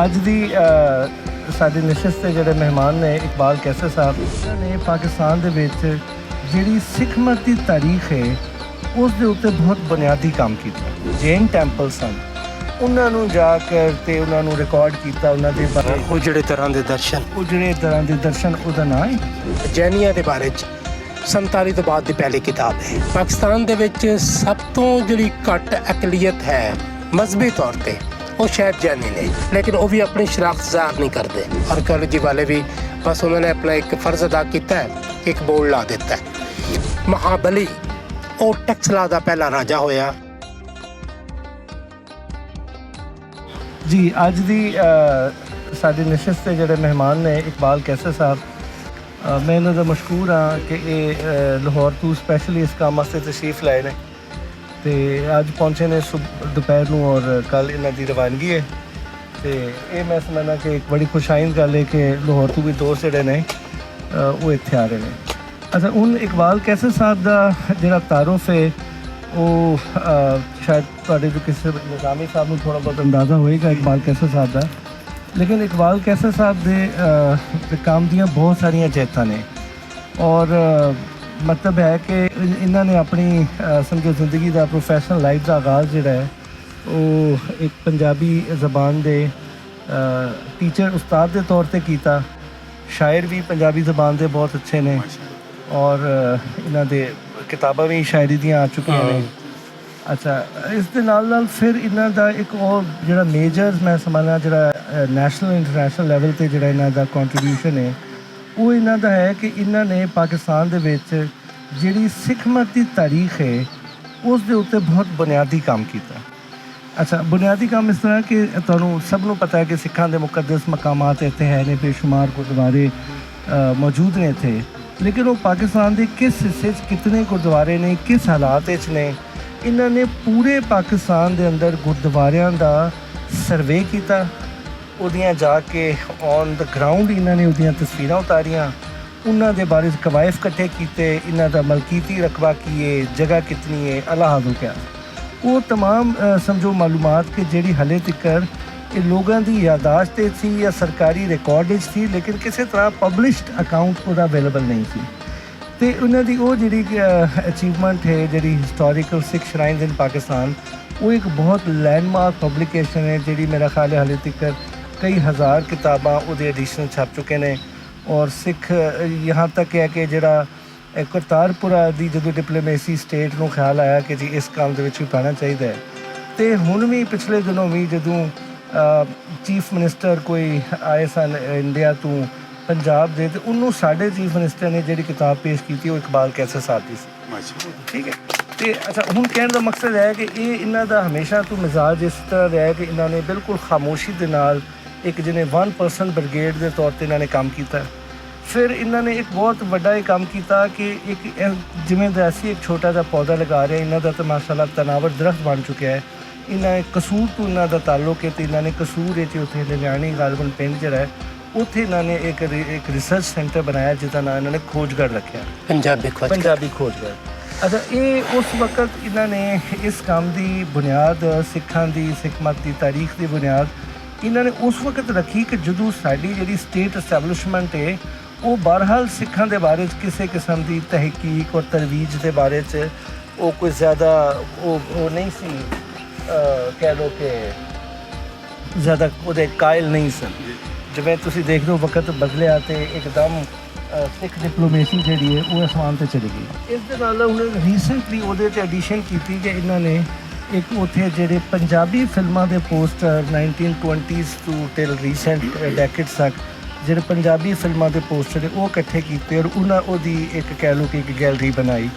ਅੱਜ ਦੀ ਸਾਡੀ ਨਿਸ਼ਸਤ ਦੇ ਜਿਹੜੇ ਮਹਿਮਾਨ ਨੇ ਇਕਬਾਲ ਕੈਸਰ ਸਾਹਿਬ, ਉਹਨਾਂ ਨੇ ਪਾਕਿਸਤਾਨ ਦੇ ਵਿੱਚ ਜਿਹੜੀ ਸਿੱਖ ਮਤ ਦੀ ਤਾਰੀਖ ਹੈ ਉਸ ਦੇ ਉੱਤੇ ਬਹੁਤ ਬੁਨਿਆਦੀ ਕੰਮ ਕੀਤਾ। ਜੈਨ ਟੈਂਪਲ ਸਨ, ਉਹਨਾਂ ਨੂੰ ਜਾ ਕੇ ਤੇ ਉਹਨਾਂ ਨੂੰ ਰਿਕਾਰਡ ਕੀਤਾ, ਉਹਨਾਂ ਦੇ ਬਾਰੇ ਉਜੜੇ ਤਰ੍ਹਾਂ ਦੇ ਦਰਸ਼ਨ ਉਹਦਾ ਨਾਂ ਹੈ ਜੈਨੀਆਂ ਦੇ ਬਾਰੇ 'ਚ 47 ਤੋਂ ਬਾਅਦ ਦੀ ਪਹਿਲੀ ਕਿਤਾਬ ਹੈ। ਪਾਕਿਸਤਾਨ ਦੇ ਵਿੱਚ ਸਭ ਤੋਂ ਜਿਹੜੀ ਘੱਟ ਅਕਲੀਅਤ ਹੈ ਮਜ਼ਹਬੀ ਤੌਰ ਤੇ ਉਹ ਸ਼ਾਇਦ जैनी ने, लेकिन वो भी अपनी शराख्त ज़ाहिर नहीं करते। आर्कियोलॉजी वाले भी बस उन्होंने अपना एक फ़र्ज़ अदा किया है, एक बोर्ड ला देता है। महाबली वो टैक्सला का पहला राजा होया। जी अज ਦੀ ਸਾਡੀ ਨਿਸ਼ਸਤ ਦੇ ਜਿਹੜੇ ਮਹਿਮਾਨ ਨੇ ਇਕਬਾਲ ਕੈਸਰ ਸਾਹਿਬ, ਮੈਂ ਇਹਨਾਂ ਦਾ ਮਸ਼ਕੂਰ ਹਾਂ ਕਿ ਇਹ ਲਾਹੌਰ ਤੋਂ ਸਪੈਸ਼ਲੀ ਇਸ ਕੰਮ ਵਾਸਤੇ ਤਸ਼ਰੀਫ ਲਾਏ ਨੇ ਤੇ ਅੱਜ ਪਹੁੰਚੇ ਨੇ ਦੁਪਹਿਰ ਨੂੰ ਔਰ ਕੱਲ ਇਹਨਾਂ ਦੀ ਰਵਾਨਗੀ ਹੈ। ਤੇ ਇਹ ਮੈਂ ਸਮਝਦਾ ਕਿ ਇੱਕ ਬੜੀ ਖੁਸ਼ਾਇਨ ਗੱਲ ਹੈ ਕਿ ਲਾਹੌਰ ਤੋਂ ਵੀ ਦੋਸਤ ਜਿਹੜੇ ਨੇ ਉਹ ਇੱਥੇ ਆ ਰਹੇ ਨੇ। ਅੱਛਾ, ਹੁਣ ਇਕਬਾਲ ਕੈਸਰ ਸਾਹਿਬ ਦਾ ਜਿਹੜਾ ਤਾਰੁਫ ਹੈ ਉਹ ਸ਼ਾਇਦ ਤੁਹਾਡੇ ਜੋ ਕਿਸੇ ਨਿਜ਼ਾਮੀ ਸਾਹਿਬ ਨੂੰ ਥੋੜ੍ਹਾ ਬਹੁਤ ਅੰਦਾਜ਼ਾ ਹੋਏਗਾ ਇਕਬਾਲ ਕੈਸਰ ਸਾਹਿਬ ਦਾ, ਲੇਕਿਨ ਇਕਬਾਲ ਕੈਸਰ ਸਾਹਿਬ ਦੇ ਕੰਮ ਦੀਆਂ ਬਹੁਤ ਸਾਰੀਆਂ ਜੈਤਾਂ ਨੇ ਔਰ मतलब है कि इन्होंने अपनी समझो जिंदगी का प्रोफैशनल लाइफ का आगाज़ जोड़ा है वो एक पंजाबी ज़बान के टीचर उस्ताद के तौर पर किया। शायर भी पंजाबी ज़बान के बहुत अच्छे ने और इन्हों दे किताबां भी शायरी दियाँ आ चुकी हैं। अच्छा, इस दे नाल फिर इन्हों का एक और जो मेजर मैं समझना जो नैशनल इंटरनैशनल लैवल पर जो इन्हों का कॉन्ट्रीब्यूशन है वो इन्हों का है कि इन्होंने पाकिस्तान दे विच जिहड़ी सिख मत की तारीख है उस दे उत्ते बहुत बुनियादी काम किया। अच्छा, बुनियादी काम इस तरह कि तुहानूं सब नूं पता है कि सिखां दे मुकद्दस मकामात इत्थे है ने, बेशुमार गुरुद्वारे मौजूद ने इत्थे, लेकिन वो पाकिस्तान के किस हिस्से कितने गुरुद्वारे ने, किस हालात ने, इन्होंने पूरे पाकिस्तान के अंदर गुरुद्वारियां दा सर्वे किया, उहदियां जाके ऑन द ग्राउंड इन्होंने उहदियां तस्वीरां उतारियां, उन्हां दे बारे कवायफ इकट्ठे किए, इन्हां दा मलकीती रकबा की है, जगह कितनी है, अलाहा हो क्या वो तमाम समझो मालूमात कि जिहड़ी हले तिकर ये लोगों की यादाश्त थी या सरकारी रिकॉर्ड थी, लेकिन किसी तरह पब्लिश्ड अकाउंट उसका अवेलेबल नहीं थी। तो उन्हां दी वो जिहड़ी अचीवमेंट है जिहड़ी हिस्टोरिकल सिख श्राइन्स इन पाकिस्तान, वो एक बहुत लैंडमार्क पब्लिकेशन है जिहड़ी मेरा ख्याल है हले तिकर कई हज़ार किताबां उहदे एडिशन छप चुके हैं। और सिख यहाँ तक है कि जिहड़ा करतारपुरा दी जदों डिप्लोमेसी स्टेट नूं ख्याल आया कि जी इस काम दे विच भी पाना चाहिए है, तो हुण भी पिछले दिनों भी जदों चीफ मिनिस्टर कोई आए सन इंडिया तो पंजाब दे, तो उन्होंने साडे चीफ मिनिस्टर ने जिहड़ी किताब पेश की वो इकबाल कैसर साहब की सी। ठीक है, तो अच्छा हुण कहने का मकसद है कि ये इन्हां दा हमेशा तो मिजाज इस तरह रहा है कि इन्होंने बिल्कुल खामोशी के नाल एक जिन्हें 1% ब्रिगेड के तौर पर इन्होंने काम किया। फिर इन्होंने एक बहुत बड़ा ये काम किया कि एक जिमें ऐसी एक छोटा सा पौधा लगा रहे हैं, इन्हों का तो माशाल्लाह तनावर दरख्त बन चुका है। इन्हें कसूर तो इन्हों का ताल्लुक है, तो इन्होंने कसूर उत्थे लुधियाने गालबन पिंड जरा है उत्थे इन्होंने एक रिसर्च सेंटर बनाया जिसका नाम इन्होंने खोजगढ़ रखा, पंजाबी खोजगढ़। अच्छा, ये उस वक्त इन्होंने इस काम की बुनियाद सिखां की सिख मत की तारीख की बुनियाद इन्होंने उस वक्त रखी कि जदों साडी जिहड़ी स्टेट एस्टैबलिशमेंट है वो बहरहाल सिखां दे बारे किसी किस्म की तहकीक और तरवीज के बारे वो कोई ज़्यादा वो नहीं सी, कह लो कि ज़्यादा वो कायल नहीं सन। जिवें तुसीं देख लो वक्त बदलिया तो एकदम सिख डिप्लोमेसी जी है वो आसमान पर चली गई। इस दे नाल उन्हें रीसेंटली वो एडिशन की कि इन्होंने एक उत्थे जिहड़े पंजाबी फिल्मां दे poster 1920s to till recent decades तक जिहड़े पंजाबी फिल्मां दे पोस्टर वो इकट्ठे किए और उन्हें ओदी एक कह लो कि एक गैलरी बनाई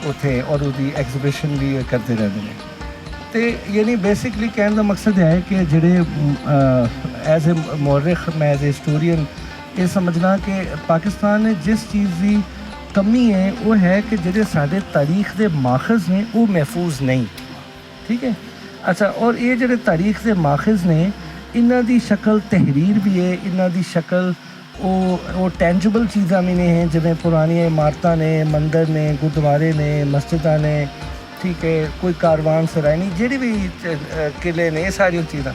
उत्थे और उसकी एग्जीबिशन भी करते रहते हैं। तो यानी बेसिकली कहने का मकसद है कि जिहड़े एज ए मौरख मैं एज ए हिस्टोरियन ये समझना कि पाकिस्तान ने जिस चीज़ की कमी है वो है कि जिहड़े साडे तारीख के माखज़ ने वो महफूज नहीं। ठीक है, अच्छा, और ये जिहड़े तारीख के माखज़ ने इन्हां दी शक्ल तहरीर भी है, इन्हां दी शक्ल वो टेंजिबल चीज़ां भी नहीं हैं, जिवें पुरानियां इमारतां ने, मंदिर ने, गुरुद्वारे ने, मस्जिदां ने, ठीक है, कोई कारवान सराय नहीं, जिहड़ी भी किले ने सारियां चीज़ां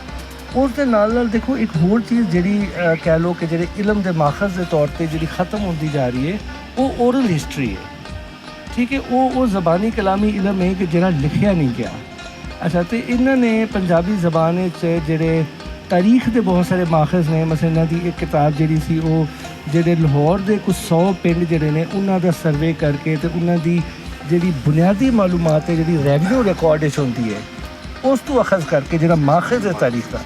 ਉਸ ਦੇ ਨਾਲ ਦੇਖੋ ਇੱਕ ਹੋਰ ਚੀਜ਼ ਜਿਹੜੀ ਕਹਿ ਲਓ ਕਿ ਜਿਹੜੇ ਇਲਮ ਦੇ ਮਾਖਜ਼ ਦੇ ਤੌਰ ਤੇ ਜਿਹੜੀ ਖਤਮ ਹੁੰਦੀ ਜਾ ਰਹੀ ਹੈ ਉਹ ਓਰਲ ਹਿਸਟਰੀ ਹੈ। ਠੀਕ ਹੈ, ਉਹ ਜ਼ਬਾਨੀ ਕਲਾਮੀ ਇਲਮ ਹੈ ਕਿ ਜਿਹੜਾ ਲਿਖਿਆ ਨਹੀਂ ਗਿਆ। ਅੱਛਾ, ਤੇ ਇਹਨਾਂ ਨੇ ਪੰਜਾਬੀ ਜ਼ਬਾਨ ਵਿੱਚ ਜਿਹੜੇ ਤਾਰੀਖ ਦੇ ਬਹੁਤ ਸਾਰੇ ਮਾਖਜ਼ ਨੇ। ਮਸਲ ਇਹਨਾਂ ਦੀ ਇੱਕ ਕਿਤਾਬ ਜਿਹੜੀ ਸੀ ਉਹ ਜਿਹੜੇ ਲਾਹੌਰ ਦੇ ਕੁਝ 100 ਪਿੰਡ ਜਿਹੜੇ ਨੇ ਉਹਨਾਂ ਦਾ ਸਰਵੇ ਕਰਕੇ ਤੇ ਉਹਨਾਂ ਦੀ ਜਿਹੜੀ ਬੁਨਿਆਦੀ ਮਾਲੂਮਾਤ ਹੈ ਜਿਹੜੀ ਰੈਵਨਿਊ ਰਿਕਾਰਡ ਵਿੱਚ ਹੁੰਦੀ ਹੈ ਉਸ ਤੋਂ ਅਖਜ਼ ਕਰਕੇ ਜਿਹੜਾ ਮਾਖਜ਼ ਹੈ ਤਾਰੀਖ ਦਾ।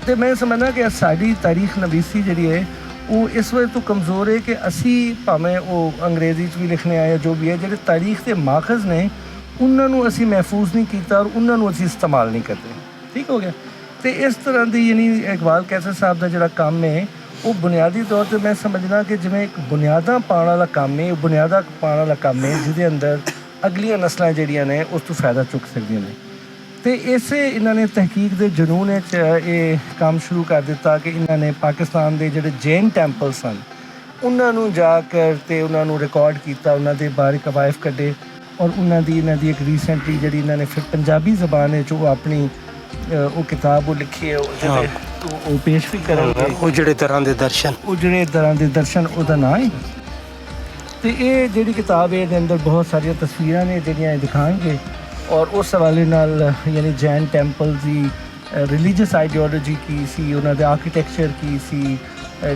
ਤੇ ਮੈਂ ਸਮਝਦਾ ਕਿ ਸਾਡੀ ਤਾਰੀਖ ਨਵੀਸੀ ਜਿਹੜੀ ਹੈ ਉਹ ਇਸ ਵਜ੍ਹਾ ਤੋਂ ਕਮਜ਼ੋਰ ਹੈ ਕਿ ਅਸੀਂ ਭਾਵੇਂ ਉਹ ਅੰਗਰੇਜ਼ੀ 'ਚ ਵੀ ਲਿਖਣੇ ਆਏ ਜੋ ਵੀ ਹੈ, ਜਿਹੜੇ ਤਾਰੀਖ ਦੇ ਮਾਖਜ਼ ਨੇ ਉਹਨਾਂ ਨੂੰ ਅਸੀਂ ਮਹਿਫੂਜ਼ ਨਹੀਂ ਕੀਤਾ ਔਰ ਉਹਨਾਂ ਨੂੰ ਅਸੀਂ ਇਸਤੇਮਾਲ ਨਹੀਂ ਕਰਦੇ। ਠੀਕ ਹੋ ਗਿਆ। ਤੇ ਇਸ ਤਰ੍ਹਾਂ ਦੀ ਯਾਨੀ ਇਕਬਾਲ ਕੈਸਰ ਸਾਹਿਬ ਦਾ ਜਿਹੜਾ ਕੰਮ ਹੈ ਉਹ ਬੁਨਿਆਦੀ ਤੌਰ ਤੇ ਮੈਂ ਸਮਝਦਾ ਕਿ ਜਿਵੇਂ ਇੱਕ ਬੁਨਿਆਦਾਂ ਪਾਉਣ ਵਾਲਾ ਕੰਮ ਹੈ, ਉਹ ਬੁਨਿਆਦਾਂ ਪਾਉਣ ਵਾਲਾ ਕੰਮ ਹੈ ਜਿਹਦੇ ਅੰਦਰ ਅਗਲੀਆਂ ਨਸਲਾਂ ਜਿਹੜੀਆਂ ਨੇ ਉਸ ਤੋਂ ਫਾਇਦਾ ਚੁੱਕ ਸਕਦੀਆਂ ਨੇ। ਤੇ ਇਸੇ ਇਹਨਾਂ ਨੇ ਤਹਿਕੀਕ ਦੇ ਜਨੂਨ ਵਿੱਚ ਇਹ ਕੰਮ ਸ਼ੁਰੂ ਕਰ ਦਿੱਤਾ ਕਿ ਇਹਨਾਂ ਨੇ ਪਾਕਿਸਤਾਨ ਦੇ ਜਿਹੜੇ ਜੈਨ ਟੈਂਪਲ ਸਨ ਉਹਨਾਂ ਨੂੰ ਜਾ ਕੇ ਤੇ ਉਹਨਾਂ ਨੂੰ ਰਿਕਾਰਡ ਕੀਤਾ, ਉਹਨਾਂ ਦੇ ਬਾਰੇ ਕਵਾਇਫ ਕੱਢੇ ਔਰ ਉਹਨਾਂ ਦੀ ਇਹਨਾਂ ਦੀ ਇੱਕ ਰੀਸੈਂਟਲੀ ਜਿਹੜੀ ਇਹਨਾਂ ਨੇ ਫਿਰ ਪੰਜਾਬੀ ਜ਼ਬਾਨ ਵਿੱਚ ਉਹ ਆਪਣੀ ਉਹ ਕਿਤਾਬ ਉਹ ਲਿਖੀ ਹੈ ਉਹ ਪੇਸ਼ ਵੀ ਕਰਨਗੇ। ਉਹ ਜਿਹੜੇ ਦਰਾਂ ਦੇ ਦਰਸ਼ਨ, ਉਹ ਜਿਹੜੇ ਦਰਾਂ ਦੇ ਦਰਸ਼ਨ ਉਹਦਾ ਨਾਂ ਹੈ। ਤੇ ਇਹ ਜਿਹੜੀ ਕਿਤਾਬ ਹੈ ਇਹਦੇ ਅੰਦਰ ਬਹੁਤ ਸਾਰੀਆਂ ਤਸਵੀਰਾਂ ਨੇ ਜਿਹੜੀਆਂ ਇਹ ਦਿਖਾਉਣਗੇ ਔਰ ਉਸ ਹਵਾਲੇ ਨਾਲ ਯਾਨੀ ਜੈਨ ਟੈਂਪਲ ਦੀ ਰਿਲੀਜੀਅਸ ਆਈਡੀਓਲੋਜੀ ਕੀ ਸੀ, ਉਹਨਾਂ ਦੇ ਆਰਕੀਟੈਕਚਰ ਕੀ ਸੀ,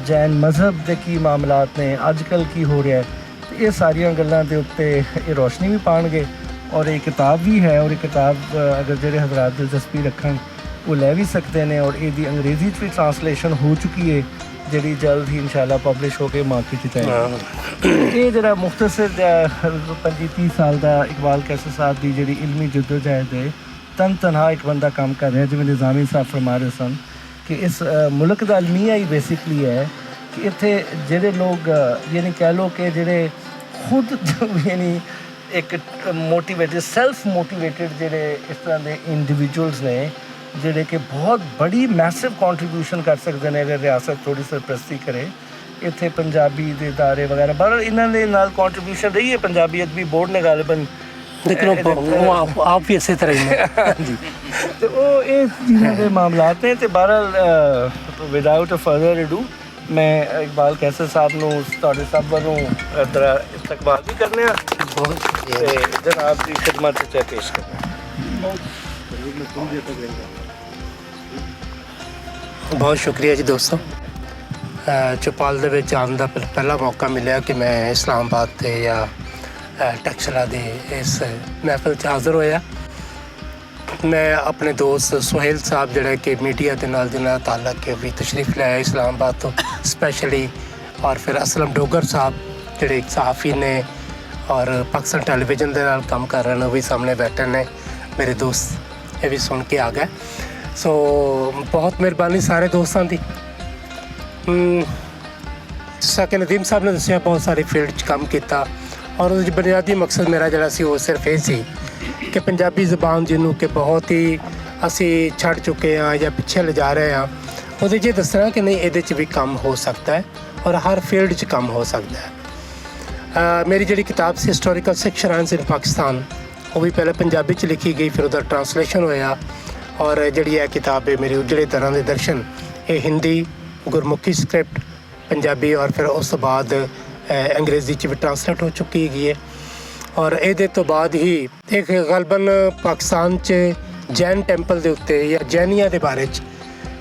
ਜੈਨ ਮਜ਼ਹਬ ਦੇ ਕੀ ਮਾਮਲਾਤ ਨੇ, ਅੱਜ ਕੱਲ੍ਹ ਕੀ ਹੋ ਰਿਹਾ ਹੈ, ਤੇ ਇਹ ਸਾਰੀਆਂ ਗੱਲਾਂ ਦੇ ਉੱਤੇ ਇਹ ਰੋਸ਼ਨੀ ਵੀ ਪਾਉਣਗੇ। ਔਰ ਇਹ ਕਿਤਾਬ ਵੀ ਹੈ ਔਰ ਇਹ ਕਿਤਾਬ ਅਗਰ ਜਿਹੜੇ ਹਜ਼ਰਾਤ ਦਿਲਚਸਪੀ ਰੱਖਣ ਉਹ ਲੈ ਵੀ ਸਕਦੇ ਨੇ ਔਰ ਇਹਦੀ ਅੰਗਰੇਜ਼ੀ 'ਚ ਵੀ ਟਰਾਂਸਲੇਸ਼ਨ ਹੋ ਚੁੱਕੀ ਹੈ ਜਿਹੜੀ ਜਲਦ ਹੀ ਇਨਸ਼ਾਅੱਲਾ ਪਬਲਿਸ਼ ਹੋ ਕੇ ਮਾਰਕੀਟ 'ਚ ਆਏਗੀ। ਇਹ ਜਿਹੜਾ ਮੁਖਤਸਰ 25-30 ਸਾਲ ਦਾ ਇਕਬਾਲ ਕੈਸਰ ਸਾਹਿਬ ਦੀ ਜਿਹੜੀ ਇਲਮੀ ਜਦੋਜਹਿਦ ਹੈ ਤਨ ਤਨਹਾ ਇੱਕ ਬੰਦਾ ਕੰਮ ਕਰ ਰਿਹਾ। ਜਿਵੇਂ ਨਿਜ਼ਾਮੀ ਸਾਹਿਬ ਫਰਮਾ ਰਹੇ ਸਨ ਕਿ ਇਸ ਮੁਲਕ ਦਾ ਅਲਮੀਆ ਹੀ ਬੇਸਿਕਲੀ ਹੈ ਕਿ ਇੱਥੇ ਜਿਹੜੇ ਲੋਕ ਯਾਨੀ ਕਹਿ ਲਓ ਕਿ ਜਿਹੜੇ ਖੁਦ ਯਾਨੀ ਇੱਕ ਮੋਟੀਵੇਟਡ ਸੈਲਫ ਮੋਟੀਵੇਟਡ ਜਿਹੜੇ ਇਸ ਤਰ੍ਹਾਂ ਦੇ ਇੰਡੀਵਿਜੂਅਲਸ ਨੇ ਜਿਹੜੇ ਕਿ ਬਹੁਤ ਬੜੀ ਮੈਸਿਵ ਕੰਟਰੀਬਿਊਸ਼ਨ ਕਰ ਸਕਦੇ ਨੇ ਅਗਰ ਰਿਆਸਤ ਥੋੜੀ ਸਰਪ੍ਰਸਤੀ ਕਰੇ। ਇੱਥੇ ਪੰਜਾਬੀ ਦੇ ਦਾਇਰੇ ਵਗੈਰਾ ਬਹਰ ਇਹਨਾਂ ਦੇ ਨਾਲ ਕੰਟਰੀਬਿਊਸ਼ਨ ਰਹੀ ਹੈ ਪੰਜਾਬੀ ਅਦਬੀ ਬੋਰਡ ਨੇ ਗਾਲਿਬਨ, ਲੇਕਿਨ ਆਪ ਵੀ ਇਸੇ ਤਰ੍ਹਾਂ ਹੀ ਨੇ ਜੀ। ਤੇ ਉਹ ਇਹ ਚੀਜ਼ਾਂ ਦੇ ਮਾਮਲਾਤ ਨੇ। ਤੇ ਬਹਰਹਾਲ ਵਿਦਆਊਟ ਅ ਫਰਦਰ ਅਡੂ ਮੈਂ ਇਕਬਾਲ ਕੈਸਰ ਸਾਹਿਬ ਨੂੰ ਤੁਹਾਡੇ ਸਭ ਵੱਲੋਂ ਇਸਤਕਬਾਲ ਵੀ ਕਰਨੇ ਆ ਤੇ ਜਨਾਬ ਦੀ ਖਿਦਮਤ 'ਚ ਪੇਸ਼ ਕਰਨਾ। ਬਹੁਤ ਸ਼ੁਕਰੀਆ ਜੀ ਦੋਸਤੋ। ਚੌਪਾਲ ਦੇ ਵਿੱਚ ਆਉਣ ਦਾ ਪਹਿਲਾ ਮੌਕਾ ਮਿਲਿਆ ਕਿ ਮੈਂ ਇਸਲਾਮਾਬਾਦ ਤੇ ਜਾਂ ਟੈਕਸਲਾ ਦੇ ਇਸ ਮਹਿਫਲ 'ਚ ਹਾਜ਼ਰ ਹੋਇਆ। ਮੈਂ ਆਪਣੇ ਦੋਸਤ ਸੁਹੇਲ ਸਾਹਿਬ ਜਿਹੜਾ ਕਿ ਮੀਡੀਆ ਦੇ ਨਾਲ ਜਿਹਨਾਂ ਦਾ ਤਾਲੁਕ ਹੈ ਵੀ ਤਸ਼ਰੀਫ ਲਿਆਇਆ ਇਸਲਾਮਾਬਾਦ ਤੋਂ ਸਪੈਸ਼ਲੀ, ਔਰ ਫਿਰ ਅਸਲਮ ਡੋਗਰ ਸਾਹਿਬ ਜਿਹੜੇ ਇੱਕ ਸਹਾਫੀ ਨੇ ਔਰ ਪਾਕਿਸਤਾਨ ਟੈਲੀਵਿਜ਼ਨ ਦੇ ਨਾਲ ਕੰਮ ਕਰ ਰਹੇ ਨੇ, ਉਹ ਵੀ ਸਾਹਮਣੇ ਬੈਠੇ ਨੇ ਮੇਰੇ ਦੋਸਤ, ਇਹ ਵੀ ਸੁਣ ਕੇ ਆ ਗਏ। ਸੋ ਬਹੁਤ ਮਿਹਰਬਾਨੀ ਸਾਰੇ ਦੋਸਤਾਂ ਦੀ। ਜਿਸ ਕਿ ਨਦੀਮ ਸਾਹਿਬ ਨੇ ਦੱਸਿਆ ਬਹੁਤ ਸਾਰੀ ਫੀਲਡ 'ਚ ਕੰਮ ਕੀਤਾ ਔਰ ਉਹਦੇ 'ਚ ਬੁਨਿਆਦੀ ਮਕਸਦ ਮੇਰਾ ਜਿਹੜਾ ਸੀ ਉਹ ਸਿਰਫ ਇਹ ਸੀ ਕਿ ਪੰਜਾਬੀ ਜ਼ਬਾਨ ਜਿਹਨੂੰ ਕਿ ਬਹੁਤ ਹੀ ਅਸੀਂ ਛੱਡ ਚੁੱਕੇ ਹਾਂ ਜਾਂ ਪਿੱਛੇ ਲਿਜਾ ਰਹੇ ਹਾਂ, ਉਹਦੇ 'ਚ ਦੱਸਣਾ ਕਿ ਨਹੀਂ ਇਹਦੇ 'ਚ ਵੀ ਕੰਮ ਹੋ ਸਕਦਾ ਹੈ ਔਰ ਹਰ ਫੀਲਡ 'ਚ ਕੰਮ ਹੋ ਸਕਦਾ ਹੈ। ਮੇਰੀ ਜਿਹੜੀ ਕਿਤਾਬ ਸੀ ਹਿਸਟੋਰੀਕਲ ਸਿੱਖ ਸ਼ਰਾਇਨਸ ਇਨ ਪਾਕਿਸਤਾਨ, ਉਹ ਵੀ ਪਹਿਲੇ ਪੰਜਾਬੀ 'ਚ ਲਿਖੀ ਗਈ, ਫਿਰ ਉਹਦਾ ਟਰਾਂਸਲੇਸ਼ਨ ਹੋਇਆ ਔਰ ਜਿਹੜੀ ਇਹ ਕਿਤਾਬ ਹੈ ਮੇਰੀ ਉਜੜੇ ਦਰਾਂ ਦੇ ਦਰਸ਼ਨ, ਇਹ ਹਿੰਦੀ, ਗੁਰਮੁਖੀ ਸਕ੍ਰਿਪਟ, ਪੰਜਾਬੀ ਔਰ ਫਿਰ ਉਸ ਤੋਂ ਬਾਅਦ ਅੰਗਰੇਜ਼ੀ 'ਚ ਵੀ ਟਰਾਂਸਲੇਟ ਹੋ ਚੁੱਕੀ ਹੈਗੀ ਹੈ। ਔਰ ਇਹਦੇ ਤੋਂ ਬਾਅਦ ਹੀ ਇੱਕ ਗਲਬਨ ਪਾਕਿਸਤਾਨ 'ਚ ਜੈਨ ਟੈਂਪਲ ਦੇ ਉੱਤੇ ਜਾਂ ਜੈਨੀਆਂ ਦੇ ਬਾਰੇ 'ਚ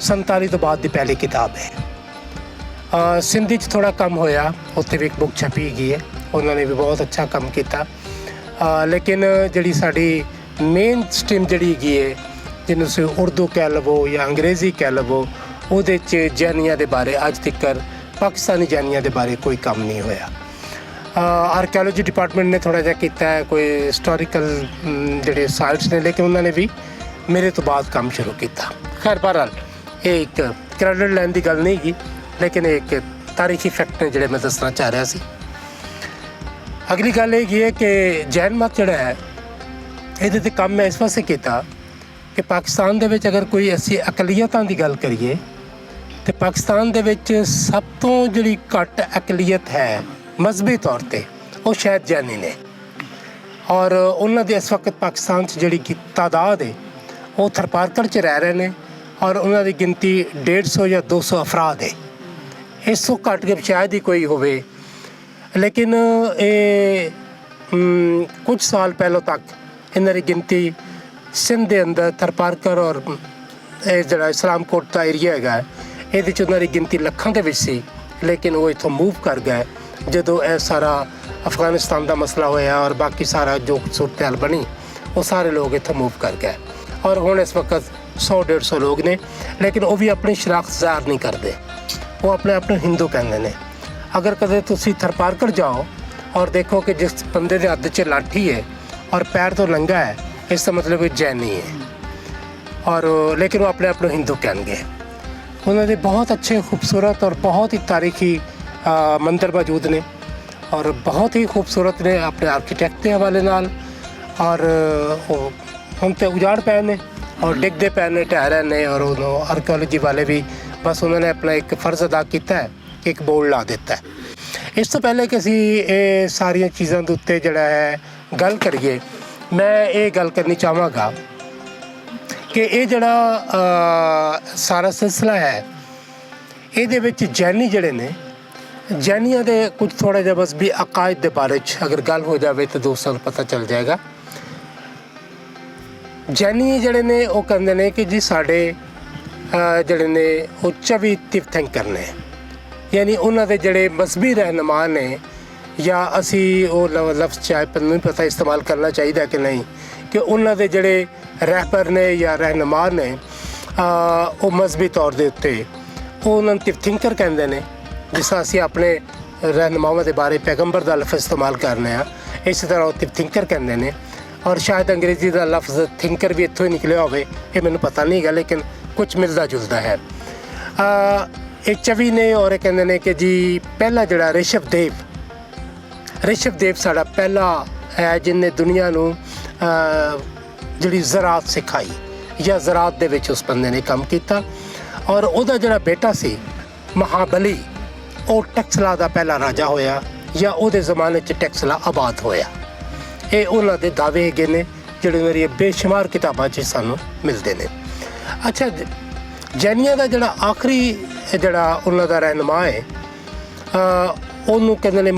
47 ਤੋਂ ਬਾਅਦ ਦੀ ਪਹਿਲੀ ਕਿਤਾਬ ਹੈ। ਸਿੰਧੀ 'ਚ ਥੋੜ੍ਹਾ ਕੰਮ ਹੋਇਆ, ਉੱਥੇ ਵੀ ਇੱਕ ਬੁੱਕ ਛਪੀ ਗਈ ਹੈ, ਉਹਨਾਂ ਨੇ ਵੀ ਬਹੁਤ ਅੱਛਾ ਕੰਮ ਕੀਤਾ। ਲੇਕਿਨ ਜਿਹੜੀ ਸਾਡੀ ਮੇਨ ਸਟ੍ਰੀਮ ਜਿਹੜੀ ਹੈਗੀ ਹੈ ਜਿਹਨੂੰ ਤੁਸੀਂ ਉਰਦੂ ਕਹਿ ਲਵੋ ਜਾਂ ਅੰਗਰੇਜ਼ੀ ਕਹਿ ਲਵੋ, ਉਹਦੇ 'ਚ ਜੈਨੀਆਂ ਦੇ ਬਾਰੇ ਅੱਜ ਤੱਕ ਪਾਕਿਸਤਾਨੀ ਜੈਨੀਆਂ ਦੇ ਬਾਰੇ ਕੋਈ ਕੰਮ ਨਹੀਂ ਹੋਇਆ। ਆਰਕੀਓਲੋਜੀ ਡਿਪਾਰਟਮੈਂਟ ਨੇ ਥੋੜ੍ਹਾ ਜਿਹਾ ਕੀਤਾ ਹੈ, ਕੋਈ ਹਿਸਟੋਰੀਕਲ ਜਿਹੜੇ ਸਾਈਟਸ ਨੇ, ਲੇਕਿਨ ਉਹਨਾਂ ਨੇ ਵੀ ਮੇਰੇ ਤੋਂ ਬਾਅਦ ਕੰਮ ਸ਼ੁਰੂ ਕੀਤਾ। ਖੈਰ ਬਹਰਹਾਲ ਇਹ ਇੱਕ ਕ੍ਰੈਡਿਟ ਲੈਣ ਦੀ ਗੱਲ ਨਹੀਂ ਹੈਗੀ, ਲੇਕਿਨ ਇੱਕ ਤਾਰੀਖੀ ਫੈਕਟ ਨੇ ਜਿਹੜੇ ਮੈਂ ਦੱਸਣਾ ਚਾਹ ਰਿਹਾ ਸੀ। ਅਗਲੀ ਗੱਲ ਇਹ ਹੈ ਕਿ ਜੈਨ ਮਤ ਜਿਹੜਾ ਹੈ ਇਹਦੇ 'ਤੇ ਕੰਮ ਮੈਂ ਇਸ ਵਾਸਤੇ ਕੀਤਾ ਕਿ ਪਾਕਿਸਤਾਨ ਦੇ ਵਿੱਚ ਅਗਰ ਕੋਈ ਅਸੀਂ ਅਕਲੀਅਤਾਂ ਦੀ ਗੱਲ ਕਰੀਏ ਤੇ ਪਾਕਿਸਤਾਨ ਦੇ ਵਿੱਚ ਸਭ ਤੋਂ ਜਿਹੜੀ ਘੱਟ ਅਕਲੀਅਤ ਹੈ ਮਜ਼ਹਬੀ ਤੌਰ ਤੇ ਉਹ ਸ਼ਾਇਦ ਜੈਨੀ ਨੇ ਔਰ ਉਹਨਾਂ ਦੇ ਇਸ ਵਕਤ ਪਾਕਿਸਤਾਨ 'ਚ ਜਿਹੜੀ ਕਿ ਤਾਦਾਦ ਹੈ ਉਹ ਥਰਪਾਰਕਰ 'ਚ ਰਹਿ ਰਹੇ ਨੇ ਔਰ ਉਹਨਾਂ ਦੀ ਗਿਣਤੀ 150 ਜਾਂ 200 ਅਫਰਾਦ ਹੈ। ਇਸ ਤੋਂ ਘੱਟ ਕੇ ਸ਼ਾਇਦ ਹੀ ਕੋਈ ਹੋਵੇ। ਲੇਕਿਨ ਇਹ ਕੁਝ ਸਾਲ ਪਹਿਲੋਂ ਤੱਕ ਇਹਨਾਂ ਦੀ ਗਿਣਤੀ ਸਿੰਧ ਦੇ ਅੰਦਰ ਥਰਪਾਰਕਰ ਔਰ ਇਹ ਜਿਹੜਾ ਇਸਲਾਮਕੋਟ ਦਾ ਏਰੀਆ ਹੈਗਾ ਇਹਦੇ 'ਚ ਉਹਨਾਂ ਦੀ ਗਿਣਤੀ ਲੱਖਾਂ ਦੇ ਵਿੱਚ ਸੀ। ਲੇਕਿਨ ਉਹ ਇੱਥੋਂ ਮੂਵ ਕਰ ਗਏ ਜਦੋਂ ਇਹ ਸਾਰਾ ਅਫਗਾਨਿਸਤਾਨ ਦਾ ਮਸਲਾ ਹੋਇਆ ਔਰ ਬਾਕੀ ਸਾਰਾ ਜੋ ਸੂਰਤ ਹਾਲ ਬਣੀ, ਉਹ ਸਾਰੇ ਲੋਕ ਇੱਥੋਂ ਮੂਵ ਕਰ ਗਏ। ਔਰ ਹੁਣ ਇਸ ਵਕਤ 100-150 ਲੋਕ ਨੇ, ਲੇਕਿਨ ਉਹ ਵੀ ਆਪਣੀ ਸ਼ਨਾਖਤ ਜ਼ਾਹਰ ਨਹੀਂ ਕਰਦੇ। ਉਹ ਆਪਣੇ ਆਪ ਨੂੰ ਹਿੰਦੂ ਕਹਿੰਦੇ ਨੇ। ਅਗਰ ਕਦੇ ਤੁਸੀਂ ਥਰਪਾਰਕਰ ਜਾਓ ਔਰ ਦੇਖੋ ਕਿ ਜਿਸ ਬੰਦੇ ਦੇ ਹੱਥ 'ਚ ਲਾਠੀ ਹੈ ਔਰ ਪੈਰ ਤੋਂ ਨੰਗਾ ਹੈ, ਇਸ ਦਾ ਮਤਲਬ ਇਹ ਜੈਨੀ ਹੈ। ਔਰ ਲੇਕਿਨ ਉਹ ਆਪਣੇ ਆਪ ਨੂੰ ਹਿੰਦੂ ਕਹਿਣਗੇ। ਉਹਨਾਂ ਦੇ ਬਹੁਤ ਅੱਛੇ ਖੂਬਸੂਰਤ ਔਰ ਬਹੁਤ ਹੀ ਤਾਰੀਖੀ ਮੰਦਰ ਮੌਜੂਦ ਨੇ ਔਰ ਬਹੁਤ ਹੀ ਖੂਬਸੂਰਤ ਨੇ ਆਪਣੇ ਆਰਕੀਟੈਕਟ ਦੇ ਹਵਾਲੇ ਨਾਲ। ਔਰ ਉਹ ਹੁਣ ਤੇ ਉਜਾੜ ਪਏ ਨੇ ਔਰ ਡਿੱਗਦੇ ਪਏ ਨੇ, ਢਹਿ ਰਹੇ ਨੇ। ਔਰ ਉਹਨੂੰ ਆਰਕੀਓਲੋਜੀ ਵਾਲੇ ਵੀ ਬਸ ਉਹਨਾਂ ਨੇ ਆਪਣਾ ਇੱਕ ਫਰਜ਼ ਅਦਾ ਕੀਤਾ ਹੈ ਕਿ ਇੱਕ ਬੋਰਡ ਲਾ ਦਿੱਤਾ ਹੈ। ਇਸ ਤੋਂ ਪਹਿਲੇ ਕਿ ਅਸੀਂ ਇਹ ਸਾਰੀਆਂ ਚੀਜ਼ਾਂ ਦੇ ਉੱਤੇ ਜਿਹੜਾ ਹੈ ਗੱਲ ਕਰੀਏ, ਮੈਂ ਇਹ ਗੱਲ ਕਰਨੀ ਚਾਹਾਂਗਾ ਕਿ ਇਹ ਜਿਹੜਾ ਸਾਰਾ ਸਿਲਸਿਲਾ ਹੈ ਇਹਦੇ ਵਿੱਚ ਜੈਨੀ ਜਿਹੜੇ ਨੇ, ਜੈਨੀਆਂ ਦੇ ਕੁਝ ਥੋੜ੍ਹਾ ਜਿਹਾ ਬਸ ਵੀ ਅਕਾਇਦ ਦੇ ਬਾਰੇ 'ਚ ਅਗਰ ਗੱਲ ਹੋ ਜਾਵੇ ਤਾਂ ਦੋਸਤਾਂ ਨੂੰ ਪਤਾ ਚੱਲ ਜਾਏਗਾ। ਜੈਨੀ ਜਿਹੜੇ ਨੇ ਉਹ ਕਹਿੰਦੇ ਨੇ ਕਿ ਜੀ ਸਾਡੇ ਜਿਹੜੇ ਨੇ ਉਹ 24 ਤੀਰਥੰਕਰ ਨੇ, ਯਾਨੀ ਉਹਨਾਂ ਦੇ ਜਿਹੜੇ ਮਜ਼ਹਬੀ ਰਹਿਨੁਮਾ ਨੇ, ਜਾਂ ਅਸੀਂ ਉਹ ਲਫ਼ਜ਼ ਚਾਹੇ ਮੈਨੂੰ ਨਹੀਂ ਪਤਾ ਇਸਤੇਮਾਲ ਕਰਨਾ ਚਾਹੀਦਾ ਕਿ ਨਹੀਂ, ਕਿ ਉਹਨਾਂ ਦੇ ਜਿਹੜੇ ਰਹਿਬਰ ਨੇ ਜਾਂ ਰਹਿਨੁਮਾ ਨੇ ਉਹ ਮਜ਼ਹਬੀ ਤੌਰ ਦੇ ਉੱਤੇ ਉਹ ਉਹਨਾਂ ਨੂੰ ਤੀਰਥੰਕਰ ਕਹਿੰਦੇ ਨੇ। ਜਿਸ ਤਰ੍ਹਾਂ ਅਸੀਂ ਆਪਣੇ ਰਹਿਨੁਮਾਵਾਂ ਦੇ ਬਾਰੇ ਪੈਗੰਬਰ ਦਾ ਲਫ਼ਜ਼ ਇਸਤੇਮਾਲ ਕਰਨੇ ਆ, ਇਸੇ ਤਰ੍ਹਾਂ ਉਹ ਤੀਰਥੰਕਰ ਕਹਿੰਦੇ ਨੇ। ਔਰ ਸ਼ਾਇਦ ਅੰਗਰੇਜ਼ੀ ਦਾ ਲਫ਼ਜ਼ ਥਿੰਕਰ ਵੀ ਇੱਥੋਂ ਹੀ ਨਿਕਲਿਆ ਹੋਵੇ, ਇਹ ਮੈਨੂੰ ਪਤਾ ਨਹੀਂ ਹੈਗਾ, ਲੇਕਿਨ ਕੁਝ ਮਿਲਦਾ ਜੁਲਦਾ ਹੈ। ਇਹ 24 ਨੇ ਔਰ ਇਹ ਕਹਿੰਦੇ ਨੇ ਕਿ ਜੀ ਪਹਿਲਾ ਜਿਹੜਾ ਰਿਸ਼ਭਦੇਵ ਸਾਡਾ ਪਹਿਲਾ ਹੈ ਜਿਹਨੇ ਦੁਨੀਆ ਨੂੰ ਜਿਹੜੀ ਜ਼ਰਾਤ ਸਿਖਾਈ ਜਾਂ ਜ਼ਰਾਤ ਦੇ ਵਿੱਚ ਉਸ ਬੰਦੇ ਨੇ ਕੰਮ ਕੀਤਾ। ਔਰ ਉਹਦਾ ਜਿਹੜਾ ਬੇਟਾ ਸੀ ਮਹਾਬਲੀ, ਉਹ ਟੈਕਸਲਾ ਦਾ ਪਹਿਲਾ ਰਾਜਾ ਹੋਇਆ ਜਾਂ ਉਹਦੇ ਜ਼ਮਾਨੇ 'ਚ ਟੈਕਸਲਾ ਆਬਾਦ ਹੋਇਆ। ਇਹ ਉਹਨਾਂ ਦੇ ਦਾਅਵੇ ਹੈਗੇ ਨੇ ਜਿਹੜੇ ਮੇਰੀ ਬੇਸ਼ੁਮਾਰ ਕਿਤਾਬਾਂ 'ਚ ਸਾਨੂੰ ਮਿਲਦੇ ਨੇ। ਅੱਛਾ, ਜੈਨੀਆਂ ਦਾ ਜਿਹੜਾ ਆਖਰੀ ਜਿਹੜਾ ਉਹਨਾਂ ਦਾ ਰਹਿਨੁਮਾ ਹੈ ਉਹਨੂੰ ਕਹਿੰਦੇ ਨੇ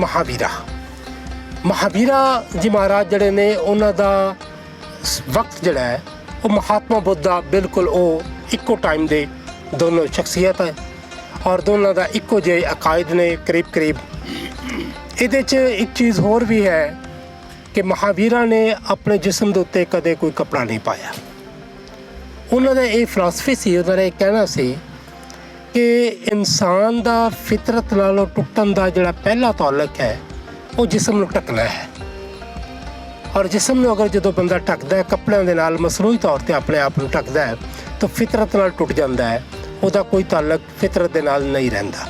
ਮਹਾਵੀਰਾ ਜੀ ਮਹਾਰਾਜ ਜਿਹੜੇ ਨੇ ਉਹਨਾਂ ਦਾ ਵਕਤ ਜਿਹੜਾ ਹੈ ਉਹ ਮਹਾਤਮਾ ਬੁੱਧ ਦਾ ਬਿਲਕੁਲ ਉਹ ਇੱਕੋ ਟਾਈਮ ਦੇ ਦੋਨੋਂ ਸ਼ਖਸੀਅਤ ਹੈ ਔਰ ਦੋਨਾਂ ਦਾ ਇੱਕੋ ਜਿਹੇ ਅਕਾਇਦ ਨੇ ਕਰੀਬ। ਇਹਦੇ 'ਚ ਇੱਕ ਚੀਜ਼ ਹੋਰ ਵੀ ਹੈ ਕਿ ਮਹਾਵੀਰਾ ਨੇ ਆਪਣੇ ਜਿਸਮ ਦੇ ਉੱਤੇ ਕਦੇ ਕੋਈ ਕੱਪੜਾ ਨਹੀਂ ਪਾਇਆ। ਉਹਨਾਂ ਦਾ ਇਹ ਫਿਲਾਸਫੀ ਸੀ, ਉਹਨਾਂ ਦਾ ਇਹ ਕਹਿਣਾ ਸੀ ਕਿ ਇਨਸਾਨ ਦਾ ਫਿਤਰਤ ਨਾਲੋਂ ਟੁੱਟਣ ਦਾ ਜਿਹੜਾ ਪਹਿਲਾ ਤਾਲੁਕ ਹੈ ਉਹ ਜਿਸਮ ਨੂੰ ਢੱਕਣਾ ਹੈ। ਔਰ ਜਿਸਮ ਨੂੰ ਅਗਰ ਜਦੋਂ ਬੰਦਾ ਢੱਕਦਾ ਹੈ ਕੱਪੜਿਆਂ ਦੇ ਨਾਲ, ਮਸਨੂਈ ਤੌਰ 'ਤੇ ਆਪਣੇ ਆਪ ਨੂੰ ਢੱਕਦਾ ਹੈ, ਤਾਂ ਫਿਤਰਤ ਨਾਲ ਟੁੱਟ ਜਾਂਦਾ ਹੈ, ਉਹਦਾ ਕੋਈ ਤਾਲੁਕ ਫਿਤਰਤ ਦੇ ਨਾਲ ਨਹੀਂ ਰਹਿੰਦਾ।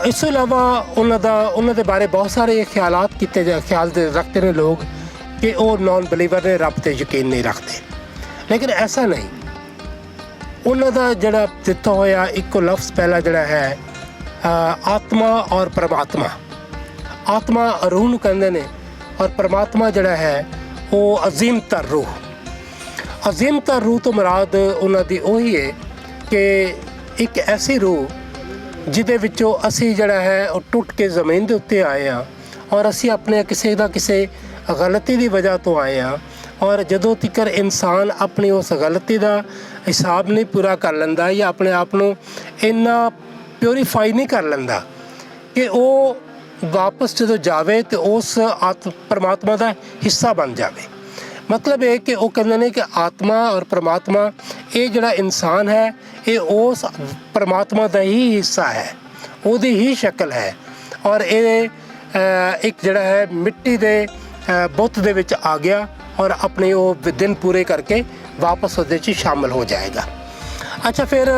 ਇਸ ਤੋਂ ਇਲਾਵਾ ਉਹਨਾਂ ਦੇ ਬਾਰੇ ਬਹੁਤ ਸਾਰੇ ਖਿਆਲ ਰੱਖਦੇ ਨੇ ਲੋਕ ਕਿ ਉਹ ਨੌਨ ਬਲੀਵਰ ਨੇ, ਰੱਬ 'ਤੇ ਯਕੀਨ ਨਹੀਂ ਰੱਖਦੇ। ਲੇਕਿਨ ਐਸਾ ਨਹੀਂ। ਉਹਨਾਂ ਦਾ ਜਿਹੜਾ ਦਿੱਤਾ ਹੋਇਆ ਇੱਕੋ ਲਫ਼ਜ਼ ਪਹਿਲਾ ਜਿਹੜਾ ਹੈ ਆਤਮਾ ਔਰ ਪਰਮਾਤਮਾ। ਆਤਮਾ ਰੂਹ ਨੂੰ ਕਹਿੰਦੇ ਨੇ ਔਰ ਪਰਮਾਤਮਾ ਜਿਹੜਾ ਹੈ ਉਹ ਅਜ਼ੀਮ ਤਰ ਰੂਹ ਤੋਂ ਮੁਰਾਦ ਉਹਨਾਂ ਦੀ ਉਹੀ ਹੈ ਕਿ ਇੱਕ ਐਸੀ ਰੂਹ ਜਿਹਦੇ ਵਿੱਚੋਂ ਅਸੀਂ ਜਿਹੜਾ ਹੈ ਉਹ ਟੁੱਟ ਕੇ ਜ਼ਮੀਨ ਦੇ ਉੱਤੇ ਆਏ ਹਾਂ ਔਰ ਅਸੀਂ ਆਪਣੇ ਕਿਸੇ ਗਲਤੀ ਦੀ ਵਜ੍ਹਾ ਤੋਂ ਆਏ ਹਾਂ। ਔਰ ਜਦੋਂ ਤੱਕ ਇਨਸਾਨ ਆਪਣੀ ਉਸ ਗਲਤੀ ਦਾ ਹਿਸਾਬ ਨਹੀਂ ਪੂਰਾ ਕਰ ਲੈਂਦਾ ਜਾਂ ਆਪਣੇ ਆਪ ਨੂੰ ਇੰਨਾ ਪਿਉਰੀਫਾਈ ਨਹੀਂ ਕਰ ਲੈਂਦਾ ਕਿ ਉਹ ਵਾਪਸ ਜਦੋਂ ਜਾਵੇ ਤੇ ਉਸ ਪਰਮਾਤਮਾ ਦਾ ਹਿੱਸਾ ਬਣ ਜਾਵੇ। ਮਤਲਬ ਇਹ ਕਿ ਉਹ ਕਹਿੰਦੇ ਨੇ ਕਿ ਆਤਮਾ ਔਰ ਪਰਮਾਤਮਾ ਇਹ ਜਿਹੜਾ ਇਨਸਾਨ ਹੈ ਇਹ ਉਸ ਪਰਮਾਤਮਾ ਦਾ ਹੀ ਹਿੱਸਾ ਹੈ, ਉਹਦੀ ਹੀ ਸ਼ਕਲ ਹੈ। ਔਰ ਇਹ ਇੱਕ ਜਿਹੜਾ ਹੈ ਮਿੱਟੀ ਦੇ ਬੁੱਤ ਦੇ ਵਿੱਚ ਆ ਗਿਆ ਔਰ ਆਪਣੇ ਉਹ ਦਿਨ ਪੂਰੇ ਕਰਕੇ ਵਾਪਸ ਉਹਦੇ 'ਚ ਸ਼ਾਮਲ ਹੋ ਜਾਏਗਾ। ਅੱਛਾ, ਫਿਰ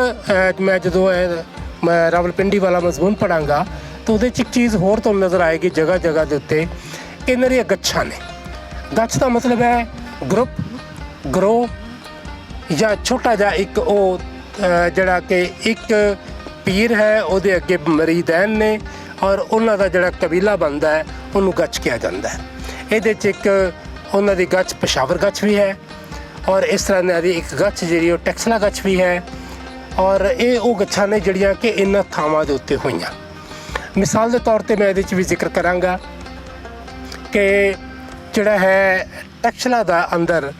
ਮੈਂ ਜਦੋਂ ਮੈਂ ਰਾਵਲਪਿੰਡੀ ਵਾਲਾ ਮਜ਼ਮੂਨ ਪੜ੍ਹਾਂਗਾ ਤਾਂ ਉਹਦੇ 'ਚ ਇੱਕ ਚੀਜ਼ ਹੋਰ ਤੁਹਾਨੂੰ ਨਜ਼ਰ ਆਏਗੀ ਜਗ੍ਹਾ ਦੇ ਉੱਤੇ ਕਿ ਇਹਨਾਂ ਦੀਆਂ ਗੱਛਾਂ ਨੇ। ਗੱਛ ਦਾ ਮਤਲਬ ਹੈ ਗਰੋ ਜਾਂ ਛੋਟਾ ਜਿਹਾ ਇੱਕ ਉਹ ਜਿਹੜਾ ਕਿ ਇੱਕ ਪੀਰ ਹੈ ਉਹਦੇ ਅੱਗੇ ਮਰੀਦੈਨ ਨੇ ਔਰ ਉਹਨਾਂ ਦਾ ਜਿਹੜਾ ਕਬੀਲਾ ਬਣਦਾ ਹੈ ਉਹਨੂੰ ਗੱਛ ਕਿਹਾ ਜਾਂਦਾ ਹੈ। ਇਹਦੇ 'ਚ ਇੱਕ ਉਹਨਾਂ ਦੀ ਗੱਛ ਪਸ਼ਾਵਰ ਗੱਛ ਵੀ ਹੈ ਔਰ ਇਸ ਤਰ੍ਹਾਂ ਇਹਨਾਂ ਦੀ ਇੱਕ ਗੱਛ ਜਿਹੜੀ ਉਹ ਟੈਕਸਲਾ ਗੱਛ ਵੀ ਹੈ। ਔਰ ਇਹ ਉਹ ਗੱਛਾਂ ਨੇ ਜਿਹੜੀਆਂ ਕਿ ਇਹਨਾਂ ਥਾਵਾਂ ਦੇ ਉੱਤੇ ਹੋਈਆਂ। ਮਿਸਾਲ ਦੇ ਤੌਰ 'ਤੇ ਮੈਂ ਇਹਦੇ 'ਚ ਵੀ ਜ਼ਿਕਰ ਕਰਾਂਗਾ ਕਿ ਜਿਹੜਾ ਹੈ ਟੈਕਸਲਾ ਦਾ ਅੰਦਰ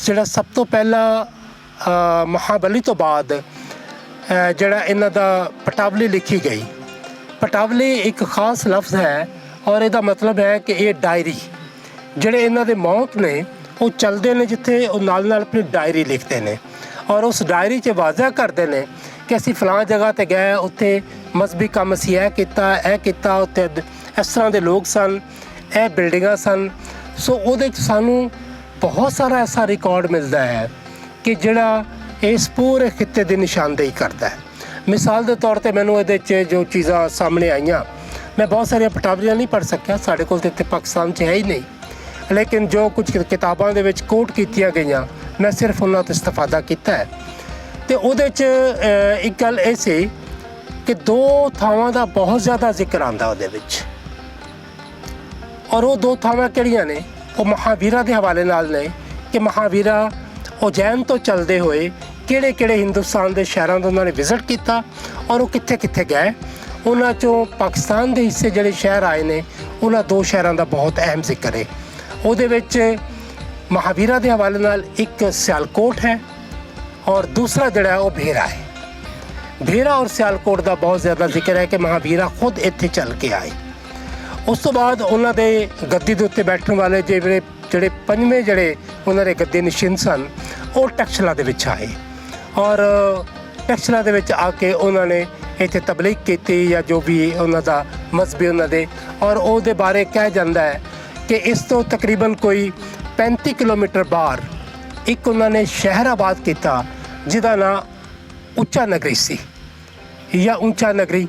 ਜਿਹੜਾ ਸਭ ਤੋਂ ਪਹਿਲਾਂ ਮਹਾਬਲੀ ਤੋਂ ਬਾਅਦ ਜਿਹੜਾ ਇਹਨਾਂ ਦਾ ਪਟਾਵਲੀ ਲਿਖੀ ਗਈ। ਪਟਾਵਲੀ ਇੱਕ ਖਾਸ ਲਫ਼ਜ਼ ਹੈ ਔਰ ਇਹਦਾ ਮਤਲਬ ਹੈ ਕਿ ਇਹ ਡਾਇਰੀ, ਜਿਹੜੇ ਇਹਨਾਂ ਦੇ ਮੌਤ ਨੇ ਉਹ ਚੱਲਦੇ ਨੇ ਜਿੱਥੇ ਉਹ ਨਾਲ ਨਾਲ ਆਪਣੀ ਡਾਇਰੀ ਲਿਖਦੇ ਨੇ ਔਰ ਉਸ ਡਾਇਰੀ 'ਚ ਵਾਜ਼ਾ ਕਰਦੇ ਨੇ ਕਿ ਅਸੀਂ ਫਲਾਂ ਜਗ੍ਹਾ 'ਤੇ ਗਏ, ਉੱਥੇ ਮਜ਼ਹਬੀ ਕੰਮ ਅਸੀਂ ਇਹ ਕੀਤਾ, ਉੱਥੇ ਇਸ ਤਰ੍ਹਾਂ ਦੇ ਲੋਕ ਸਨ, ਇਹ ਬਿਲਡਿੰਗਾਂ ਸਨ। ਸੋ ਉਹਦੇ 'ਚ ਸਾਨੂੰ ਬਹੁਤ ਸਾਰਾ ਐਸਾ ਰਿਕਾਰਡ ਮਿਲਦਾ ਹੈ ਕਿ ਜਿਹੜਾ ਇਸ ਪੂਰੇ ਖਿੱਤੇ ਦੀ ਨਿਸ਼ਾਨਦੇਹੀ ਕਰਦਾ ਹੈ। ਮਿਸਾਲ ਦੇ ਤੌਰ 'ਤੇ ਮੈਨੂੰ ਇਹਦੇ 'ਚ ਜੋ ਚੀਜ਼ਾਂ ਸਾਹਮਣੇ ਆਈਆਂ, ਮੈਂ ਬਹੁਤ ਸਾਰੀਆਂ ਪਟਾਵਲੀਆਂ ਨਹੀਂ ਪੜ੍ਹ ਸਕਿਆ, ਸਾਡੇ ਕੋਲ ਤਾਂ ਇੱਥੇ ਪਾਕਿਸਤਾਨ 'ਚ ਹੈ ਹੀ ਨਹੀਂ, ਲੇਕਿਨ ਜੋ ਕੁਝ ਕਿਤਾਬਾਂ ਦੇ ਵਿੱਚ ਕੋਟ ਕੀਤੀਆਂ ਗਈਆਂ ਮੈਂ ਸਿਰਫ ਉਹਨਾਂ ਤੋਂ ਇਸਤਫਾਦਾ ਕੀਤਾ ਹੈ। ਅਤੇ ਉਹਦੇ 'ਚ ਇੱਕ ਗੱਲ ਇਹ ਸੀ ਕਿ 2 ਥਾਵਾਂ ਦਾ ਬਹੁਤ ਜ਼ਿਆਦਾ ਜ਼ਿਕਰ ਆਉਂਦਾ ਉਹਦੇ ਵਿੱਚ, ਔਰ ਉਹ 2 ਥਾਵਾਂ ਕਿਹੜੀਆਂ ਨੇ? ਉਹ ਮਹਾਵੀਰਾ ਦੇ ਹਵਾਲੇ ਨਾਲ ਨੇ ਕਿ ਮਹਾਵੀਰਾ ਉਜੈਨ ਤੋਂ ਚੱਲਦੇ ਹੋਏ ਕਿਹੜੇ ਹਿੰਦੁਸਤਾਨ ਦੇ ਸ਼ਹਿਰਾਂ ਦਾ ਉਹਨਾਂ ਨੇ ਵਿਜ਼ਿਟ ਕੀਤਾ ਔਰ ਉਹ ਕਿੱਥੇ ਗਏ। ਉਹਨਾਂ 'ਚੋਂ ਪਾਕਿਸਤਾਨ ਦੇ ਹਿੱਸੇ ਜਿਹੜੇ ਸ਼ਹਿਰ ਆਏ ਨੇ ਉਹਨਾਂ 2 ਸ਼ਹਿਰਾਂ ਦਾ ਬਹੁਤ ਅਹਿਮ ਜ਼ਿਕਰ ਹੈ। ਉਹਦੇ ਵਿੱਚ ਮਹਾਵੀਰਾ ਦੇ ਹਵਾਲੇ ਨਾਲ ਇੱਕ ਸਿਆਲਕੋਟ ਹੈ ਔਰ ਦੂਸਰਾ ਜਿਹੜਾ ਉਹ ਭੇਰਾ ਹੈ। ਭੇਰਾ ਔਰ ਸਿਆਲਕੋਟ ਦਾ ਬਹੁਤ ਜ਼ਿਆਦਾ ਜ਼ਿਕਰ ਹੈ ਕਿ ਮਹਾਵੀਰਾ ਖੁਦ ਇੱਥੇ ਚੱਲ ਕੇ ਆਏ। ਉਸ ਤੋਂ ਬਾਅਦ ਉਹਨਾਂ ਦੇ ਗੱਦੀ ਦੇ ਉੱਤੇ ਬੈਠਣ ਵਾਲੇ ਜਿਹੜੇ 5ਵੇਂ ਜਿਹੜੇ ਉਹਨਾਂ ਦੇ ਗੱਦੀ ਨਸ਼ੀਨ ਸਨ ਉਹ ਟੈਕਸਲਾ ਦੇ ਵਿੱਚ ਆਏ ਔਰ ਟੈਕਸਲਾ ਦੇ ਵਿੱਚ ਆ ਕੇ ਉਹਨਾਂ ਨੇ ਇੱਥੇ ਤਬਲੀਗ ਕੀਤੀ ਜਾਂ ਜੋ ਵੀ ਉਹਨਾਂ ਦਾ ਮਜ਼ਹਬੀ ਉਹਨਾਂ ਦੇ, ਔਰ ਉਹਦੇ ਬਾਰੇ ਕਿਹਾ ਜਾਂਦਾ ਹੈ ਕਿ ਇਸ ਤੋਂ ਤਕਰੀਬਨ ਕੋਈ 35 ਕਿਲੋਮੀਟਰ ਬਾਹਰ ਇੱਕ ਉਹਨਾਂ ਨੇ ਸ਼ਹਿਰ ਆਬਾਦ ਕੀਤਾ ਜਿਹਦਾ ਨਾਂ ਉੱਚਾ ਨਗਰੀ ਸੀ ਜਾਂ ਉੱਚਾ ਨਗਰੀ।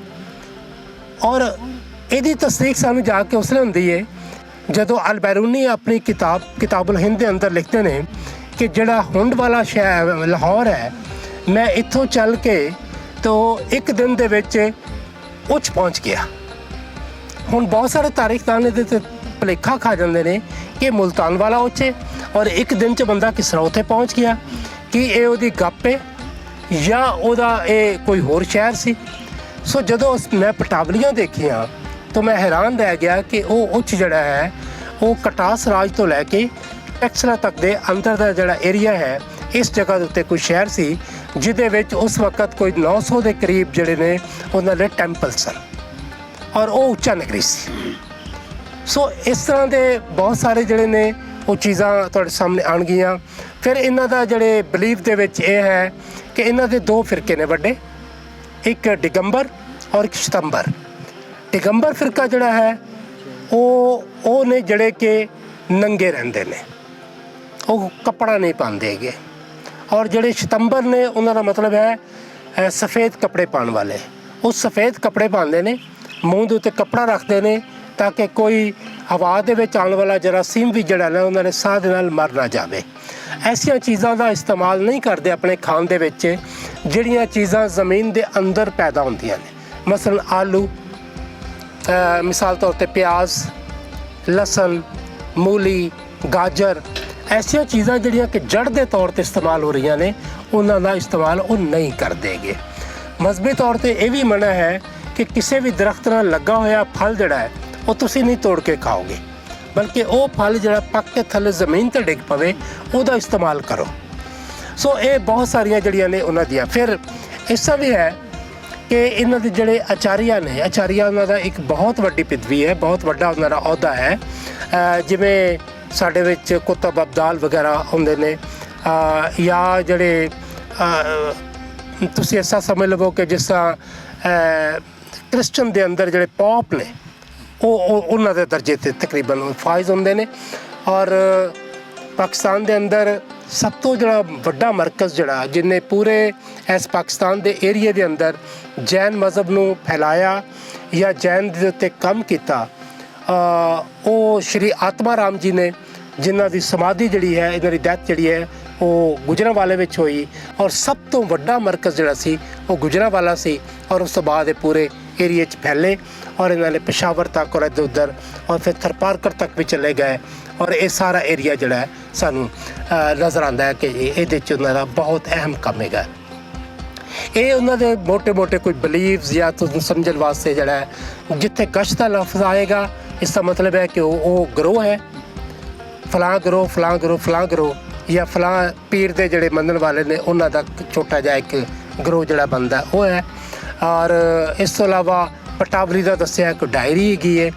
ਔਰ ਇਹਦੀ ਤਸਦੀਕ ਸਾਨੂੰ ਜਾ ਕੇ ਉਸ ਵੇਲੇ ਹੁੰਦੀ ਹੈ ਜਦੋਂ ਅਲ-ਬੈਰੂਨੀ ਆਪਣੀ ਕਿਤਾਬੁਲ ਹਿੰਦ ਦੇ ਅੰਦਰ ਲਿਖਦੇ ਨੇ ਕਿ ਜਿਹੜਾ ਹੁੰਡ ਵਾਲਾ ਸ਼ਹਿਰ ਲਾਹੌਰ ਹੈ, ਮੈਂ ਇੱਥੋਂ ਚੱਲ ਕੇ ਤੋਂ 1 ਦਿਨ ਦੇ ਵਿੱਚ ਉੱਚ ਪਹੁੰਚ ਗਿਆ। ਹੁਣ ਬਹੁਤ ਸਾਰੇ ਤਾਰੀਖਦਾਨ ਇਹਦੇ 'ਤੇ ਭੁਲੇਖਾ ਖਾ ਜਾਂਦੇ ਨੇ ਕਿ ਮੁਲਤਾਨ ਵਾਲਾ ਉੱਚ ਹੈ ਔਰ 1 ਦਿਨ 'ਚ ਬੰਦਾ ਕਿਸ ਤਰ੍ਹਾਂ ਉੱਥੇ ਪਹੁੰਚ ਗਿਆ, ਕਿ ਇਹ ਉਹਦੀ ਗੱਪ ਹੈ ਜਾਂ ਉਹਦਾ ਇਹ ਕੋਈ ਹੋਰ ਸ਼ਹਿਰ ਸੀ। ਸੋ ਜਦੋਂ ਮੈਂ ਪਟਾਵਲੀਆਂ ਦੇਖੀਆਂ ਤਾਂ ਮੈਂ ਹੈਰਾਨ ਰਹਿ ਗਿਆ ਕਿ ਉਹ ਉੱਚ ਜਿਹੜਾ ਹੈ ਉਹ ਕਟਾਸ ਰਾਜ ਤੋਂ ਲੈ ਕੇ ਟੈਕਸਲਾ ਤੱਕ ਦੇ ਅੰਦਰ ਦਾ ਜਿਹੜਾ ਏਰੀਆ ਹੈ, ਇਸ ਜਗ੍ਹਾ ਦੇ ਉੱਤੇ ਕੋਈ ਸ਼ਹਿਰ ਸੀ ਜਿਹਦੇ ਵਿੱਚ ਉਸ ਵਕਤ ਕੋਈ 900 ਦੇ ਕਰੀਬ ਜਿਹੜੇ ਨੇ ਉਹਨਾਂ ਦੇ ਟੈਂਪਲ ਸਨ ਔਰ ਉਹ ਉੱਚਾ ਨਗਰੀ ਸੀ। ਸੋ ਇਸ ਤਰ੍ਹਾਂ ਦੇ ਬਹੁਤ ਸਾਰੇ ਜਿਹੜੇ ਨੇ ਉਹ ਚੀਜ਼ਾਂ ਤੁਹਾਡੇ ਸਾਹਮਣੇ ਆਉਣਗੀਆਂ। ਫਿਰ ਇਹਨਾਂ ਦਾ ਜਿਹੜੇ ਬਲੀਫ ਦੇ ਵਿੱਚ ਇਹ ਹੈ ਕਿ ਇਹਨਾਂ ਦੇ 2 ਫਿਰਕੇ ਨੇ ਵੱਡੇ, ਇੱਕ ਡਿਗੰਬਰ ਔਰ ਇੱਕ ਸ਼ਤੰਬਰ। ਡਿਗੰਬਰ ਫਿਰਕਾ ਜਿਹੜਾ ਹੈ ਉਹ ਨੇ ਜਿਹੜੇ ਕਿ ਨੰਗੇ ਰਹਿੰਦੇ ਨੇ, ਉਹ ਕੱਪੜਾ ਨਹੀਂ ਪਾਉਂਦੇ ਹੈਗੇ, ਔਰ ਜਿਹੜੇ ਸ਼ਤੰਬਰ ਨੇ ਉਹਨਾਂ ਦਾ ਮਤਲਬ ਹੈ ਸਫੇਦ ਕੱਪੜੇ ਪਾਉਣ ਵਾਲੇ। ਉਹ ਸਫੇਦ ਕੱਪੜੇ ਪਾਉਂਦੇ ਨੇ, ਮੂੰਹ ਦੇ ਉੱਤੇ ਕੱਪੜਾ ਰੱਖਦੇ ਨੇ ਤਾਂ ਕਿ ਕੋਈ ਹਵਾ ਦੇ ਵਿੱਚ ਆਉਣ ਵਾਲਾ ਜਰਾਸੀਮ ਵੀ ਜਿਹੜਾ ਨਾ ਉਹਨਾਂ ਦੇ ਸਾਹ ਦੇ ਨਾਲ ਮਰ ਨਾ ਜਾਵੇ। ਐਸੀਆਂ ਚੀਜ਼ਾਂ ਦਾ ਇਸਤੇਮਾਲ ਨਹੀਂ ਕਰਦੇ ਆਪਣੇ ਖਾਣ ਦੇ ਵਿੱਚ ਜਿਹੜੀਆਂ ਚੀਜ਼ਾਂ ਜ਼ਮੀਨ ਦੇ ਅੰਦਰ ਪੈਦਾ ਹੁੰਦੀਆਂ ਨੇ, ਮਸਲਨ ਆਲੂ, ਮਿਸਾਲ ਤੌਰ 'ਤੇ ਪਿਆਜ਼, ਲਸਣ, ਮੂਲੀ, ਗਾਜਰ, ਐਸੀਆਂ ਚੀਜ਼ਾਂ ਜਿਹੜੀਆਂ ਕਿ ਜੜ ਦੇ ਤੌਰ 'ਤੇ ਇਸਤੇਮਾਲ ਹੋ ਰਹੀਆਂ ਨੇ ਉਹਨਾਂ ਦਾ ਇਸਤੇਮਾਲ ਉਹ ਨਹੀਂ ਕਰਦੇਗੇ। ਮਜ਼ਹਬੀ ਤੌਰ 'ਤੇ ਇਹ ਵੀ ਮਨਾ ਹੈ ਕਿ ਕਿਸੇ ਵੀ ਦਰਖਤ ਨਾਲ ਲੱਗਾ ਹੋਇਆ ਫਲ ਜਿਹੜਾ ਹੈ ਉਹ ਤੁਸੀਂ ਨਹੀਂ ਤੋੜ ਕੇ ਖਾਓਗੇ, ਬਲਕਿ ਉਹ ਫਲ ਜਿਹੜਾ ਪੱਕ ਕੇ ਥੱਲੇ ਜ਼ਮੀਨ 'ਤੇ ਡਿੱਗ ਪਵੇ ਉਹਦਾ ਇਸਤੇਮਾਲ ਕਰੋ। ਸੋ ਇਹ ਬਹੁਤ ਸਾਰੀਆਂ ਜਿਹੜੀਆਂ ਨੇ ਉਹਨਾਂ ਦੀਆਂ। ਫਿਰ ਇਸ ਤਰ੍ਹਾਂ ਵੀ ਹੈ ਕਿ ਇਹਨਾਂ ਦੇ ਜਿਹੜੇ ਆਚਾਰੀਆ ਨੇ, ਆਚਾਰੀਆ ਉਹਨਾਂ ਦਾ ਇੱਕ ਬਹੁਤ ਵੱਡੀ ਪਦਵੀ ਹੈ, ਬਹੁਤ ਵੱਡਾ ਉਹਨਾਂ ਦਾ ਅਹੁਦਾ ਹੈ। ਜਿਵੇਂ ਸਾਡੇ ਵਿੱਚ ਕੁਤਬ ਅਬਦਾਲ ਵਗੈਰਾ ਹੁੰਦੇ ਨੇ ਜਾਂ ਜਿਹੜੇ ਤੁਸੀਂ ਐਸਾ ਸਮਝ ਲਵੋ ਕਿ ਜਿਸ ਤਰ੍ਹਾਂ ਕ੍ਰਿਸਚਨ ਦੇ ਅੰਦਰ ਜਿਹੜੇ ਪੌਪ ਨੇ ਉਹ ਉਹਨਾਂ ਦੇ ਦਰਜੇ 'ਤੇ ਤਕਰੀਬਨ ਫਾਇਜ਼ ਹੁੰਦੇ ਨੇ। ਔਰ ਪਾਕਿਸਤਾਨ ਦੇ ਅੰਦਰ ਸਭ ਤੋਂ ਜਿਹੜਾ ਵੱਡਾ ਮਰਕਜ਼ ਜਿਹੜਾ ਜਿਹਨੇ ਪੂਰੇ ਇਸ ਪਾਕਿਸਤਾਨ ਦੇ ਏਰੀਏ ਦੇ ਅੰਦਰ ਜੈਨ ਮਜ਼ਹਬ ਨੂੰ ਫੈਲਾਇਆ ਜਾਂ ਜੈਨ ਦੇ ਉੱਤੇ ਕੰਮ ਕੀਤਾ, ਉਹ ਸ਼੍ਰੀ ਆਤਮਾ ਰਾਮ ਜੀ ਨੇ, ਜਿਨ੍ਹਾਂ ਦੀ ਸਮਾਧੀ ਜਿਹੜੀ ਹੈ, ਇਹਨਾਂ ਦੀ ਡੈਥ ਜਿਹੜੀ ਹੈ ਉਹ ਗੁਜਰਾਂਵਾਲੇ ਵਿੱਚ ਹੋਈ। ਔਰ ਸਭ ਤੋਂ ਵੱਡਾ ਮਰਕਜ਼ ਜਿਹੜਾ ਸੀ ਉਹ ਗੁਜਰਾਂਵਾਲਾ ਸੀ ਔਰ ਉਸ ਤੋਂ ਬਾਅਦ ਇਹ ਪੂਰੇ ਏਰੀਏ 'ਚ ਫੈਲੇ ਔਰ ਇਹਨਾਂ ਨੇ ਪਸ਼ਾਵਰ ਤੱਕ ਔਰ ਇੱਧਰ ਉੱਧਰ ਔਰ ਫਿਰ ਥਰਪਾਰਕਰ ਤੱਕ ਵੀ ਚਲੇ ਗਏ ਔਰ ਇਹ ਸਾਰਾ ਏਰੀਆ ਜਿਹੜਾ ਹੈ ਸਾਨੂੰ ਨਜ਼ਰ ਆਉਂਦਾ ਹੈ ਕਿ ਇਹਦੇ 'ਚ ਉਹਨਾਂ ਦਾ ਬਹੁਤ ਅਹਿਮ ਕੰਮ ਹੈਗਾ। ਇਹ ਉਹਨਾਂ ਦੇ ਮੋਟੇ ਕੋਈ ਬਲੀਵਸ ਜਾਂ ਤੁਹਾਨੂੰ ਸਮਝਣ ਵਾਸਤੇ ਜਿਹੜਾ ਹੈ ਜਿੱਥੇ ਗਸ਼ਤ ਦਾ ਲਫ਼ਜ਼ ਆਏਗਾ ਇਸ ਦਾ ਮਤਲਬ ਹੈ ਕਿ ਉਹ ਗਰੋਹ ਹੈ, ਫਲਾਂ ਗਰੋਹ ਜਾਂ ਫਲਾਂ ਪੀਰ ਦੇ ਜਿਹੜੇ ਮੰਨਣ ਵਾਲੇ ਨੇ ਉਹਨਾਂ ਦਾ ਛੋਟਾ ਜਿਹਾ ਇੱਕ ਗਰੋਹ ਜਿਹੜਾ ਬਣਦਾ ਉਹ ਹੈ। ਔਰ ਇਸ ਤੋਂ ਇਲਾਵਾ ਪਟਾਵਲੀ ਦਾ ਦੱਸਿਆ ਇੱਕ ਡਾਇਰੀ ਹੈਗੀ ਹੈ,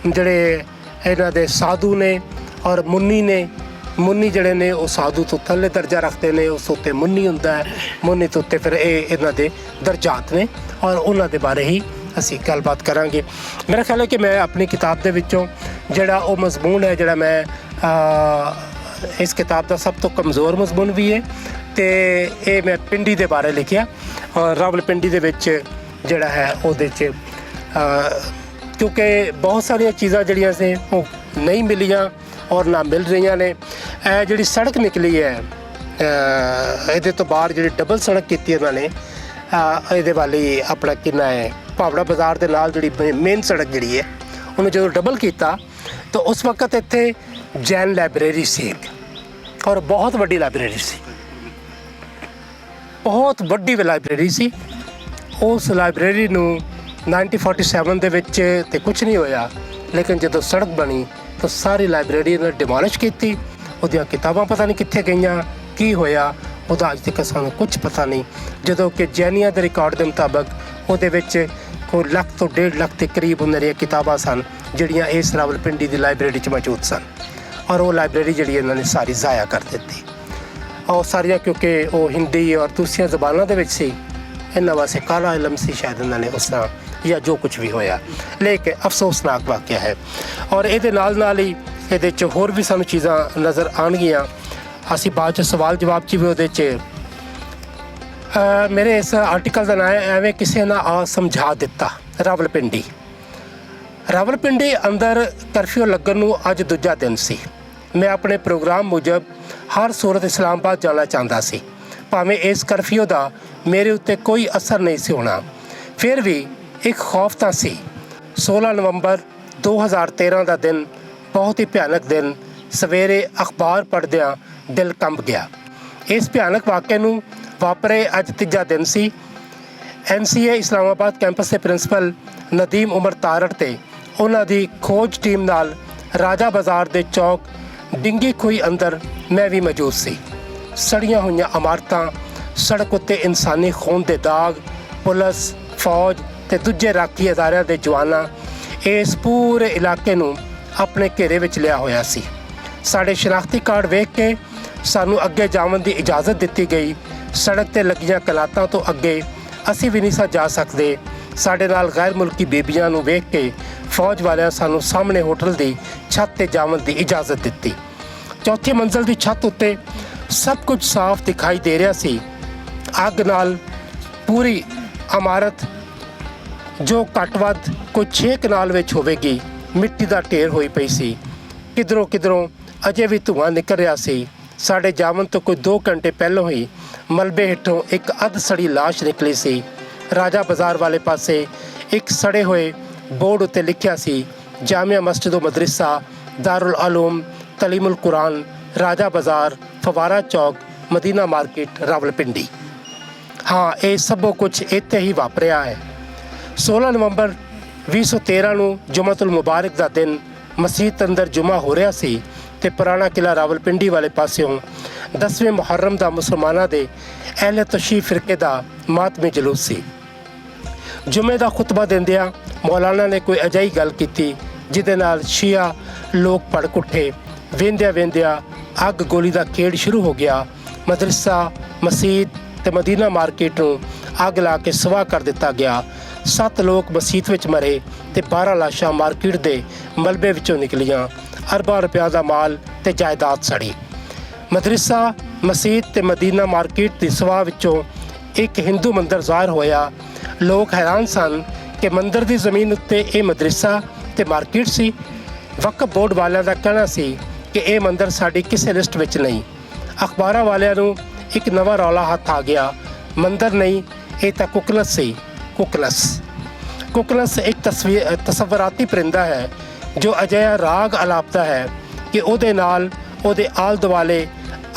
ਜਿਹੜੇ ਇਹਨਾਂ ਦੇ ਸਾਧੂ ਨੇ ਔਰ ਮੁੰਨੀ ਜਿਹੜੇ ਨੇ ਉਹ ਸਾਧੂ ਤੋਂ ਥੱਲੇ ਦਰਜਾ ਰੱਖਦੇ ਨੇ, ਉਸ ਉੱਤੇ ਮੁੰਨੀ ਹੁੰਦਾ ਹੈ, ਮੁੰਨੀ ਤੋਂ ਉੱਤੇ ਫਿਰ ਇਹ ਇਹਨਾਂ ਦੇ ਦਰਜਾਤ ਨੇ ਔਰ ਉਹਨਾਂ ਦੇ ਬਾਰੇ ਹੀ ਅਸੀਂ ਗੱਲਬਾਤ ਕਰਾਂਗੇ। ਮੇਰਾ ਖਿਆਲ ਹੈ ਕਿ ਮੈਂ ਆਪਣੀ ਕਿਤਾਬ ਦੇ ਵਿੱਚੋਂ ਜਿਹੜਾ ਉਹ ਮਜ਼ਮੂਨ ਹੈ ਜਿਹੜਾ ਮੈਂ ਇਸ ਕਿਤਾਬ ਦਾ ਸਭ ਤੋਂ ਕਮਜ਼ੋਰ ਮਜ਼ਮੂਨ ਵੀ ਹੈ ਅਤੇ ਇਹ ਮੈਂ ਪਿੰਡੀ ਦੇ ਬਾਰੇ ਲਿਖਿਆ ਔਰ ਰਾਵਲਪਿੰਡੀ ਦੇ ਵਿੱਚ ਜਿਹੜਾ ਹੈ ਉਹਦੇ 'ਚ ਕਿਉਂਕਿ ਬਹੁਤ ਸਾਰੀਆਂ ਚੀਜ਼ਾਂ ਜਿਹੜੀਆਂ ਸੀ ਉਹ ਨਹੀਂ ਮਿਲੀਆਂ ਔਰ ਨਾ ਮਿਲ ਰਹੀਆਂ ਨੇ। ਇਹ ਜਿਹੜੀ ਸੜਕ ਨਿਕਲੀ ਹੈ ਇਹਦੇ ਤੋਂ ਬਾਹਰ ਜਿਹੜੀ ਡਬਲ ਸੜਕ ਕੀਤੀ ਇਹਨਾਂ ਨੇ ਇਹਦੇ ਵਾਲੀ ਆਪਣਾ ਕਿੰਨਾ ਹੈ ਭਾਵੜਾ ਬਾਜ਼ਾਰ ਦੇ ਨਾਲ ਜਿਹੜੀ ਮੇਨ ਸੜਕ ਜਿਹੜੀ ਹੈ ਉਹਨੂੰ ਜਦੋਂ ਡਬਲ ਕੀਤਾ ਤਾਂ ਉਸ ਵਕਤ ਇੱਥੇ ਜੈਨ ਲਾਇਬ੍ਰੇਰੀ ਸੀ ਇੱਕ ਔਰ ਬਹੁਤ ਵੱਡੀ ਲਾਇਬ੍ਰੇਰੀ ਸੀ, ਬਹੁਤ ਵੱਡੀ ਲਾਇਬ੍ਰੇਰੀ ਸੀ। ਉਸ ਲਾਇਬ੍ਰੇਰੀ ਨੂੰ 1947 ਦੇ ਵਿੱਚ ਤੇ ਕੁਝ ਨਹੀਂ ਹੋਇਆ, ਲੇਕਿਨ ਜਦੋਂ ਸੜਕ ਬਣੀ ਤਾਂ ਸਾਰੀ ਲਾਇਬ੍ਰੇਰੀ ਨੇ ਡਿਮੋਲਿਸ਼ ਕੀਤੀ, ਉਹਦੀਆਂ ਕਿਤਾਬਾਂ ਪਤਾ ਨਹੀਂ ਕਿੱਥੇ ਗਈਆਂ, ਕੀ ਹੋਇਆ ਉਹਦਾ ਅੱਜ ਤੱਕ ਸਾਨੂੰ ਕੁਝ ਪਤਾ ਨਹੀਂ। ਜਦੋਂ ਕਿ ਜੈਨੀਆਂ ਦੇ ਰਿਕਾਰਡ ਦੇ ਮੁਤਾਬਕ ਉਹਦੇ ਵਿੱਚ ਕੋਈ 1 ਲੱਖ ਤੋਂ 1.5 ਲੱਖ ਦੇ ਕਰੀਬ ਉਹਨਾਂ ਦੀਆਂ ਕਿਤਾਬਾਂ ਸਨ ਜਿਹੜੀਆਂ ਇਸ ਰਾਵਲਪਿੰਡੀ ਦੀ ਲਾਇਬ੍ਰੇਰੀ 'ਚ ਮੌਜੂਦ ਸਨ ਔਰ ਉਹ ਲਾਇਬ੍ਰੇਰੀ ਜਿਹੜੀ ਇਹਨਾਂ ਨੇ ਸਾਰੀ ਜ਼ਾਇਆ ਕਰ ਦਿੱਤੀ। ਉਹ ਸਾਰੀਆਂ ਕਿਉਂਕਿ ਉਹ ਹਿੰਦੀ ਔਰ ਦੂਸਰੀਆਂ ਜ਼ਬਾਨਾਂ ਦੇ ਵਿੱਚ ਸੀ, ਇਹਨਾਂ ਵਾਸਤੇ ਕਾਲਾ ਇਲਮ ਸੀ ਸ਼ਾਇਦ ਇਹਨਾਂ ਨੇ ਉਸ ਤਰ੍ਹਾਂ ਜਾਂ ਜੋ ਕੁਝ ਵੀ ਹੋਇਆ, ਲੇਕਿਨ ਅਫਸੋਸਨਾਕ ਵਾਕਿਆ ਹੈ। ਔਰ ਇਹਦੇ ਨਾਲ ਹੀ ਇਹਦੇ 'ਚ ਹੋਰ ਵੀ ਸਾਨੂੰ ਚੀਜ਼ਾਂ ਨਜ਼ਰ ਆਉਣਗੀਆਂ, ਅਸੀਂ ਬਾਅਦ 'ਚ ਸਵਾਲ ਜਵਾਬ 'ਚ ਵੀ ਉਹਦੇ 'ਚ ਮੇਰੇ ਇਸ ਆਰਟੀਕਲ ਦਾ ਨਾਂ ਹੈ ਐਵੇਂ ਕਿਸੇ ਨਾ ਆ ਸਮਝਾ ਦਿੱਤਾ ਰਾਵਲਪਿੰਡੀ। ਰਾਵਲਪਿੰਡੀ ਅੰਦਰ ਕਰਫਿਊ ਲੱਗਣ ਨੂੰ ਅੱਜ ਦੂਜਾ ਦਿਨ ਸੀ। ਮੈਂ ਆਪਣੇ ਪ੍ਰੋਗਰਾਮ ਮੁਜਬ ਹਰ ਸੂਰਤ ਇਸਲਾਮਾਬਾਦ ਜਾਣਾ ਚਾਹੁੰਦਾ ਸੀ, ਭਾਵੇਂ ਇਸ ਕਰਫਿਊ ਦਾ ਮੇਰੇ ਉੱਤੇ ਕੋਈ ਅਸਰ ਨਹੀਂ ਸੀ ਹੋਣਾ, ਫਿਰ ਵੀ ਇੱਕ ਖੌਫ ਤਾਂ ਸੀ। 16 ਨਵੰਬਰ 2013 ਦਾ ਦਿਨ ਬਹੁਤ ਹੀ ਭਿਆਨਕ ਦਿਨ। ਸਵੇਰੇ ਅਖਬਾਰ ਪੜ੍ਹਦਿਆਂ ਦਿਲ ਕੰਬ ਗਿਆ। ਇਸ ਭਿਆਨਕ ਵਾਕਿਏ ਨੂੰ ਵਾਪਰੇ ਅੱਜ ਤੀਜਾ ਦਿਨ ਸੀ। NCA ਇਸਲਾਮਾਬਾਦ ਕੈਂਪਸ ਦੇ ਪ੍ਰਿੰਸੀਪਲ ਨਦੀਮ ਉਮਰ ਤਾਰੜ ਤੇ ਉਹਨਾਂ ਦੀ ਖੋਜ ਟੀਮ ਨਾਲ ਰਾਜਾ ਬਾਜ਼ਾਰ ਦੇ ਚੌਕ ਡਿੰਗੀ ਖੂਹੀ ਅੰਦਰ ਮੈਂ ਵੀ ਮੌਜੂਦ ਸੀ। ਸੜੀਆਂ ਹੋਈਆਂ ਇਮਾਰਤਾਂ, ਸੜਕ ਉੱਤੇ ਇਨਸਾਨੀ ਖੂਨ ਦੇ ਦਾਗ, ਪੁਲਿਸ, ਫੌਜ ਤੇ ਦੂਜੇ ਰਾਖੀ ਅਦਾਰਿਆਂ ਦੇ ਜਵਾਨਾਂ ਇਸ ਪੂਰੇ ਇਲਾਕੇ ਨੂੰ ਆਪਣੇ ਘੇਰੇ ਵਿੱਚ ਲਿਆ ਹੋਇਆ ਸੀ। ਸਾਡੇ ਸ਼ਨਾਖਤੀ ਕਾਰਡ ਵੇਖ ਕੇ ਸਾਨੂੰ ਅੱਗੇ ਜਾਣ ਦੀ ਇਜਾਜ਼ਤ ਦਿੱਤੀ ਗਈ। ਸੜਕ 'ਤੇ ਲੱਗੀਆਂ ਕਲਾਤਾਂ ਤੋਂ ਅੱਗੇ ਅਸੀਂ ਵੀ ਨਹੀਂ ਜਾ ਸਕਦੇ। ਸਾਡੇ ਨਾਲ ਗੈਰ ਮੁਲਕੀ ਬੀਬੀਆਂ ਨੂੰ ਵੇਖ ਕੇ ਫੌਜ ਵਾਲਿਆਂ ਸਾਨੂੰ ਸਾਹਮਣੇ ਹੋਟਲ ਦੀ ਛੱਤ 'ਤੇ ਜਾਣ ਦੀ ਇਜਾਜ਼ਤ ਦਿੱਤੀ। ਚੌਥੀ ਮੰਜ਼ਲ ਦੀ ਛੱਤ ਉੱਤੇ ਸਭ ਕੁਝ ਸਾਫ਼ ਦਿਖਾਈ ਦੇ ਰਿਹਾ ਸੀ। ਅੱਗ ਨਾਲ ਪੂਰੀ ਇਮਾਰਤ ਜੋ ਘੱਟ ਵੱਧ ਕੋਈ 6 ਕਨਾਲ ਵਿੱਚ ਹੋਵੇਗੀ ਮਿੱਟੀ ਦਾ ਢੇਰ ਹੋਈ ਪਈ ਸੀ। ਕਿਧਰੋਂ ਅਜੇ ਵੀ ਧੂੰਆਂ ਨਿਕਲ ਰਿਹਾ ਸੀ। ਸਾਡੇ ਜਾਵਨ ਤੋਂ ਕੋਈ 2 ਘੰਟੇ ਪਹਿਲਾਂ ਹੀ ਮਲਬੇ ਹੇਠੋਂ ਇੱਕ ਅੱਧ ਸੜੀ ਲਾਸ਼ ਨਿਕਲੀ ਸੀ। ਰਾਜਾ ਬਾਜ਼ਾਰ ਵਾਲੇ ਪਾਸੇ ਇੱਕ ਸੜੇ ਹੋਏ ਬੋਰਡ ਉੱਤੇ ਲਿਖਿਆ ਸੀ, ਜਾਮਿਆ ਮਸਜਿਦ ਮਦਰਸਾ ਦਾਰੁਲ ਆਲੂਮ ਤਲੀਮੁਲ ਕੁਰਾਨ, ਰਾਜਾ ਬਾਜ਼ਾਰ, ਫਵਾਰਾ ਚੌਕ, ਮਦੀਨਾ ਮਾਰਕੀਟ, ਰਾਵਲਪਿੰਡੀ। ਹਾਂ, ਇਹ ਸਭੋ ਕੁਝ ਇੱਥੇ ਹੀ ਵਾਪਰਿਆ ਹੈ। 16 ਨਵੰਬਰ 2013 ਨੂੰ ਜੁਮਅਤੁਲ ਮੁਬਾਰਕ ਦਾ ਦਿਨ ਮਸਜਿਦ ਅੰਦਰ ਜੁਮਾ ਹੋ ਰਿਹਾ ਸੀ ਤੇ ਪੁਰਾਣਾ ਕਿਲਾ ਰਾਵਲਪਿੰਡੀ ਵਾਲੇ ਪਾਸਿਓਂ 10ਵੇਂ ਮੁਹਰਮ ਦਾ ਮੁਸਲਮਾਨਾਂ ਦੇ ਅਹਿਲੇ ਤਸ਼ਰੀਫ ਫਿਰਕੇ ਦਾ ਮਾਤਮੀ ਜਲੂਸ ਸੀ। ਜੁਮੇ ਦਾ ਖੁਤਬਾ ਦਿੰਦਿਆਂ ਮੌਲਾਨਾ ਨੇ ਕੋਈ ਅਜਿਹੀ ਗੱਲ ਕੀਤੀ ਜਿਹਦੇ ਨਾਲ ਸ਼ੀਆ ਲੋਕ ਭੜਕ ਉੱਠੇ। ਵੇਂਦਿਆਂ ਅੱਗ ਗੋਲੀ ਦਾ ਖੇਡ ਸ਼ੁਰੂ ਹੋ ਗਿਆ। ਮਦਰਸਾ, ਮਸਜਿਦ ਤੇ ਮਦੀਨਾ ਮਾਰਕੀਟ ਨੂੰ ਅੱਗ ਲਾ ਕੇ ਸਵਾਹ ਕਰ ਦਿੱਤਾ ਗਿਆ। 7 ਲੋਕ ਮਸਜਿਦ ਵਿੱਚ ਮਰੇ ਤੇ 12 ਲਾਸ਼ਾਂ ਮਾਰਕੀਟ ਦੇ ਮਲਬੇ ਵਿੱਚੋਂ ਨਿਕਲੀਆਂ। ਅਰਬਾਂ ਰੁਪਇਆਂ ਦਾ ਮਾਲ ਤੇ ਜਾਇਦਾਦ ਸੜੀ। ਮਦਰਸਾ, ਮਸਜਿਦ ਤੇ ਮਦੀਨਾ ਮਾਰਕੀਟ ਦੀ ਸਵਾਹ ਵਿੱਚੋਂ ਇੱਕ ਹਿੰਦੂ ਮੰਦਰ ਜ਼ਾਹਿਰ ਹੋਇਆ। ਲੋਕ ਹੈਰਾਨ ਸਨ ਕਿ ਮੰਦਰ ਦੀ ਜ਼ਮੀਨ ਉੱਤੇ ਇਹ ਮਦਰਸਾ ਤੇ ਮਾਰਕੀਟ ਸੀ। ਵਕਫ ਬੋਰਡ ਵਾਲਿਆਂ ਦਾ ਕਹਿਣਾ ਸੀ ਕਿ ਇਹ ਮੰਦਰ ਸਾਡੀ ਕਿਸੇ ਲਿਸਟ ਵਿੱਚ ਨਹੀਂ। ਅਖਬਾਰਾਂ ਵਾਲਿਆਂ ਨੂੰ ਇੱਕ ਨਵਾਂ ਰੌਲਾ ਹੱਥ ਆ ਗਿਆ। ਮੰਦਰ ਨਹੀਂ, ਇਹ ਤਾਂ ਕੁਕਲਸ ਸੀ। ਕੁਕਲਸ ਇੱਕ ਤਸਵਰਾਤੀ ਪਰਿੰਦਾ ਹੈ ਜੋ ਅਜਿਹਾ ਰਾਗ ਅਲਾਪਦਾ ਹੈ ਕਿ ਉਹਦੇ ਨਾਲ ਉਹਦੇ ਆਲ ਦੁਆਲੇ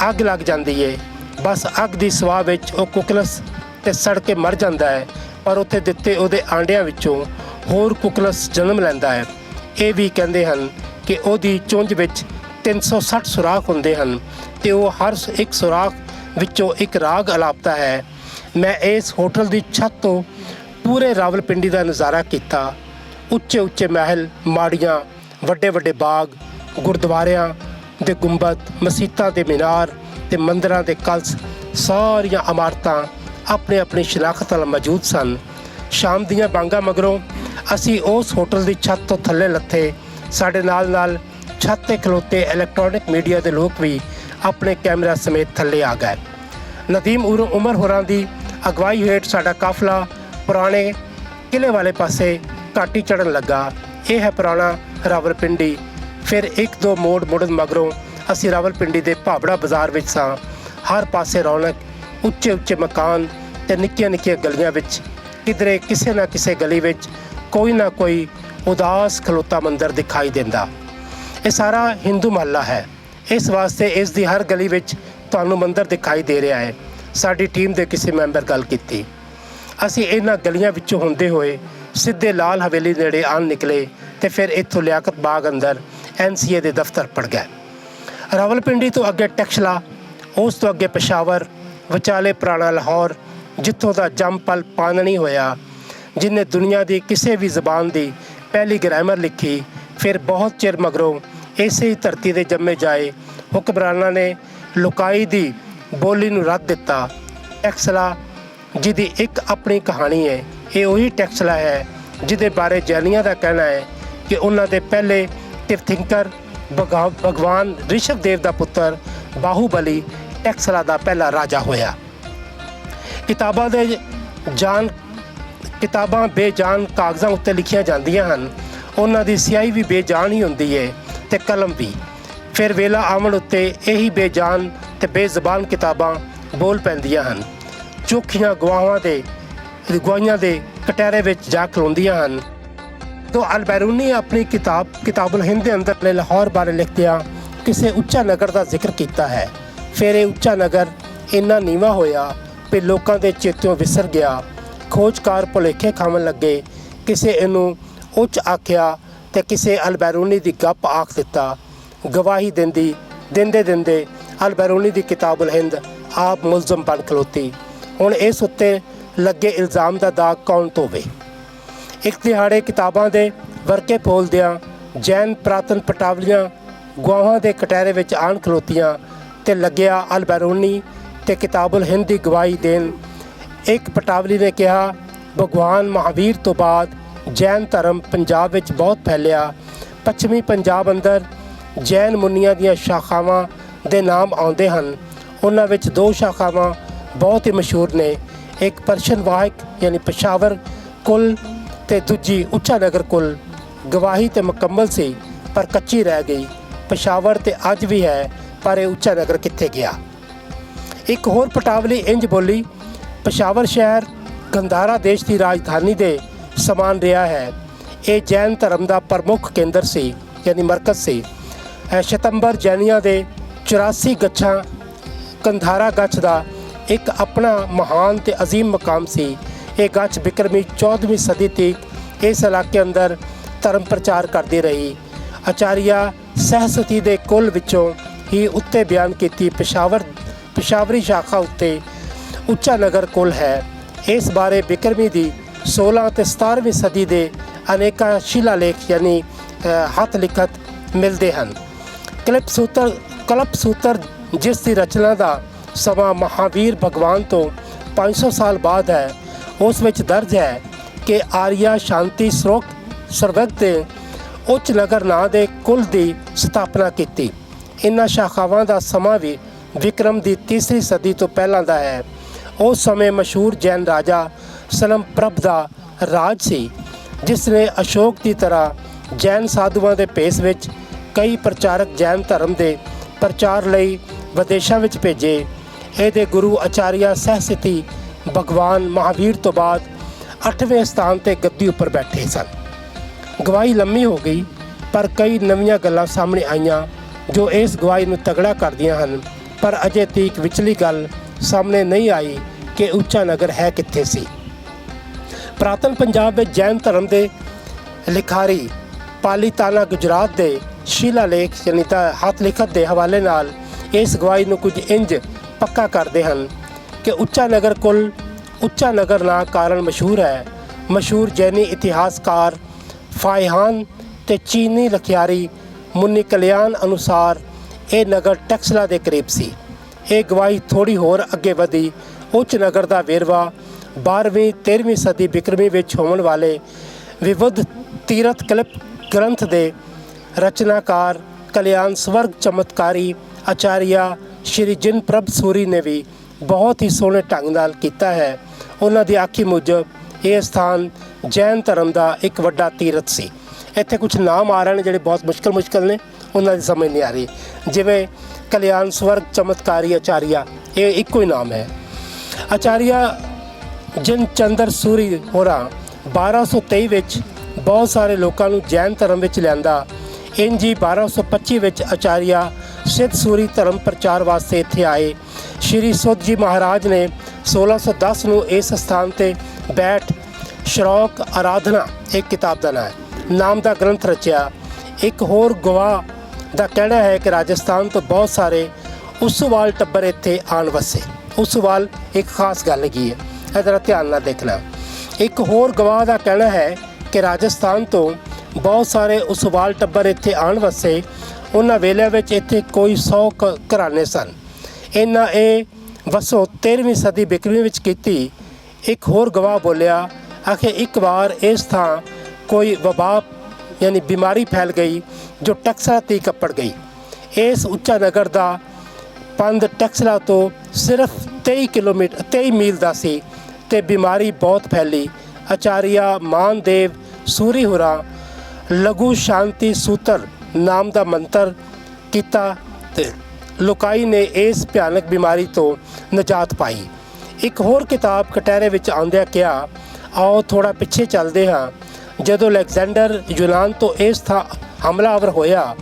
ਅੱਗ ਲੱਗ ਜਾਂਦੀ ਏ। ਬਸ ਅੱਗ ਦੀ ਸਵਾਹ ਵਿੱਚ ਉਹ ਕੁਕਲਸ ਤੇ ਸੜ ਕੇ ਮਰ ਜਾਂਦਾ ਹੈ, ਪਰ ਉੱਥੇ ਦਿੱਤੇ ਉਹਦੇ ਆਂਡਿਆਂ ਵਿੱਚੋਂ ਹੋਰ ਕੁਕਲਸ ਜਨਮ ਲੈਂਦਾ ਹੈ। ਇਹ ਵੀ ਕਹਿੰਦੇ ਹਨ ਕਿ ਉਹਦੀ ਚੁੰਝ ਵਿੱਚ 360 ਸੁਰਾਖ ਹੁੰਦੇ ਹਨ ਤੇ ਉਹ ਹਰ ਇੱਕ ਸੁਰਾਖ ਵਿੱਚੋਂ ਇੱਕ ਰਾਗ ਅਲਾਪਦਾ ਹੈ। ਮੈਂ ਇਸ ਹੋਟਲ ਦੀ ਛੱਤ ਤੋਂ ਪੂਰੇ ਰਾਵਲਪਿੰਡੀ ਦਾ ਨਜ਼ਾਰਾ ਕੀਤਾ। ਉੱਚੇ ਉੱਚੇ ਮਹਿਲ, ਮਾੜੀਆਂ, ਵੱਡੇ ਵੱਡੇ ਬਾਗ, ਗੁਰਦੁਆਰਿਆਂ ਦੇ ਗੁੰਬਦ, ਮਸੀਤਾਂ ਦੇ ਮੀਨਾਰ ਤੇ ਮੰਦਰਾਂ ਦੇ ਕਲਸ, ਸਾਰੀਆਂ ਇਮਾਰਤਾਂ ਆਪਣੇ ਆਪਣੀ ਸ਼ਨਾਖਤ ਨਾਲ ਮੌਜੂਦ ਸਨ। ਸ਼ਾਮ ਦੀਆਂ ਬਾਂਗਾਂ ਮਗਰੋਂ ਅਸੀਂ ਉਸ ਹੋਟਲ ਦੀ ਛੱਤ ਤੋਂ ਥੱਲੇ ਲੱਥੇ। ਸਾਡੇ ਨਾਲ ਨਾਲ ਛੱਤ 'ਤੇ ਖਲੋਤੇ ਇਲੈਕਟ੍ਰੋਨਿਕ ਮੀਡੀਆ ਦੇ ਲੋਕ ਵੀ ਆਪਣੇ ਕੈਮਰਾ ਸਮੇਤ ਥੱਲੇ ਆ ਗਏ। ਨਦੀਮ ਉਮਰ ਹੋਰਾਂ ਦੀ ਅਗਵਾਈ ਹੇਠ ਸਾਡਾ ਕਾਫਲਾ ਪੁਰਾਣੇ ਕਿਲੇ ਵਾਲੇ ਪਾਸੇ ਘਾਟੀ ਚੜ੍ਹਨ ਲੱਗਾ। ਇਹ ਹੈ ਪੁਰਾਣਾ ਰਾਵਲਪਿੰਡੀ। ਫਿਰ ਇੱਕ ਦੋ ਮੋੜ ਮੁੜਨ ਮਗਰੋਂ ਅਸੀਂ ਰਾਵਲਪਿੰਡੀ ਦੇ ਭਾਬੜਾ ਬਾਜ਼ਾਰ ਵਿੱਚ ਸਾਂ। ਹਰ ਪਾਸੇ ਰੌਣਕ, ਉੱਚੇ ਉੱਚੇ ਮਕਾਨ ਤੇ ਨਿੱਕੀਆਂ ਨਿੱਕੀਆਂ ਗਲੀਆਂ ਵਿੱਚ ਕਿਧਰੇ ਕਿਸੇ ਨਾ ਕਿਸੇ ਗਲੀ ਵਿੱਚ ਕੋਈ ਨਾ ਕੋਈ ਉਦਾਸ ਖਲੋਤਾ ਮੰਦਰ ਦਿਖਾਈ ਦਿੰਦਾ। ਇਹ ਸਾਰਾ ਹਿੰਦੂ ਮਹੱਲਾ ਹੈ, ਇਸ ਵਾਸਤੇ ਇਸ ਦੀ ਹਰ ਗਲੀ ਵਿੱਚ ਤੁਹਾਨੂੰ ਮੰਦਰ ਦਿਖਾਈ ਦੇ ਰਿਹਾ ਹੈ। ਸਾਡੀ ਟੀਮ ਦੇ ਕਿਸੇ ਮੈਂਬਰ ਗੱਲ ਕੀਤੀ। ਅਸੀਂ ਇਹਨਾਂ ਗਲੀਆਂ ਵਿੱਚੋਂ ਹੁੰਦੇ ਹੋਏ ਸਿੱਧੇ ਲਾਲ ਹਵੇਲੀ ਨੇੜੇ ਆਣ ਨਿਕਲੇ ਤੇ ਫਿਰ ਇੱਥੋਂ ਲਿਆਕਤ ਬਾਗ ਅੰਦਰ NCA ਦੇ ਦਫ਼ਤਰ ਪੜ ਗਏ। ਰਾਵਲਪਿੰਡੀ ਤੋਂ ਅੱਗੇ ਟੈਕਸਲਾ, ਉਸ ਤੋਂ ਅੱਗੇ ਪਸ਼ਾਵਰ, ਵਿਚਾਲੇ ਪੁਰਾਣਾ ਲਾਹੌਰ, ਜਿੱਥੋਂ ਦਾ ਜੰਮਪਲ ਪਾਨਣੀ ਹੋਇਆ, ਜਿਹਨੇ ਦੁਨੀਆ ਦੀ ਕਿਸੇ ਵੀ ਜ਼ਬਾਨ ਦੀ ਪਹਿਲੀ ਗ੍ਰਾਮਰ ਲਿਖੀ। ਫਿਰ ਬਹੁਤ ਚਿਰ ਮਗਰੋਂ ਇਸੇ ਹੀ ਧਰਤੀ ਦੇ ਜੰਮੇ ਜਾਏ ਹੁਕਮਰਾਨਾਂ ਨੇ ਲੁਕਾਈ ਦੀ ਬੋਲੀ ਨੂੰ ਰੱਦ ਦਿੱਤਾ। ਟੈਕਸਲਾ ਜਿਹਦੀ ਇੱਕ ਆਪਣੀ ਕਹਾਣੀ ਹੈ, ਇਹ ਉਹੀ ਟੈਕਸਲਾ ਹੈ ਜਿਹਦੇ ਬਾਰੇ ਜੈਨੀਆਂ ਦਾ ਕਹਿਣਾ ਹੈ ਕਿ ਉਹਨਾਂ ਦੇ ਪਹਿਲੇ ਤਿਰਥੰਕਰ ਭਗਵਾਨ ਰਿਸ਼ਭ ਦੇਵ ਦਾ ਪੁੱਤਰ ਬਾਹੂਬਲੀ ਟੈਕਸਲਾ ਦਾ ਪਹਿਲਾ ਰਾਜਾ ਹੋਇਆ। ਕਿਤਾਬਾਂ ਬੇਜਾਨ ਕਾਗਜ਼ਾਂ ਉੱਤੇ ਲਿਖੀਆਂ ਜਾਂਦੀਆਂ ਹਨ, ਉਹਨਾਂ ਦੀ ਸਿਆਹੀ ਵੀ ਬੇਜਾਨ ਹੀ ਹੁੰਦੀ ਹੈ ਤੇ ਕਲਮ ਵੀ। ਫਿਰ ਵੇਲਾ ਆਉਣ ਉੱਤੇ ਇਹੀ ਬੇਜਾਨ ਤੇ ਬੇਜ਼ਬਾਨ ਕਿਤਾਬਾਂ ਬੋਲ ਪੈਂਦੀਆਂ ਹਨ। ਚੋਖੀਆਂ ਗਵਾਹੀਆਂ ਦੇ ਕਟਹਿਰੇ ਵਿੱਚ ਜਾ ਖਲੋਂਦੀਆਂ ਹਨ। तो ਅਲ-ਬੈਰੂਨੀ ਆਪਣੀ ਕਿਤਾਬੁਲ ਹਿੰਦ ਦੇ ਅੰਦਰ ਲਾਹੌਰ ਬਾਰੇ ਲਿਖਦਿਆਂ ਕਿਸੇ ਉੱਚਾ ਨਗਰ ਦਾ ਜ਼ਿਕਰ ਕੀਤਾ ਹੈ। ਫਿਰ ਇਹ ਉੱਚਾ ਨਗਰ ਇੰਨਾ ਨੀਵਾਂ ਹੋਇਆ ਕਿ ਲੋਕਾਂ ਦੇ ਚੇਤੋਂ ਵਿਸਰ ਗਿਆ। ਖੋਜਕਾਰ ਭੁਲੇਖੇ ਖਾਵਣ ਲੱਗੇ, ਕਿਸੇ ਇਹਨੂੰ ਉੱਚ ਆਖਿਆ ਤੇ ਕਿਸੇ ਅਲ-ਬੈਰੂਨੀ ਦੀ ਗੱਪ ਆਖ ਦਿੱਤਾ। ਗਵਾਹੀ ਦਿੰਦੇ ਅਲ-ਬੈਰੂਨੀ ਦੀ ਕਿਤਾਬੁਲ ਹਿੰਦ ਆਪ ਮੁਲਜ਼ਮ ਬਣ ਖਲੋਤੀ। ਹੁਣ ਇਸ ਉੱਤੇ ਲੱਗੇ ਇਲਜ਼ਾਮ ਦਾ ਦਾਗ ਕੌਣ ਧੋਵੇ। ਇੱਕ ਦਿਹਾੜੇ ਕਿਤਾਬਾਂ ਦੇ ਵਰਕੇ ਫੋਲਦਿਆਂ ਜੈਨ ਪ੍ਰਾਤਨ ਪਟਾਵਲੀਆਂ ਗਵਾਹਾਂ ਦੇ ਕਟਹਿਰੇ ਵਿੱਚ ਆਣ ਖਲੋਤੀਆਂ ਤੇ ਲੱਗਿਆ ਅਲ-ਬੈਰੂਨੀ ਤੇ ਕਿਤਾਬੁਲ ਹਿੰਦ ਦੀ ਗਵਾਹੀ ਦੇਣ। ਇੱਕ ਪਟਾਵਲੀ ਨੇ ਕਿਹਾ, ਭਗਵਾਨ ਮਹਾਵੀਰ ਤੋਂ ਬਾਅਦ ਜੈਨ ਧਰਮ ਪੰਜਾਬ ਵਿੱਚ ਬਹੁਤ ਫੈਲਿਆ। ਪੱਛਮੀ ਪੰਜਾਬ ਅੰਦਰ ਜੈਨ ਮੁਨੀਆਂ ਦੀਆਂ ਸ਼ਾਖਾਵਾਂ ਦੇ ਨਾਮ ਆਉਂਦੇ ਹਨ। ਉਹਨਾਂ ਵਿੱਚ ਦੋ ਸ਼ਾਖਾਵਾਂ ਬਹੁਤ ਹੀ ਮਸ਼ਹੂਰ ਨੇ, ਇੱਕ ਪਰਸ਼ਨ ਵਾਹਿਕ ਯਾਨੀ ਪਸ਼ਾਵਰ ਕੁਲ ਤੇ ਦੂਜੀ ਉੱਚਾ ਨਗਰ ਕੁਲ। ਗਵਾਹੀ ਤੇ ਮੁਕੰਮਲ ਸੀ ਪਰ ਕੱਚੀ ਰਹਿ ਗਈ। ਪਸ਼ਾਵਰ ਤੇ ਅੱਜ ਵੀ ਹੈ ਪਰ ਇਹ ਉੱਚਾ ਨਗਰ ਕਿੱਥੇ ਗਿਆ। ਇੱਕ ਹੋਰ ਪਟਾਵਲੀ ਇੰਜ ਬੋਲੀ, ਪਸ਼ਾਵਰ ਸ਼ਹਿਰ ਗੰਧਾਰਾ ਦੇਸ਼ ਦੀ ਰਾਜਧਾਨੀ ਦੇ ਸਮਾਨ ਰਿਹਾ ਹੈ। ਇਹ ਜੈਨ ਧਰਮ ਦਾ ਪ੍ਰਮੁੱਖ ਕੇਂਦਰ ਸੀ ਯਾਨੀ ਮਰਕਜ਼ ਸੀ। ਸ਼ਤੰਬਰ ਜੈਨੀਆਂ ਦੇ 84 ਗੱਛਾਂ ਕੰਧਾਰਾ ਗੱਛ ਦਾ ਇੱਕ ਆਪਣਾ ਮਹਾਨ ਤੇ ਅਜ਼ੀਮ ਮਕਾਮ ਸੀ। ਇਹ ਗੱਛ ਬਿਕਰਮੀ 14ਵੀਂ ਸਦੀ ਤੱਕ ਇਸ ਇਲਾਕੇ ਅੰਦਰ ਧਰਮ ਪ੍ਰਚਾਰ ਕਰਦੀ ਰਹੀ। ਆਚਾਰੀਆ ਸਹਿਸਤੀ ਦੇ ਕੁਲ ਵਿੱਚੋਂ ਹੀ ਉੱਤੇ ਬਿਆਨ ਕੀਤੀ ਪਸ਼ਾਵਰੀ ਸ਼ਾਖਾ ਉੱਤੇ ਉੱਚਾ ਨਗਰ ਕੁਲ ਹੈ। ਇਸ ਬਾਰੇ ਬਿਕਰਮੀ ਦੀ 16 ਅਤੇ 17ਵੀਂ ਸਦੀ ਦੇ ਅਨੇਕਾਂ ਸ਼ਿਲਾਲੇਖ ਯਾਨੀ ਹੱਥ ਲਿਖਤ ਮਿਲਦੇ ਹਨ। ਕਲਪ ਸੂਤਰ ਜਿਸ ਦੀ ਰਚਨਾ ਦਾ ਸਮਾਂ ਮਹਾਵੀਰ ਭਗਵਾਨ ਤੋਂ 500 ਸਾਲ ਬਾਅਦ ਹੈ, ਉਸ ਵਿੱਚ ਦਰਜ ਹੈ ਕਿ ਆਰੀਆ ਸ਼ਾਂਤੀ ਸਰਵਗ ਦੇ ਉੱਚ ਨਗਰ ਨਾਂ ਦੇ ਕੁਲ ਦੀ ਸਥਾਪਨਾ ਕੀਤੀ। ਇਹਨਾਂ ਸ਼ਾਖਾਵਾਂ ਦਾ ਸਮਾਂ ਵੀ ਵਿਕਰਮ ਦੀ 3 ਸਦੀ ਤੋਂ ਪਹਿਲਾਂ ਦਾ ਹੈ। ਉਸ ਸਮੇਂ ਮਸ਼ਹੂਰ ਜੈਨ ਰਾਜਾ ਸਲਮਪ੍ਰਭ ਦਾ ਰਾਜ ਸੀ, ਜਿਸ ਨੇ ਅਸ਼ੋਕ ਦੀ ਤਰ੍ਹਾਂ ਜੈਨ ਸਾਧੂਆਂ ਦੇ ਭੇਸ ਵਿੱਚ ਕਈ ਪ੍ਰਚਾਰਕ ਜੈਨ ਧਰਮ ਦੇ ਪ੍ਰਚਾਰ ਲਈ ਵਿਦੇਸ਼ਾਂ ਵਿੱਚ ਭੇਜੇ। ਇਹਦੇ ਗੁਰੂ ਆਚਾਰੀਆ ਸਹਿਸਤੀ ਭਗਵਾਨ ਮਹਾਵੀਰ ਤੋਂ ਬਾਅਦ 8ਵੇਂ ਸਥਾਨ 'ਤੇ ਗੱਦੀ ਉੱਪਰ ਬੈਠੇ ਸਨ। ਗਵਾਹੀ ਲੰਮੀ ਹੋ ਗਈ ਪਰ ਕਈ ਨਵੀਆਂ ਗੱਲਾਂ ਸਾਹਮਣੇ ਆਈਆਂ। ਜੋ ਇਸ ਗਵਾਹੀ ਨੂੰ ਤਗੜਾ ਕਰਦੀਆਂ ਹਨ, ਪਰ ਅਜੇ ਤੀਕ ਵਿਚਲੀ ਗੱਲ ਸਾਹਮਣੇ ਨਹੀਂ ਆਈ ਕਿ ਉੱਚਾ ਨਗਰ ਹੈ ਕਿੱਥੇ ਸੀ। ਪੁਰਾਤਨ ਪੰਜਾਬ ਵਿੱਚ ਜੈਨ ਧਰਮ ਦੇ ਲਿਖਾਰੀ ਪਾਲੀਤਾਨਾ ਗੁਜਰਾਤ ਦੇ ਸ਼ਿਲਾਲੇਖ ਯਾਨੀ ਤਾਂ ਹੱਥ ਲਿਖਤ ਦੇ ਹਵਾਲੇ ਨਾਲ ਇਸ ਗਵਾਹੀ ਨੂੰ ਕੁਝ ਇੰਜ ਪੱਕਾ ਕਰਦੇ ਹਨ ਕਿ ਉੱਚਾ ਨਗਰ ਨਾਂ ਕਾਰਨ ਮਸ਼ਹੂਰ ਹੈ। ਮਸ਼ਹੂਰ ਜੈਨੀ ਇਤਿਹਾਸਕਾਰ ਫਾਇਹਾਨ ਤੇ ਚੀਨੀ ਲਿਖਿਆਰੀ ਮੁੰਨੀ ਕਲਿਆਣ ਅਨੁਸਾਰ ਇਹ ਨਗਰ ਟੈਕਸਲਾ ਦੇ ਕਰੀਬ ਸੀ। ਇਹ ਗਵਾਹੀ ਥੋੜੀ ਹੋਰ ਅੱਗੇ ਵਧੀ। ਉੱਚ ਨਗਰ ਦਾ ਵੇਰਵਾ 12ਵੀਂ 13ਵੀਂ ਸਦੀ ਬਿਕਰਮੀ ਵਿੱਚ ਹੋਣ ਵਾਲੇ ਵਿਵੁਧ ਤੀਰਥ ਕਲਿਪ ਗ੍ਰੰਥ ਦੇ ਰਚਨਾਕਾਰ ਕਲਿਆਣ ਸਵਰਗ ਚਮਤਕਾਰੀ ਆਚਾਰੀਆ ਸ਼੍ਰੀ ਜਿਨ ਪ੍ਰਭ ਸੂਰੀ ਨੇ ਵੀ ਬਹੁਤ ਹੀ ਸੋਹਣੇ ਢੰਗ ਨਾਲ ਕੀਤਾ ਹੈ। ਉਹਨਾਂ ਦੀ ਆਖੀ ਮੁਜਬ ਇਹ ਸਥਾਨ ਜੈਨ ਧਰਮ ਦਾ ਇੱਕ ਵੱਡਾ ਤੀਰਥ ਸੀ। ਇੱਥੇ ਕੁਝ ਨਾਮ ਆ ਰਹੇ ਨੇ ਜਿਹੜੇ ਬਹੁਤ ਮੁਸ਼ਕਲ ਨੇ, ਉਹਨਾਂ ਦੀ ਸਮਝ ਨਹੀਂ ਆ ਰਹੀ। ਜਿਵੇਂ ਕਲਿਆਣ ਸਵਰਗ ਚਮਤਕਾਰੀ ਆਚਾਰੀਆ, ਇਹ ਇੱਕੋ ਹੀ ਨਾਮ ਹੈ। ਆਚਾਰੀਆ ਜਿਨ ਚੰਦਰ ਸੂਰੀ ਹੋਰਾਂ 1223 ਵਿੱਚ ਬਹੁਤ ਸਾਰੇ ਲੋਕਾਂ ਨੂੰ ਜੈਨ ਧਰਮ ਵਿੱਚ ਲਿਆਂਦਾ। ਇੰਝ ਹੀ 1225 ਵਿੱਚ ਆਚਾਰੀਆ ਸਿੱਧ ਸੂਰੀ ਧਰਮ ਪ੍ਰਚਾਰ ਵਾਸਤੇ ਇੱਥੇ ਆਏ। ਸ਼੍ਰੀ ਸੁੱਧ ਜੀ ਮਹਾਰਾਜ ਨੇ 1610 ਨੂੰ ਇਸ ਸਥਾਨ ਤੇ ਬੈਠ ਸ਼ਰੌਕ ਆਰਾਧਨਾ ਇੱਕ ਕਿਤਾਬ ਦਾ ਨਾਮ ਦਾ ਗ੍ਰੰਥ ਰਚਿਆ। ਇੱਕ ਹੋਰ ਗਵਾਹ ਦਾ ਕਹਿਣਾ ਹੈ ਕਿ ਰਾਜਸਥਾਨ ਤੋਂ ਬਹੁਤ ਸਾਰੇ ਉਸਵਾਲ ਟੱਬਰ ਇੱਥੇ ਆਣ ਵਸੇ। ਉਸਵਾਲ ਇੱਕ ਖਾਸ ਗੱਲ ਹੈਗੀ ਹੈ, ਇਹਦਾ ਧਿਆਨ ਨਾਲ ਦੇਖਣਾ। ਇੱਕ ਹੋਰ ਗਵਾਹ ਦਾ ਕਹਿਣਾ ਹੈ ਕਿ ਰਾਜਸਥਾਨ ਤੋਂ ਬਹੁਤ ਸਾਰੇ ਉਸਵਾਲ ਟੱਬਰ ਇੱਥੇ ਆਣ ਵਸੇ। ਉਹਨਾਂ ਵੇਲਿਆਂ ਵਿੱਚ ਇੱਥੇ ਕੋਈ 100 ਘਰਾਣੇ ਸਨ। ਇਹਨਾਂ ਇਹ ਵਸੋਂ 13ਵੀਂ ਸਦੀ ਬਿਕਰਮੀ ਵਿੱਚ ਕੀਤੀ। ਇੱਕ ਹੋਰ ਗਵਾਹ ਬੋਲਿਆ ਆਖੇ ਇੱਕ ਵਾਰ ਇਸ ਥਾਂ ਕੋਈ ਵਬਾ ਯਾਨੀ ਬਿਮਾਰੀ ਫੈਲ ਗਈ ਜੋ ਟੈਕਸਲਾ ਤੀਕ ਅੱਪੜ ਗਈ। ਇਸ ਉੱਚਾ ਨਗਰ ਦਾ ਪੰਧ ਟੈਕਸਲਾ ਤੋਂ ਸਿਰਫ 23 ਮੀਲ ਦਾ ਸੀ ਤੇ ਬਿਮਾਰੀ ਬਹੁਤ ਫੈਲੀ। ਆਚਾਰੀਆ ਮਾਨਦੇਵ ਸੂਰੀ ਹੋਰਾਂ ਲਘੂ ਸ਼ਾਂਤੀ ਸੂਤਰ ਨਾਮ ਦਾ ਮੰਤਰ ਕੀਤਾ ਤੇ ਲੋਕਾਈ ਨੇ ਇਸ ਭਿਆਨਕ ਬਿਮਾਰੀ ਤੋਂ ਨਜਾਤ ਪਾਈ। ਇੱਕ ਹੋਰ ਕਿਤਾਬ ਕਟਹਿਰੇ ਵਿੱਚ ਆਉਂਦਿਆਂ ਕਿਹਾ, ਆਓ ਥੋੜ੍ਹਾ ਪਿੱਛੇ ਚੱਲਦੇ ਹਾਂ। ਜਦੋਂ ਅਲੈਗਜ਼ੈਂਡਰ ਯੂਨਾਨ ਤੋਂ ਇਸ ਥਾਂ ਹਮਲਾਵਰ ਹੋਇਆ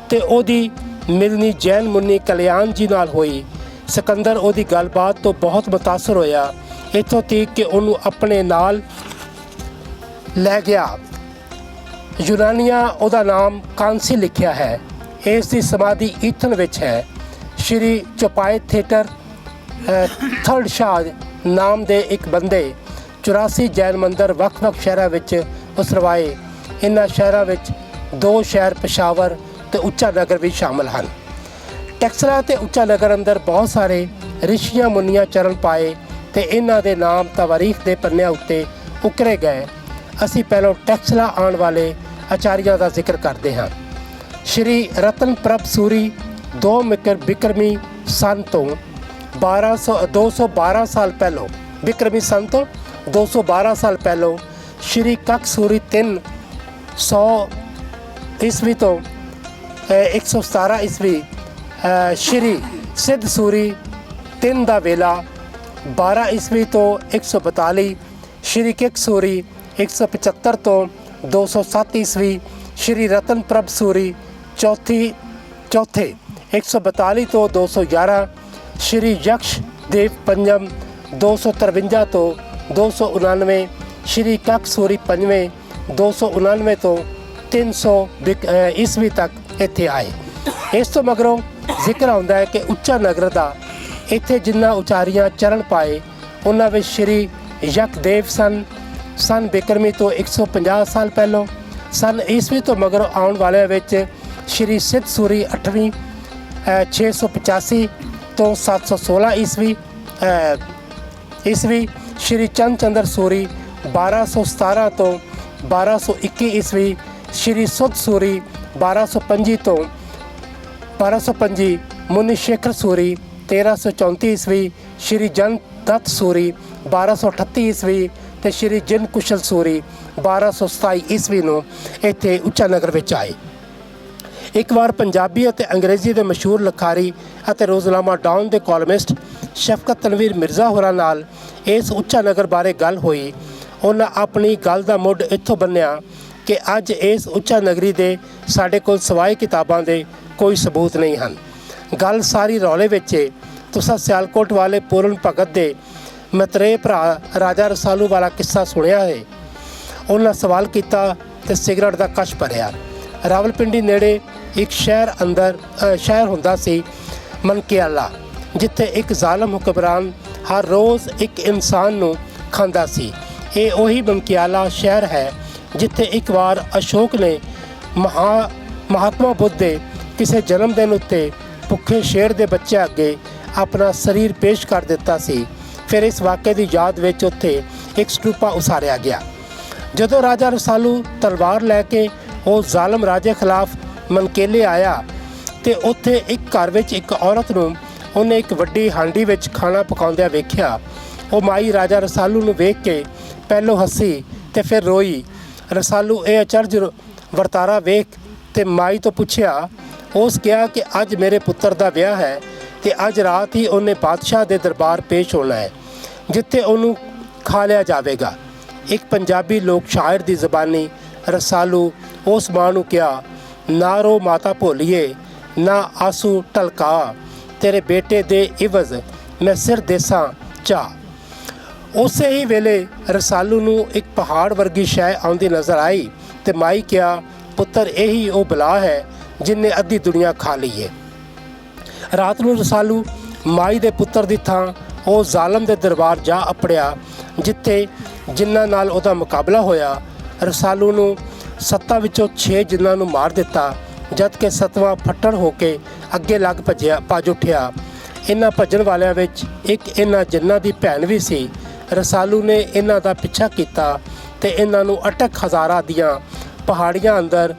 ਤੇ ਉਹਦੀ ਮਿਲਣੀ ਜੈਨ ਮੁੰਨੀ ਕਲਿਆਣ ਜੀ ਨਾਲ ਹੋਈ। ਸਿਕੰਦਰ ਉਹਦੀ ਗੱਲਬਾਤ ਤੋਂ ਬਹੁਤ ਮੁਤਾਸਰ ਹੋਇਆ, ਇੱਥੋਂ ਤੀਕ ਕਿ ਉਹਨੂੰ ਆਪਣੇ ਨਾਲ ਲੈ ਗਿਆ। ਯੂਨਾਨੀਆਂ ਉਹਦਾ ਨਾਮ ਕਾਂਸੀ ਲਿਖਿਆ ਹੈ। ਇਸ ਦੀ ਸਮਾਧੀ ਈਥਨ ਵਿੱਚ ਹੈ। ਸ਼੍ਰੀ ਚੌਪਾਈ ਥੀਏਟਰ ਥਰਡ ਸ਼ਾਹ ਨਾਮ ਦੇ ਇੱਕ ਬੰਦੇ 84 ਜੈਨ ਮੰਦਰ ਵੱਖ-ਵੱਖ ਸ਼ਹਿਰਾਂ ਵਿੱਚ ਉਸਰਵਾਏ। ਇਹਨਾਂ ਸ਼ਹਿਰਾਂ ਵਿੱਚ 2 ਸ਼ਹਿਰ ਪਸ਼ਾਵਰ ਤੇ ਉੱਚਾ ਨਗਰ ਵੀ ਸ਼ਾਮਲ ਹਨ। ਟੈਕਸਲਾ ਤੇ ਉੱਚਾ ਨਗਰ ਅੰਦਰ ਬਹੁਤ ਸਾਰੇ ਰਿਸ਼ੀਆਂ ਮੁਨੀਆਂ ਚਰਨ ਪਾਏ ਤੇ ਇਹਨਾਂ ਦੇ ਨਾਮ ਤਵਾਰੀਖ ਦੇ ਪੰਨਿਆਂ ਉੱਤੇ ਉਕਰੇ ਗਏ। ਅਸੀਂ ਪਹਿਲਾਂ ਟੈਕਸਲਾ ਆਉਣ ਵਾਲੇ ਆਚਾਰੀਆ ਦਾ ਜ਼ਿਕਰ ਕਰਦੇ ਹਾਂ। ਸ਼੍ਰੀ ਰਤਨ ਪ੍ਰਭ ਸੂਰੀ 2 ਬਿਕਰਮੀ ਸਨ ਤੋਂ 212 ਸਾਲ ਪਹਿਲੋਂ ਬਿਕਰਮੀ ਸਨ ਤੋਂ 212 ਸਾਲ ਪਹਿਲੋਂ ਸ਼੍ਰੀ ਕੱਕ ਸੂਰੀ 300 ਈਸਵੀ ਤੋਂ 117 ਈਸਵੀ ਸ਼੍ਰੀ ਸਿੱਧ ਸੂਰੀ 3 ਦਾ ਵੇਲਾ 12 ਈਸਵੀ ਤੋਂ 142 ਸ਼੍ਰੀ ਕਿਕ ਸੂਰੀ 175 ਤੋਂ 207 ਈਸਵੀ ਸ਼੍ਰੀ ਰਤਨ ਪ੍ਰਭ ਸੂਰੀ ਚੌਥੇ 142 ਤੋਂ 211 ਸ਼੍ਰੀ ਯਕਸ਼ ਦੇਵ ਪੰਜਮ 253 ਤੋਂ 299 ਸ਼੍ਰੀ ਕੱਕ ਸੂਰੀ ਪੰਜਵੇਂ 299 ਤੋਂ 300 ਈਸਵੀ ਤੱਕ ਇੱਥੇ ਆਏ। ਇਸ ਤੋਂ ਮਗਰੋਂ ਜ਼ਿਕਰ ਆਉਂਦਾ ਹੈ ਕਿ ਉੱਚਾ ਨਗਰ ਦਾ ਇੱਥੇ ਜਿੰਨਾ ਉਚਾਰੀਆਂ ਚਰਨ ਪਾਏ ਉਹਨਾਂ ਵਿੱਚ ਸ਼੍ਰੀ ਯਕਦੇਵ ਸਨ ਬਿਕਰਮੀ ਤੋਂ 150 ਸਾਲ ਪਹਿਲੋਂ। ਸਨ ਈਸਵੀ ਤੋਂ ਮਗਰੋਂ ਆਉਣ ਵਾਲਿਆਂ ਵਿੱਚ ਸ਼੍ਰੀ ਸਿੱਧ ਸੂਰੀ 8ਵੀਂ 685 ਤੋਂ 716 ਈਸਵੀ ਸ਼੍ਰੀ ਚੰਦਰ ਸੂਰੀ 1217 ਤੋਂ 1221 ਈਸਵੀ ਸ਼੍ਰੀ ਸੁੱਧ ਸੂਰੀ 1225 ਤੋਂ 1225 ਮੁਨੀ ਸ਼ੇਖਰ ਸੂਰੀ 1334 ਈਸਵੀ ਸ਼੍ਰੀ ਜਨ ਦੱਤ ਸੂਰੀ 1238 ਈਸਵੀ ਤੇ ਸ਼੍ਰੀ ਜਿਨ ਕੁਸ਼ਲ ਸੂਰੀ 1227 ਈਸਵੀ ਨੂੰ ਇੱਥੇ ਉੱਚਾ ਨਗਰ ਵਿੱਚ ਆਏ। ਇੱਕ ਵਾਰ ਪੰਜਾਬੀ ਅਤੇ ਅੰਗਰੇਜ਼ੀ ਦੇ ਮਸ਼ਹੂਰ ਲਿਖਾਰੀ ਅਤੇ ਰੋਜ਼ਨਾਮਾ ਡਾਊਨ ਦੇ ਕਾਲਮਿਸਟ ਸ਼ਫਕਤ ਤਨਵੀਰ ਮਿਰਜ਼ਾ ਹੋਰਾਂ ਨਾਲ ਇਸ ਉੱਚਾ ਨਗਰ ਬਾਰੇ ਗੱਲ ਹੋਈ। ਉਹਨਾਂ ਆਪਣੀ ਗੱਲ ਦਾ ਮੁੱਢ ਇੱਥੋਂ ਬੰਨਿਆ ਕਿ ਅੱਜ ਇਸ ਉੱਚਾ ਨਗਰੀ ਦੇ ਸਾਡੇ ਕੋਲ ਸਵਾਏ ਕਿਤਾਬਾਂ ਦੇ ਕੋਈ ਸਬੂਤ ਨਹੀਂ ਹਨ। ਗੱਲ ਸਾਰੀ ਰੌਲੇ ਵਿੱਚ ਏ। ਤੁਸੀਂ ਸਿਆਲਕੋਟ ਵਾਲੇ ਪੂਰਨ ਭਗਤ ਦੇ ਮਤਰੇਏ ਭਰਾ ਰਾਜਾ ਰਸਾਲੂ ਵਾਲਾ ਕਿੱਸਾ ਸੁਣਿਆ ਹੈ। ਉਹਨਾਂ ਸਵਾਲ ਕੀਤਾ ਤੇ ਸਿਗਰਟ ਦਾ ਕਸ਼ ਭਰਿਆ। ਰਾਵਲਪਿੰਡੀ ਨੇੜੇ ਇੱਕ ਸ਼ਹਿਰ ਹੁੰਦਾ ਸੀ ਮਨਕਿਆਲਾ, ਜਿੱਥੇ ਇੱਕ ਜ਼ਾਲਮ ਹੁਕਮਰਾਨ ਹਰ ਰੋਜ਼ ਇੱਕ ਇਨਸਾਨ ਨੂੰ ਖਾਂਦਾ ਸੀ। ਇਹ ਉਹੀ ਮਨਕਿਆਲਾ ਸ਼ਹਿਰ ਹੈ ਜਿੱਥੇ ਇੱਕ ਵਾਰ ਅਸ਼ੋਕ ਨੇ ਮਹਾਤਮਾ ਬੁੱਧ ਦੇ ਕਿਸੇ ਜਨਮ ਦਿਨ ਉੱਤੇ ਭੁੱਖੇ ਸ਼ੇਰ ਦੇ ਬੱਚੇ ਅੱਗੇ ਆਪਣਾ ਸਰੀਰ ਪੇਸ਼ ਕਰ ਦਿੱਤਾ ਸੀ। ਫਿਰ ਇਸ ਵਾक़ੇ ਦੀ ਯਾਦ ਵਿੱਚ ਉੱਥੇ ਇੱਕ ਸਟੂਪਾ ਉਸਾਰਿਆ ਗਿਆ। ਜਦੋਂ ਰਾਜਾ ਰਸਾਲੂ ਤਲਵਾਰ ਲੈ ਕੇ ਉਹ ਜ਼ਾਲਮ ਰਾਜੇ ਖਿਲਾਫ ਮਨਕੇਲੇ ਆਇਆ ਤੇ ਉੱਥੇ ਇੱਕ ਘਰ ਵਿੱਚ ਇੱਕ ਔਰਤ ਨੂੰ ਉਹਨੇ ਇੱਕ ਵੱਡੀ ਹਾਂਡੀ ਵਿੱਚ ਖਾਣਾ ਪਕਾਉਂਦਿਆਂ ਵੇਖਿਆ। ਉਹ ਮਾਈ ਰਾਜਾ ਰਸਾਲੂ ਨੂੰ ਵੇਖ ਕੇ ਪਹਿਲੋਂ ਹੱਸੀ ਤੇ ਫਿਰ ਰੋਈ। ਰਸਾਲੂ ਇਹ ਅਚਰਜ ਵਰਤਾਰਾ ਵੇਖ ਤੇ ਮਾਈ ਤੋਂ ਪੁੱਛਿਆ। ਉਸ ਕਿਹਾ ਕਿ ਅੱਜ ਮੇਰੇ ਪੁੱਤਰ ਦਾ ਵਿਆਹ ਹੈ ਤੇ ਅੱਜ ਰਾਤ ਹੀ ਉਹਨੇ ਬਾਦਸ਼ਾਹ ਦੇ ਦਰਬਾਰ ਪੇਸ਼ ਹੋਣਾ ਹੈ, ਜਿੱਥੇ ਉਹਨੂੰ ਖਾ ਲਿਆ ਜਾਵੇਗਾ। ਇੱਕ ਪੰਜਾਬੀ ਲੋਕ ਸ਼ਾਇਰ ਦੀ ਜ਼ਬਾਨੀ ਰਸਾਲੂ ਉਸ ਮਾਂ ਨੂੰ ਕਿਹਾ, ਨਾ ਰੋ ਮਾਤਾ ਭੋਲੀਏ, ਨਾ ਆਸੂ ਢਲਕਾ, ਤੇਰੇ ਬੇਟੇ ਦੇ ਇਵਜ਼ ਮੈਂ ਸਿਰ ਦੇਸਾਂ ਚਾਹ। ਉਸੇ ਹੀ ਵੇਲੇ ਰਸਾਲੂ ਨੂੰ ਇੱਕ ਪਹਾੜ ਵਰਗੀ ਸ਼ੈ ਆਉਂਦੀ ਨਜ਼ਰ ਆਈ ਤੇ ਮਾਈ ਕਿਹਾ, ਪੁੱਤਰ ਇਹੀ ਉਹ ਬਲਾ ਹੈ ਜਿਨਨੇ ਅੱਧੀ ਦੁਨੀਆ ਖਾ ਲਈ ਹੈ। ਰਾਤ ਨੂੰ ਰਸਾਲੂ ਮਾਈ ਦੇ ਪੁੱਤਰ ਦੀ ਥਾਂ ਉਹ ਜ਼ਾਲਮ ਦੇ ਦਰਬਾਰ ਜਾ ਅਪੜਿਆ, ਜਿੱਥੇ ਜਿਨ੍ਹਾਂ ਨਾਲ ਉਹਦਾ ਮੁਕਾਬਲਾ ਹੋਇਆ। ਰਸਾਲੂ ਨੂੰ 7 ਵਿੱਚੋਂ 6 ਜਿਨ੍ਹਾਂ ਨੂੰ ਮਾਰ ਦਿੱਤਾ, ਜਦ ਕਿ 7ਵਾਂ ਫੱਟੜ ਹੋ ਕੇ ਅੱਗੇ ਲੱਗ ਭੱਜ ਉੱਠਿਆ। ਇਹਨਾਂ ਭੱਜਣ ਵਾਲਿਆਂ ਵਿੱਚ ਇੱਕ ਇਹਨਾਂ ਜਿਨ੍ਹਾਂ ਦੀ ਭੈਣ ਵੀ ਸੀ। ਰਸਾਲੂ ਨੇ ਇਹਨਾਂ ਦਾ ਪਿੱਛਾ ਕੀਤਾ ਤੇ ਇਹਨਾਂ ਨੂੰ ਅਟਕ ਹਜ਼ਾਰਾਂ ਦੀਆਂ ਪਹਾੜੀਆਂ ਅੰਦਰ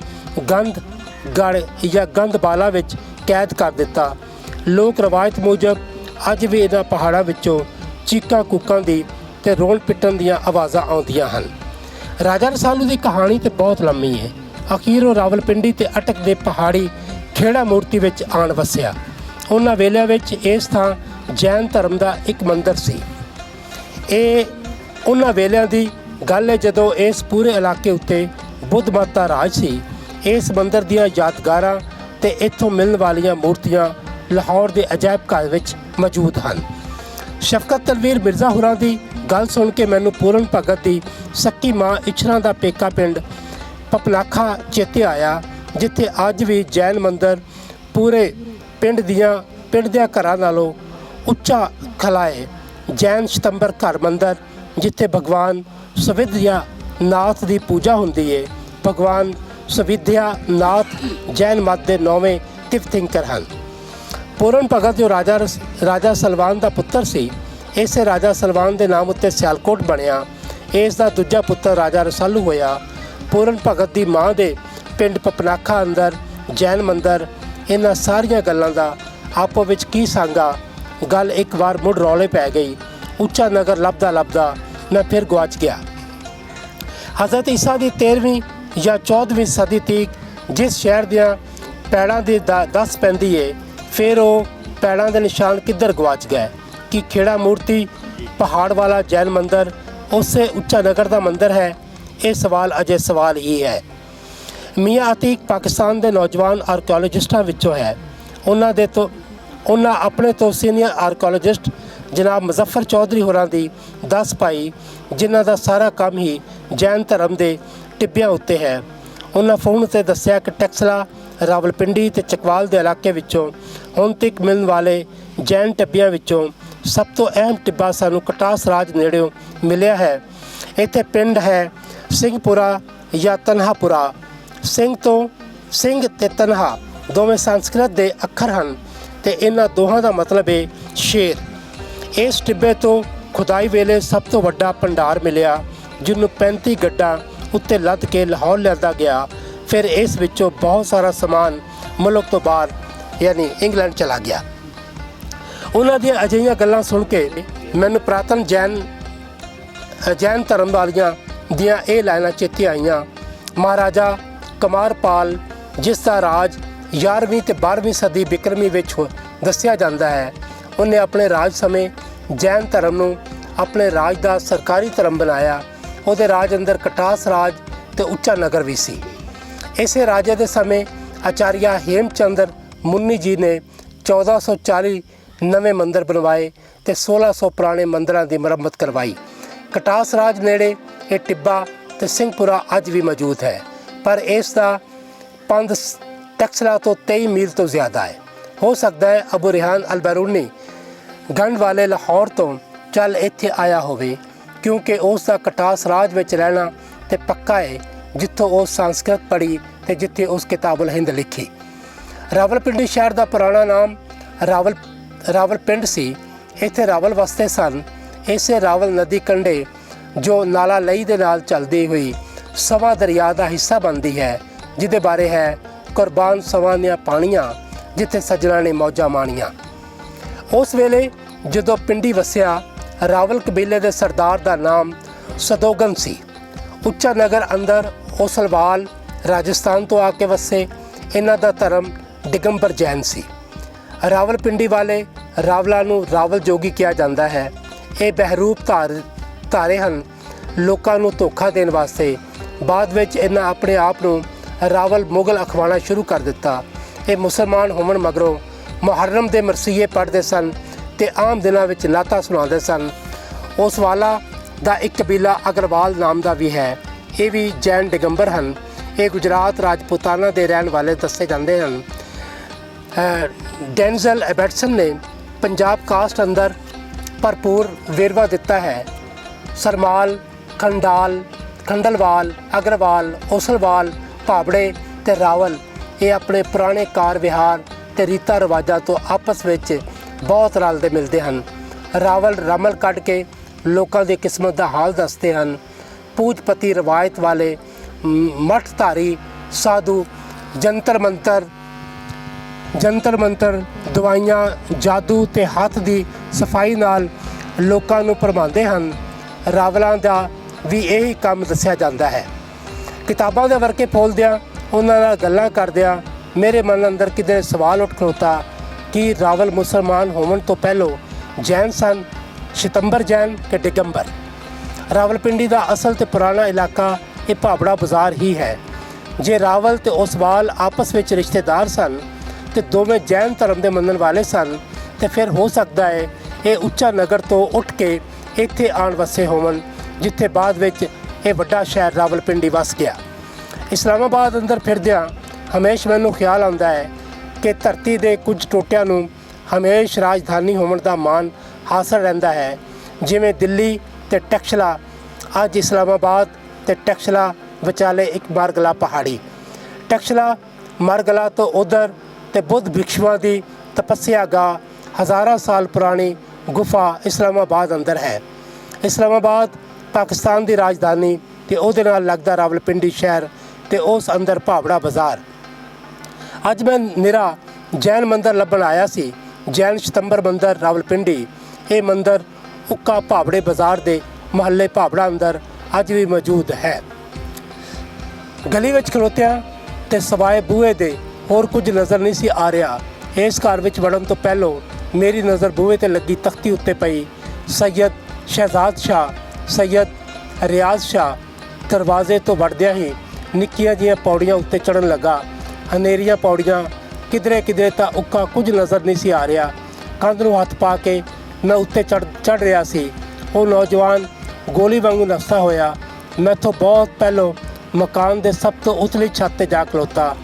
ਗੰਧਗੜ੍ਹ ਜਾਂ ਗੰਧਬਾਲਾ ਵਿੱਚ ਕੈਦ ਕਰ ਦਿੱਤਾ। ਲੋਕ ਰਵਾਇਤ ਮੁਜਬ ਅੱਜ ਵੀ ਇਹਨਾਂ ਪਹਾੜਾਂ ਵਿੱਚੋਂ ਚੀਕਾਂ ਕੂਕਾਂ ਦੀ ਤੇ ਰੋਣ ਪਿੱਟਣ ਦੀਆਂ ਆਵਾਜ਼ਾਂ ਆਉਂਦੀਆਂ ਹਨ। ਰਾਜਾ ਰਸਾਲੂ ਦੀ ਕਹਾਣੀ ਤੇ ਬਹੁਤ ਲੰਮੀ ਹੈ। ਅਖੀਰ ਉਹ ਰਾਵਲਪਿੰਡੀ ਤੇ ਅਟਕ ਦੇ ਪਹਾੜੀ ਖੇੜਾ ਮੂਰਤੀ ਵਿੱਚ ਆਣ ਵਸਿਆ। ਉਹਨਾਂ ਵੇਲਿਆਂ ਵਿੱਚ ਇਸ ਥਾਂ ਜੈਨ ਧਰਮ ਦਾ ਇੱਕ ਮੰਦਿਰ ਸੀ। ਇਹ ਉਹਨਾਂ ਵੇਲਿਆਂ ਦੀ ਗੱਲ ਹੈ ਜਦੋਂ ਇਸ ਪੂਰੇ ਇਲਾਕੇ ਉੱਤੇ ਬੁੱਧ ਮਤ ਦਾ ਰਾਜ ਸੀ। ਇਸ ਮੰਦਿਰ ਦੀਆਂ ਯਾਦਗਾਰਾਂ ਤੇ ਇੱਥੋਂ ਮਿਲਣ ਵਾਲੀਆਂ ਮੂਰਤੀਆਂ ਲਾਹੌਰ ਦੇ ਅਜਾਇਬ ਘਰ ਵਿੱਚ ਮੌਜੂਦ ਹਨ। ਸ਼ਫਕਤ ਤਨਵੀਰ ਮਿਰਜ਼ਾ ਹੁਰਾਂ ਦੀ ਗੱਲ ਸੁਣ ਕੇ ਮੈਨੂੰ ਪੂਰਨ ਭਗਤ ਦੀ ਸੱਕੀ ਮਾਂ ਇਛਰਾਂ ਦਾ ਪੇਕਾ ਪਿੰਡ ਪਪਨਾਖਾ ਚੇਤੇ ਆਇਆ, ਜਿੱਥੇ ਅੱਜ ਵੀ ਜੈਨ ਮੰਦਿਰ ਪੂਰੇ ਪਿੰਡ ਦਿਆਂ ਘਰਾਂ ਨਾਲੋਂ ਉੱਚਾ ਖਲਾਏ। ਜੈਨ ਸ਼ਤੰਬਰ ਘਰ ਮੰਦਿਰ, ਜਿੱਥੇ ਭਗਵਾਨ ਸਵਿਦਿਆ ਨਾਥ ਦੀ ਪੂਜਾ ਹੁੰਦੀ ਹੈ। ਭਗਵਾਨ ਸਵਿਦਿਆ ਨਾਥ ਜੈਨ ਮਤ ਦੇ 9ਵੇਂ ਤਿਵਤਿੰਕਰ ਹਨ। ਪੂਰਨ ਭਗਤ ਜੋ ਰਾਜਾ ਸਲਵਾਨ ਦਾ ਪੁੱਤਰ ਸੀ, ਇਸੇ ਰਾਜਾ ਸਲਵਾਨ ਦੇ ਨਾਮ ਉੱਤੇ ਸਿਆਲਕੋਟ ਬਣਿਆ। ਇਸ ਦਾ ਦੂਜਾ ਪੁੱਤਰ ਰਾਜਾ ਰਸਾਲੂ ਹੋਇਆ। ਪੂਰਨ ਭਗਤ ਦੀ ਮਾਂ ਦੇ ਪਿੰਡ ਪਪਨਾਖਾ ਅੰਦਰ ਜੈਨ ਮੰਦਿਰ, ਇਹਨਾਂ ਸਾਰੀਆਂ ਗੱਲਾਂ ਦਾ ਆਪੋ ਵਿੱਚ ਕੀ ਸਾਂਗਾ। ਗੱਲ ਇੱਕ ਵਾਰ ਮੁੜ ਰੌਲੇ ਪੈ ਗਈ। ਉੱਚਾ ਨਗਰ ਲੱਭਦਾ ਮੈਂ ਫਿਰ ਗੁਆਚ ਗਿਆ। ਹਜ਼ਰਤ ਈਸਾ ਦੀ 13ਵੀਂ ਜਾਂ 14ਵੀਂ ਸਦੀ ਤੀਕ ਜਿਸ ਸ਼ਹਿਰ ਦੀਆਂ ਪੈੜਾਂ ਦੀ ਦੱਸ ਪੈਂਦੀ ਏ, ਫਿਰ ਉਹ ਪੈੜਾਂ ਦੇ ਨਿਸ਼ਾਨ ਕਿੱਧਰ ਗੁਆਚ ਗਏ। ਕਿ ਖੇੜਾ ਮੂਰਤੀ ਪਹਾੜ ਵਾਲਾ ਜੈਨ ਮੰਦਿਰ ਉਸੇ ਉੱਚਾ ਨਗਰ ਦਾ ਮੰਦਿਰ ਹੈ? ਇਹ ਸਵਾਲ ਅਜੇ ਸਵਾਲ ਹੀ ਹੈ। ਮੀਆਂ ਅਤੀਕ ਪਾਕਿਸਤਾਨ ਦੇ ਨੌਜਵਾਨ ਆਰਕੀਓਲੋਜਿਸਟਾਂ ਵਿੱਚੋਂ ਹੈ। ਉਹਨਾਂ ਆਪਣੇ ਤੋਂ ਸੀਨੀਅਰ ਆਰਕੀਓਲੋਜਿਸਟ ਜਨਾਬ ਮੁਜ਼ੱਫਰ ਚੌਧਰੀ ਹੋਰਾਂ ਦੀ ਦੱਸ ਪਾਈ, ਜਿਨ੍ਹਾਂ ਦਾ ਸਾਰਾ ਕੰਮ ਹੀ ਜੈਨ ਧਰਮ ਦੇ ਟਿੱਬਿਆਂ ਉੱਤੇ ਹੈ। ਉਹਨਾਂ ਫੋਨ ਉੱਤੇ ਦੱਸਿਆ ਕਿ ਟੈਕਸਲਾ, ਰਾਵਲਪਿੰਡੀ ਤੇ ਚਕਵਾਲ ਦੇ ਇਲਾਕੇ ਵਿੱਚੋਂ ਹੁਣ ਤੱਕ ਮਿਲਣ ਵਾਲੇ ਜੈਨ ਟਿੱਬਿਆਂ ਵਿੱਚੋਂ ਸਭ ਤੋਂ ਅਹਿਮ ਟਿੱਬਾ ਸਾਨੂੰ ਕਟਾਸ ਰਾਜ ਨੇੜਿਓਂ ਮਿਲਿਆ ਹੈ। ਇੱਥੇ ਪਿੰਡ ਹੈ ਸਿੰਘਪੁਰਾ ਜਾਂ ਤਨਹਾਪੁਰਾ। ਸਿੰਘ ਤੇ ਤਨਹਾ ਦੋਵੇਂ ਸੰਸਕ੍ਰਿਤ ਦੇ ਅੱਖਰ ਹਨ ਤੇ ਇਹਨਾਂ ਦੋਹਾਂ ਦਾ ਮਤਲਬ ਹੈ ਸ਼ੇਰ। ਇਸ ਟਿੱਬੇ ਤੋਂ ਖੁਦਾਈ ਵੇਲੇ ਸਭ ਤੋਂ ਵੱਡਾ ਭੰਡਾਰ ਮਿਲਿਆ, ਜਿਹਨੂੰ 35 ਗੱਡਾਂ ਉੱਤੇ ਲੱਦ ਕੇ ਲਾਹੌਰ ਲਿਆਂਦਾ ਗਿਆ। ਫਿਰ ਇਸ ਵਿੱਚੋਂ ਬਹੁਤ ਸਾਰਾ ਸਮਾਨ ਮੁਲਕ ਤੋਂ ਬਾਹਰ ਯਾਨੀ ਇੰਗਲੈਂਡ ਚਲਾ ਗਿਆ। ਉਹਨਾਂ ਦੀਆਂ ਅਜਿਹੀਆਂ ਗੱਲਾਂ ਸੁਣ ਕੇ ਮੈਨੂੰ ਪ੍ਰਾਤਨ ਜੈਨ ਧਰਮ ਵਾਲੀਆਂ ਦੀਆਂ ਇਹ ਲਾਈਨਾਂ ਚੇਤੇ ਆਈਆਂ। ਮਹਾਰਾਜਾ ਕਮਾਰਪਾਲ, ਜਿਸ ਦਾ ਰਾਜ 11ਵੀਂ ਤੇ 12ਵੀਂ ਸਦੀ ਬਿਕਰਮੀ ਵਿੱਚ ਦੱਸਿਆ ਜਾਂਦਾ ਹੈ, ਉਹਨੇ ਆਪਣੇ ਰਾਜ ਸਮੇਂ ਜੈਨ ਧਰਮ ਨੂੰ ਆਪਣੇ ਰਾਜ ਦਾ ਸਰਕਾਰੀ ਧਰਮ ਬਣਾਇਆ। ਉਹਦੇ ਰਾਜ ਅੰਦਰ ਕਟਾਸ ਰਾਜ ਤੇ ਉੱਚਾ ਨਗਰ ਵੀ ਸੀ। ਇਸੇ ਰਾਜੇ ਦੇ ਸਮੇਂ ਆਚਾਰੀਆ ਹੇਮਚੰਦਰ ਮੁੰਨੀ ਜੀ ਨੇ 1440 ਨਵੇਂ ਮੰਦਰ ਬਣਵਾਏ ਤੇ 1600 ਪੁਰਾਣੇ ਮੰਦਰਾਂ ਦੀ ਮੁਰੰਮਤ ਕਰਵਾਈ। ਕਟਾਸ ਰਾਜ ਨੇੜੇ ਇਹ ਟਿੱਬਾ ਤੇ ਸਿੰਘਪੁਰਾ ਅੱਜ ਵੀ ਮੌਜੂਦ ਹੈ, ਪਰ ਇਸ ਦਾ ਪੰਧ ਟਕਸਲਾ ਤੋਂ 23 ਮੀਲ ਤੋਂ ਜ਼ਿਆਦਾ ਹੈ। ਹੋ ਸਕਦਾ ਹੈ ਅਬੂ ਰਿਹਾਨ ਅਲ ਬੈਰੂਨੀ ਗੰਢ ਵਾਲੇ ਲਾਹੌਰ ਤੋਂ ਚੱਲ ਇੱਥੇ ਆਇਆ ਹੋਵੇ, ਕਿਉਂਕਿ ਉਸ ਦਾ ਕਟਾਸ ਰਾਜ ਵਿੱਚ ਰਹਿਣਾ ਤੇ ਪੱਕਾ ਹੈ, ਜਿੱਥੋਂ ਉਹ ਸੰਸਕ੍ਰਿਤ ਪੜ੍ਹੀ ਤੇ ਜਿੱਥੇ ਉਸ ਕਿਤਾਬੁਲ ਹਿੰਦ ਲਿਖੀ। ਰਾਵਲਪਿੰਡੀ ਸ਼ਹਿਰ ਦਾ ਪੁਰਾਣਾ ਨਾਮ ਰਾਵਲਪਿੰਡ ਸੀ। ਇੱਥੇ ਰਾਵਲ ਵਸਦੇ ਸਨ। ਇਸੇ ਰਾਵਲ ਨਦੀ ਕੰਢੇ ਜੋ ਨਾਲਾ ਲਈ ਦੇ ਨਾਲ ਚੱਲਦੀ ਹੋਈ ਸਵਾ ਦਰਿਆ ਦਾ ਹਿੱਸਾ ਬਣਦੀ ਹੈ, ਜਿਹਦੇ ਬਾਰੇ ਹੈ ਕੁਰਬਾਨ ਸਵਾਂ ਦੀਆਂ ਪਾਣੀਆਂ, ਜਿੱਥੇ ਸੱਜਣਾ ਨੇ ਮੌਜਾਂ ਮਾਣੀਆਂ। ਉਸ ਵੇਲੇ ਜਦੋਂ ਪਿੰਡੀ ਵਸਿਆ, ਰਾਵਲ ਕਬੀਲੇ ਦੇ ਸਰਦਾਰ ਦਾ ਨਾਮ ਸਦੋਗਨ ਸੀ। ਉੱਚਾ ਨਗਰ ਅੰਦਰ ਓਸਲਵਾਲ ਰਾਜਸਥਾਨ ਤੋਂ ਆ ਕੇ ਵਸੇ। ਇਹਨਾਂ ਦਾ ਧਰਮ ਦਿਗੰਬਰ ਜੈਨ ਸੀ। ਰਾਵਲਪਿੰਡੀ ਵਾਲੇ ਰਾਵਲਾਂ ਨੂੰ ਰਾਵਲ ਜੋਗੀ ਕਿਹਾ ਜਾਂਦਾ ਹੈ। ਇਹ ਬਹਿਰੂਪ ਧਾਰੇ ਹਨ ਲੋਕਾਂ ਨੂੰ ਧੋਖਾ ਦੇਣ ਵਾਸਤੇ। ਬਾਅਦ ਵਿੱਚ ਇਹਨਾਂ ਆਪਣੇ ਆਪ ਨੂੰ ਰਾਵਲ ਮੁਗਲ ਅਖਵਾਉਣਾ ਸ਼ੁਰੂ ਕਰ ਦਿੱਤਾ। ਇਹ ਮੁਸਲਮਾਨ ਹੋਣ ਮਗਰੋਂ ਮੁਹਰਮ ਦੇ ਮਰਸੀਏ ਪੜ੍ਹਦੇ ਸਨ ਤੇ ਆਮ ਦਿਨਾਂ ਵਿੱਚ ਨਾਤਾ ਸੁਣਾਉਂਦੇ ਸਨ। ਓਸਵਾਲਾ ਦਾ ਇੱਕ ਕਬੀਲਾ ਅਗਰਵਾਲ ਨਾਮ ਦਾ ਵੀ ਹੈ। ਇਹ ਵੀ ਜੈਨ ਦਿਗੰਬਰ ਹਨ। ਇਹ ਗੁਜਰਾਤ ਰਾਜਪੂਤਾਨਾ ਦੇ ਰਹਿਣ ਵਾਲੇ ਦੱਸੇ ਜਾਂਦੇ ਹਨ। ਡੈਨਜ਼ਲ ਐਬਟਸਨ ਨੇ ਪੰਜਾਬ ਕਾਸਟ ਅੰਦਰ ਭਰਪੂਰ ਵੇਰਵਾ ਦਿੱਤਾ ਹੈ। ਸਰਮਾਲ, ਖੰਡਲਵਾਲ, ਅਗਰਵਾਲ, ਓਸਲਵਾਲ, ਭਾਬੜੇ ਤੇ ਰਾਵਲ ਇਹ ਆਪਣੇ ਪੁਰਾਣੇ ਕਾਰ ਵਿਹਾਰ ਤੇ ਰੀਤਾਂ ਰਿਵਾਜਾਂ ਤੋਂ ਆਪਸ ਵਿੱਚ ਬਹੁਤ ਰਲਦੇ ਮਿਲਦੇ ਹਨ। ਰਾਵਲ ਰਮਲ ਕੱਢ ਕੇ ਲੋਕਾਂ ਦੀ ਕਿਸਮਤ ਦਾ ਹਾਲ ਦੱਸਦੇ ਹਨ। ਪੂਜਪਤੀ ਰਵਾਇਤ ਵਾਲੇ ਮਠਧਾਰੀ ਸਾਧੂ ਜੰਤਰ ਮੰਤਰ ਦਵਾਈਆਂ, ਜਾਦੂ ਤੇ ਹੱਥ ਦੀ ਸਫਾਈ ਨਾਲ ਲੋਕਾਂ ਨੂੰ ਭਰਮਾਉਂਦੇ ਹਨ। ਰਾਵਲਾਂ ਦਾ ਵੀ ਇਹੀ ਕੰਮ ਦੱਸਿਆ ਜਾਂਦਾ ਹੈ। ਕਿਤਾਬਾਂ ਦੇ ਵਰਕੇ ਫੋਲਦਿਆਂ, ਉਹਨਾਂ ਨਾਲ ਗੱਲਾਂ ਕਰਦਿਆਂ ਮੇਰੇ ਮਨ ਅੰਦਰ ਕਿਤੇ ਸਵਾਲ ਉੱਠ ਖਲੋਤਾ ਕਿ ਰਾਵਲ ਮੁਸਲਮਾਨ ਹੋਣ ਤੋਂ ਪਹਿਲੋਂ ਜੈਨ ਸਨ, ਸ਼ਤੰਬਰ ਜੈਨ ਕਿ ਦਿਗੰਬਰ। ਰਾਵਲਪਿੰਡੀ ਦਾ ਅਸਲ ਤੇ ਪੁਰਾਣਾ ਇਲਾਕਾ ਇਹ ਭਾਬੜਾ ਬਾਜ਼ਾਰ ਹੀ ਹੈ। ਜੇ ਰਾਵਲ ਤੇ ਓਸਵਾਲ ਆਪਸ ਵਿੱਚ ਰਿਸ਼ਤੇਦਾਰ ਸਨ ਤੇ ਦੋਵੇਂ ਜੈਨ ਧਰਮ ਦੇ ਮੰਨਣ ਵਾਲੇ ਸਨ, ਤੇ ਫਿਰ ਹੋ ਸਕਦਾ ਹੈ ਇਹ ਉੱਚਾ ਨਗਰ ਤੋਂ ਉੱਠ ਕੇ ਇੱਥੇ ਆਣ ਵਸੇ ਹੋਵਣ, ਜਿੱਥੇ ਬਾਅਦ ਵਿੱਚ ਇਹ ਵੱਡਾ ਸ਼ਹਿਰ ਰਾਵਲਪਿੰਡੀ ਵਸ ਗਿਆ। ਇਸਲਾਮਾਬਾਦ ਅੰਦਰ ਫਿਰਦਿਆਂ ਹਮੇਸ਼ਾ ਮੈਨੂੰ ਖਿਆਲ ਆਉਂਦਾ ਹੈ ਕਿ ਧਰਤੀ ਦੇ ਕੁਝ ਟੋਟਿਆਂ ਨੂੰ ਹਮੇਸ਼ਾ ਰਾਜਧਾਨੀ ਹੋਣ ਦਾ ਮਾਣ ਹਾਸਲ ਰਹਿੰਦਾ ਹੈ। ਜਿਵੇਂ ਦਿੱਲੀ ਤੇ ਟਕਸ਼ਲਾ, ਅੱਜ ਇਸਲਾਮਾਬਾਦ ਤੇ ਟਕਸ਼ਲਾ ਵਿਚਾਲੇ ਇੱਕ ਮਾਰਗਲਾ ਪਹਾੜੀ। ਟਕਸ਼ਲਾ ਮਾਰਗਲਾ ਤੋਂ ਉਧਰ ਤੇ ਬੁੱਧ ਭਿਕਸ਼ੂਆਂ ਦੀ ਤਪੱਸਿਆ ਗਾਹ, ਹਜ਼ਾਰਾਂ ਸਾਲ ਪੁਰਾਣੀ ਗੁਫਾ ਇਸਲਾਮਾਬਾਦ ਅੰਦਰ ਹੈ। ਇਸਲਾਮਾਬਾਦ ਪਾਕਿਸਤਾਨ ਦੀ ਰਾਜਧਾਨੀ ਤੇ ਉਹਦੇ ਨਾਲ ਲੱਗਦਾ ਰਾਵਲਪਿੰਡੀ ਸ਼ਹਿਰ ਤੇ ਉਸ ਅੰਦਰ ਭਾਵੜਾ ਬਾਜ਼ਾਰ। ਅੱਜ ਮੈਂ ਨਿਰਾ ਜੈਨ ਮੰਦਰ ਲੱਭਣ ਆਇਆ ਸੀ। ਜੈਨ ਸ਼ਤੰਬਰ ਮੰਦਰ ਰਾਵਲਪਿੰਡੀ। ਇਹ ਮੰਦਰ ਉੱਕਾ ਭਾਵੜੇ ਬਾਜ਼ਾਰ ਦੇ ਮੁਹੱਲੇ ਭਾਵੜਾ ਅੰਦਰ ਅੱਜ ਵੀ ਮੌਜੂਦ ਹੈ। ਗਲੀ ਵਿੱਚ ਖਲੋਤਿਆਂ ਤੇ ਸਵਾਏ ਬੂਹੇ ਦੇ ਹੋਰ ਕੁਝ ਨਜ਼ਰ ਨਹੀਂ ਸੀ ਆ ਰਿਹਾ। ਇਸ ਘਰ ਵਿੱਚ ਵੜਨ ਤੋਂ ਪਹਿਲੋਂ ਮੇਰੀ ਨਜ਼ਰ ਬੂਹੇ ਤੇ ਲੱਗੀ ਤਖਤੀ ਉੱਤੇ ਪਈ। ਸੈਯਦ ਸ਼ਹਿਜ਼ਾਦ ਸ਼ਾਹ, ਸੈਯਦ ਰਿਆਜ਼ ਸ਼ਾਹ। ਦਰਵਾਜ਼ੇ ਤੋਂ ਵੜਦਿਆਂ ਹੀ ਨਿੱਕੀਆਂ ਜਿਹੀਆਂ ਪੌੜੀਆਂ ਉੱਤੇ ਚੜ੍ਹਨ ਲੱਗਾ। ਹਨੇਰੀਆਂ ਪੌੜੀਆਂ, ਕਿਧਰੇ ਤਾਂ ਉੱਕਾ ਕੁਝ ਨਜ਼ਰ ਨਹੀਂ ਸੀ ਆ ਰਿਹਾ। ਕੰਧ ਨੂੰ ਹੱਥ ਪਾ ਕੇ ਮੈਂ ਉੱਤੇ ਚੜ੍ਹ ਰਿਹਾ ਸੀ। ਉਹ ਨੌਜਵਾਨ ਗੋਲੀ ਵਾਂਗੂ ਨੱਸਦਾ ਹੋਇਆ ਮੈਥੋਂ ਬਹੁਤ ਪਹਿਲੋਂ ਮਕਾਨ ਦੇ ਸਭ ਤੋਂ ਉਤਲੀ ਛੱਤ ਤੇ ਜਾ ਖਲੋਤਾ।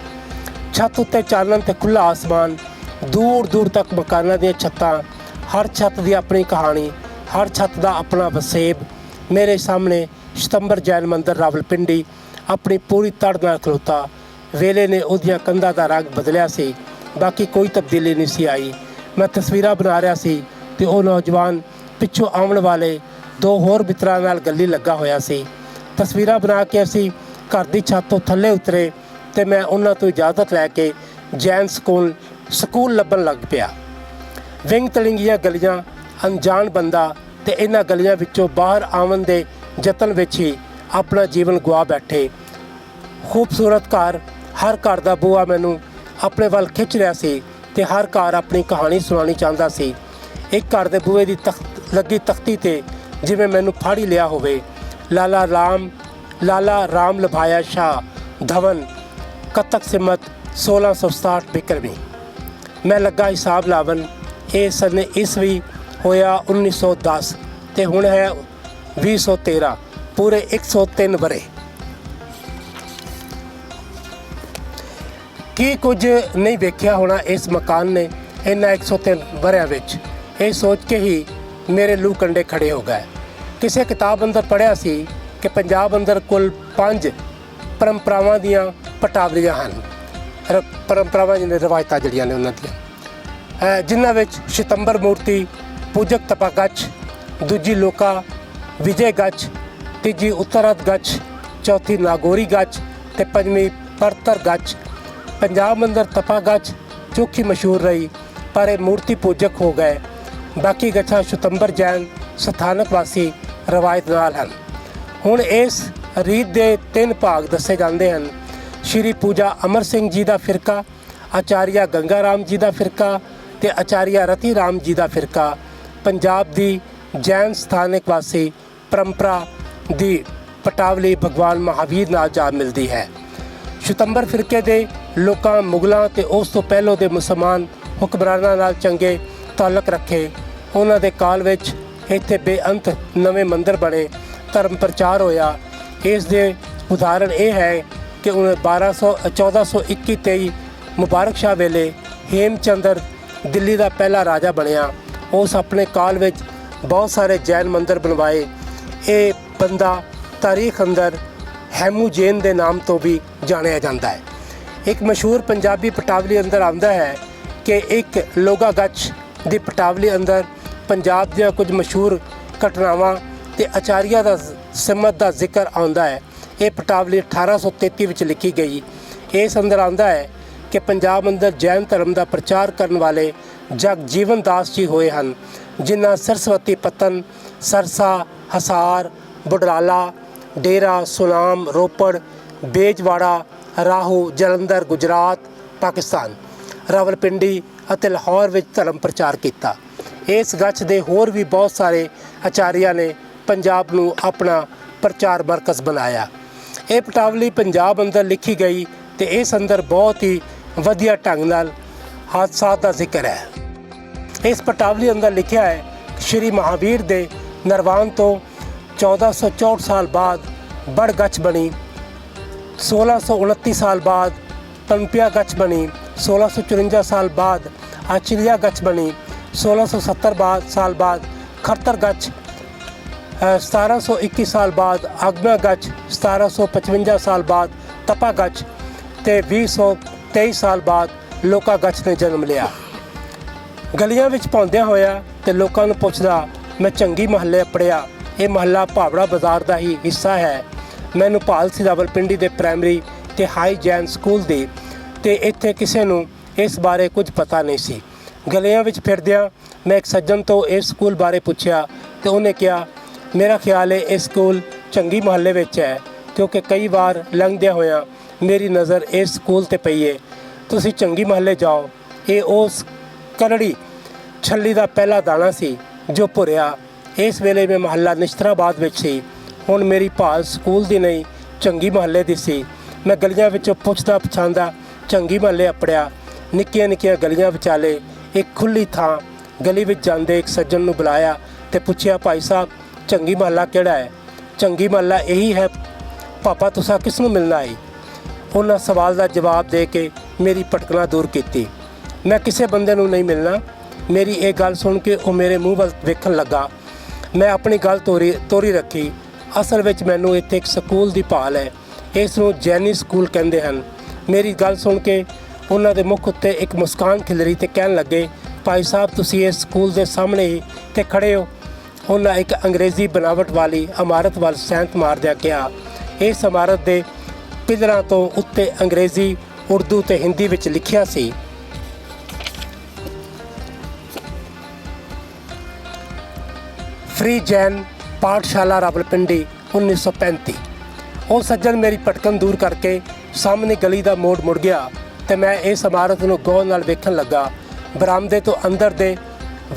ਛੱਤ ਉੱਤੇ ਚਾਨਣ ਤੇ ਖੁੱਲ੍ਹਾ ਆਸਮਾਨ, ਦੂਰ ਦੂਰ ਤੱਕ ਮਕਾਨਾਂ ਦੀਆਂ ਛੱਤਾਂ, ਹਰ ਛੱਤ ਦੀ ਆਪਣੀ ਕਹਾਣੀ, ਹਰ ਛੱਤ ਦਾ ਆਪਣਾ ਵਸੇਬ। ਮੇਰੇ ਸਾਹਮਣੇ ਸ਼ਤੰਬਰ ਜੈਨ ਮੰਦਰ ਰਾਵਲਪਿੰਡੀ ਆਪਣੀ ਪੂਰੀ ਤੜ ਨਾਲ ਖਲੋਤਾ। ਵੇਲੇ ਨੇ ਉਹਦੀਆਂ ਕੰਧਾਂ ਦਾ ਰੰਗ ਬਦਲਿਆ ਸੀ, ਬਾਕੀ ਕੋਈ ਤਬਦੀਲੀ ਨਹੀਂ ਸੀ ਆਈ। ਮੈਂ ਤਸਵੀਰਾਂ ਬਣਾ ਰਿਹਾ ਸੀ ਤੇ ਉਹ ਨੌਜਵਾਨ ਪਿੱਛੋਂ ਆਉਣ ਵਾਲੇ ਦੋ ਹੋਰ ਮਿੱਤਰਾਂ ਨਾਲ ਗੱਲੀ ਲੱਗਾ ਹੋਇਆ ਸੀ। ਤਸਵੀਰਾਂ ਬਣਾ ਕੇ ਅਸੀਂ ਘਰ ਦੀ ਛੱਤ ਤੋਂ ਥੱਲੇ ਉਤਰੇ ਤੇ ਮੈਂ ਉਹਨਾਂ ਤੋਂ ਇਜਾਜ਼ਤ ਲੈ ਕੇ ਜੈਨ ਸਕੂਲ ਲੱਭਣ ਲੱਗ ਪਿਆ। ਵਿੰਗ ਤਲਿੰਗੀਆਂ ਗਲੀਆਂ, ਅਣਜਾਣ ਬੰਦਾ ਤੇ ਇਹਨਾਂ ਗਲੀਆਂ ਵਿੱਚੋਂ ਬਾਹਰ ਆਉਣ ਦੇ ਯਤਨ ਵਿੱਚ ਹੀ ਆਪਣਾ ਜੀਵਨ ਗੁਆ ਬੈਠੇ। ਖੂਬਸੂਰਤ ਘਰ, ਹਰ ਘਰ ਦਾ ਬੂਹਾ ਮੈਨੂੰ ਆਪਣੇ ਵੱਲ ਖਿੱਚ ਰਿਹਾ ਸੀ ਤੇ ਹਰ ਘਰ ਆਪਣੀ ਕਹਾਣੀ ਸੁਣਾਉਣੀ ਚਾਹੁੰਦਾ ਸੀ। ਇੱਕ ਘਰ ਦੇ ਬੂਹੇ ਦੀ ਲੱਗੀ ਤਖਤੀ ਤੇ ਜਿਵੇਂ ਮੈਨੂੰ ਫੜ ਹੀ ਲਿਆ ਹੋਵੇ। ਲਾਲਾ ਰਾਮ ਲਭਾਇਆ ਸ਼ਾਹ ਧਵਨ, ਕਤਕ ਸਿਮਤ 1667 ਬਿਕਰਮੀ। मैं लगा हिसाब लावन, ये सन ईस्वी होया 1910 ते हुण है 2013, पूरे 103 बरे। की कुछ नहीं वेख्या होना इस मकान ने इन्ना 103 बरिया विच, ये सोच के ही मेरे लू कंडे खड़े हो गए। किसी किताब अंदर पढ़िया सी कि पंजाब अंदर कुल 5 परंपरावां दियां पटावलियां हैं, परंपरावां जिन्हें रवायतां जड़ियां ने उन्हां दियां, जिन्हां विच सितंबर मूर्ति, पूजक तपा गच, दूजी लोका विजय गच, तीजी उत्तराध गच, चौथी नागौरी गच ते पंजवीं परतर गच। पंजाब अंदर तपा गच चोखी मशहूर रही, पर ये मूर्ति पूजक हो गए। बाकी गच्छां सितंबर जैन सथानक वासी रवायत नाल हैं। हुण इस रीत के 3 भाग दसे जाते हैं। श्री पूजा अमर सिंह जी का फिरका, आचार्य गंगा राम जी का फिरका ते आचार्य रति राम जी का फिरका पंजाब की जैन सथानक वासी परंपरा की पटावली भगवान महावीर नाल जा मिलती है। सितंबर फिरके के लोकां मुगलों ते उस तो पहलों के मुसलमान हुक्मरानां नाल चंगे ताल्लुक रखे। उन्हां दे काल विच इत्थे बेअंत नवे मंदिर बने, धर्म प्रचार होया। इस दे उदाहरण ये है कि 1421-23 मुबारक शाह वेले हेमचंद्र दिल्ली का पहला राजा बनया। उस अपने काल विच बहुत सारे जैन मंदिर बनवाए। ये बंदा तारीख अंदर हैमू जैन के नाम तो भी जानिया जाता है। एक मशहूर पंजाबी पटावली अंदर आता है कि एक लोगा गच की पटावली अंदर पंजाब दियां कुछ मशहूर घटनावां ते आचार्य का सिमत का जिक्र आता है। ये पटावली 1833 में लिखी गई। इस अंदर आता है कि पंजाब अंदर जैन धर्म का प्रचार करने वाले जगजीवन दास जी होए हैं, जिन्हां सरस्वती पतन, सरसा, हसार, बुडराला, डेरा, सुनाम, रोपड़, बेजवाड़ा, राहू, जलंधर, गुजरात, पाकिस्तान, रावलपिंडी ਅਤੇ लाहौर ਵਿੱਚ धर्म प्रचार किया। इस गच्छ ਦੇ होर भी बहुत सारे आचार्य ने पंजाब ਨੂੰ अपना प्रचार मरकज़ बनाया। ये पटावली पंजाब अंदर लिखी गई तो इस अंदर बहुत ही वधिया ढंग नाल हादसा का जिक्र है। इस पटावली अंदर लिखा है श्री महावीर के निर्वाण तो 1464 साल बाद बड़ गच्छ बनी, 1629 साल बाद पंपिया गच्छ बनी, 1654 साल बाद आचिलिया गच्छ बनी, 1670 साल बाद खरतर गच्छ, 1721 साल बाद आगमा गच्छ, 1755 साल बाद तपा गच्छ ते 2023 साल बाद लोका गच्छ ने जन्म लिया। गलियां विच पौंदियां होया ते लोकां नूं पुछदा मैं चंगी महल्ले अपड़िया। ये महल्ला भावड़ा बाज़ार का ही हिस्सा है। मैनू भाल सी रावलपिंडी के प्राइमरी ते हाई जैन स्कूल दी ते इत्थे किसी नूं इस बारे कुछ पता नहीं सी। गलियां विच फिरदियां मैं एक सज्जन तो इस स्कूल बारे पूछया तो उन्हें कहा मेरा ख्याल है इस स्कूल चंगी महल्ले विच है, क्योंकि कई बार लंघदिया होया मेरी नज़र इस स्कूल ते पई है। तुसी चंगी महल्ले जाओ। ये उस करड़ी छली का पहला दाना सी जो भुरिया। इस वेले में महल्ला निश्तराबाद विच सी। हुण मेरी भाल स्कूल दी नहीं चंगी महल्ले दी सी। मैं गलियां विचों पुछदा पछांदा चंगी महल्ले अपड़िया। निक्कियां निक्कियां गलियां विचाले एक खुली थां गली विच जांदे एक सज्जन नूं बुलाया ते पुछया भाई साहब चंगी महल्ला किहड़ा है? चंगी महल्ला यही है पापा, तुसां किस नूं मिलना आई? उन्हां सवाल का जवाब दे के मेरी भटकना दूर की। मैं किसी बंदे नूं नहीं मिलना। मेरी ये गल सुन के वो मेरे मूँह वल वेखण लगा। मैं अपनी गल तोरी रखी। असल विच मैनूं इत्थे एक स्कूल की भाल है। इस नूं जैनी स्कूल कहंदे हन। मेरी गल सुन के उन्हां दे मुख उत्ते एक मुस्कान खिलरी ते कहण लगे भाई साहब तुसीं इस स्कूल के सामने ही ते खड़े हो। उन्हां एक अंग्रेज़ी बनावट वाली इमारत वाल सैंत मारदिआं कहा इस इमारत के पिलरां तो उत्ते अंग्रेज़ी, उर्दू ते हिंदी विच लिखिया सी फ्री जैन पाठशाला रावलपिंडी 1935। वो सज्जन मेरी भटकन दूर करके सामने गली का मोड़ मुड़ गया तो मैं इस इमारत नूं गौर नाल वेखण लगा। बरामदे तो अंदर दे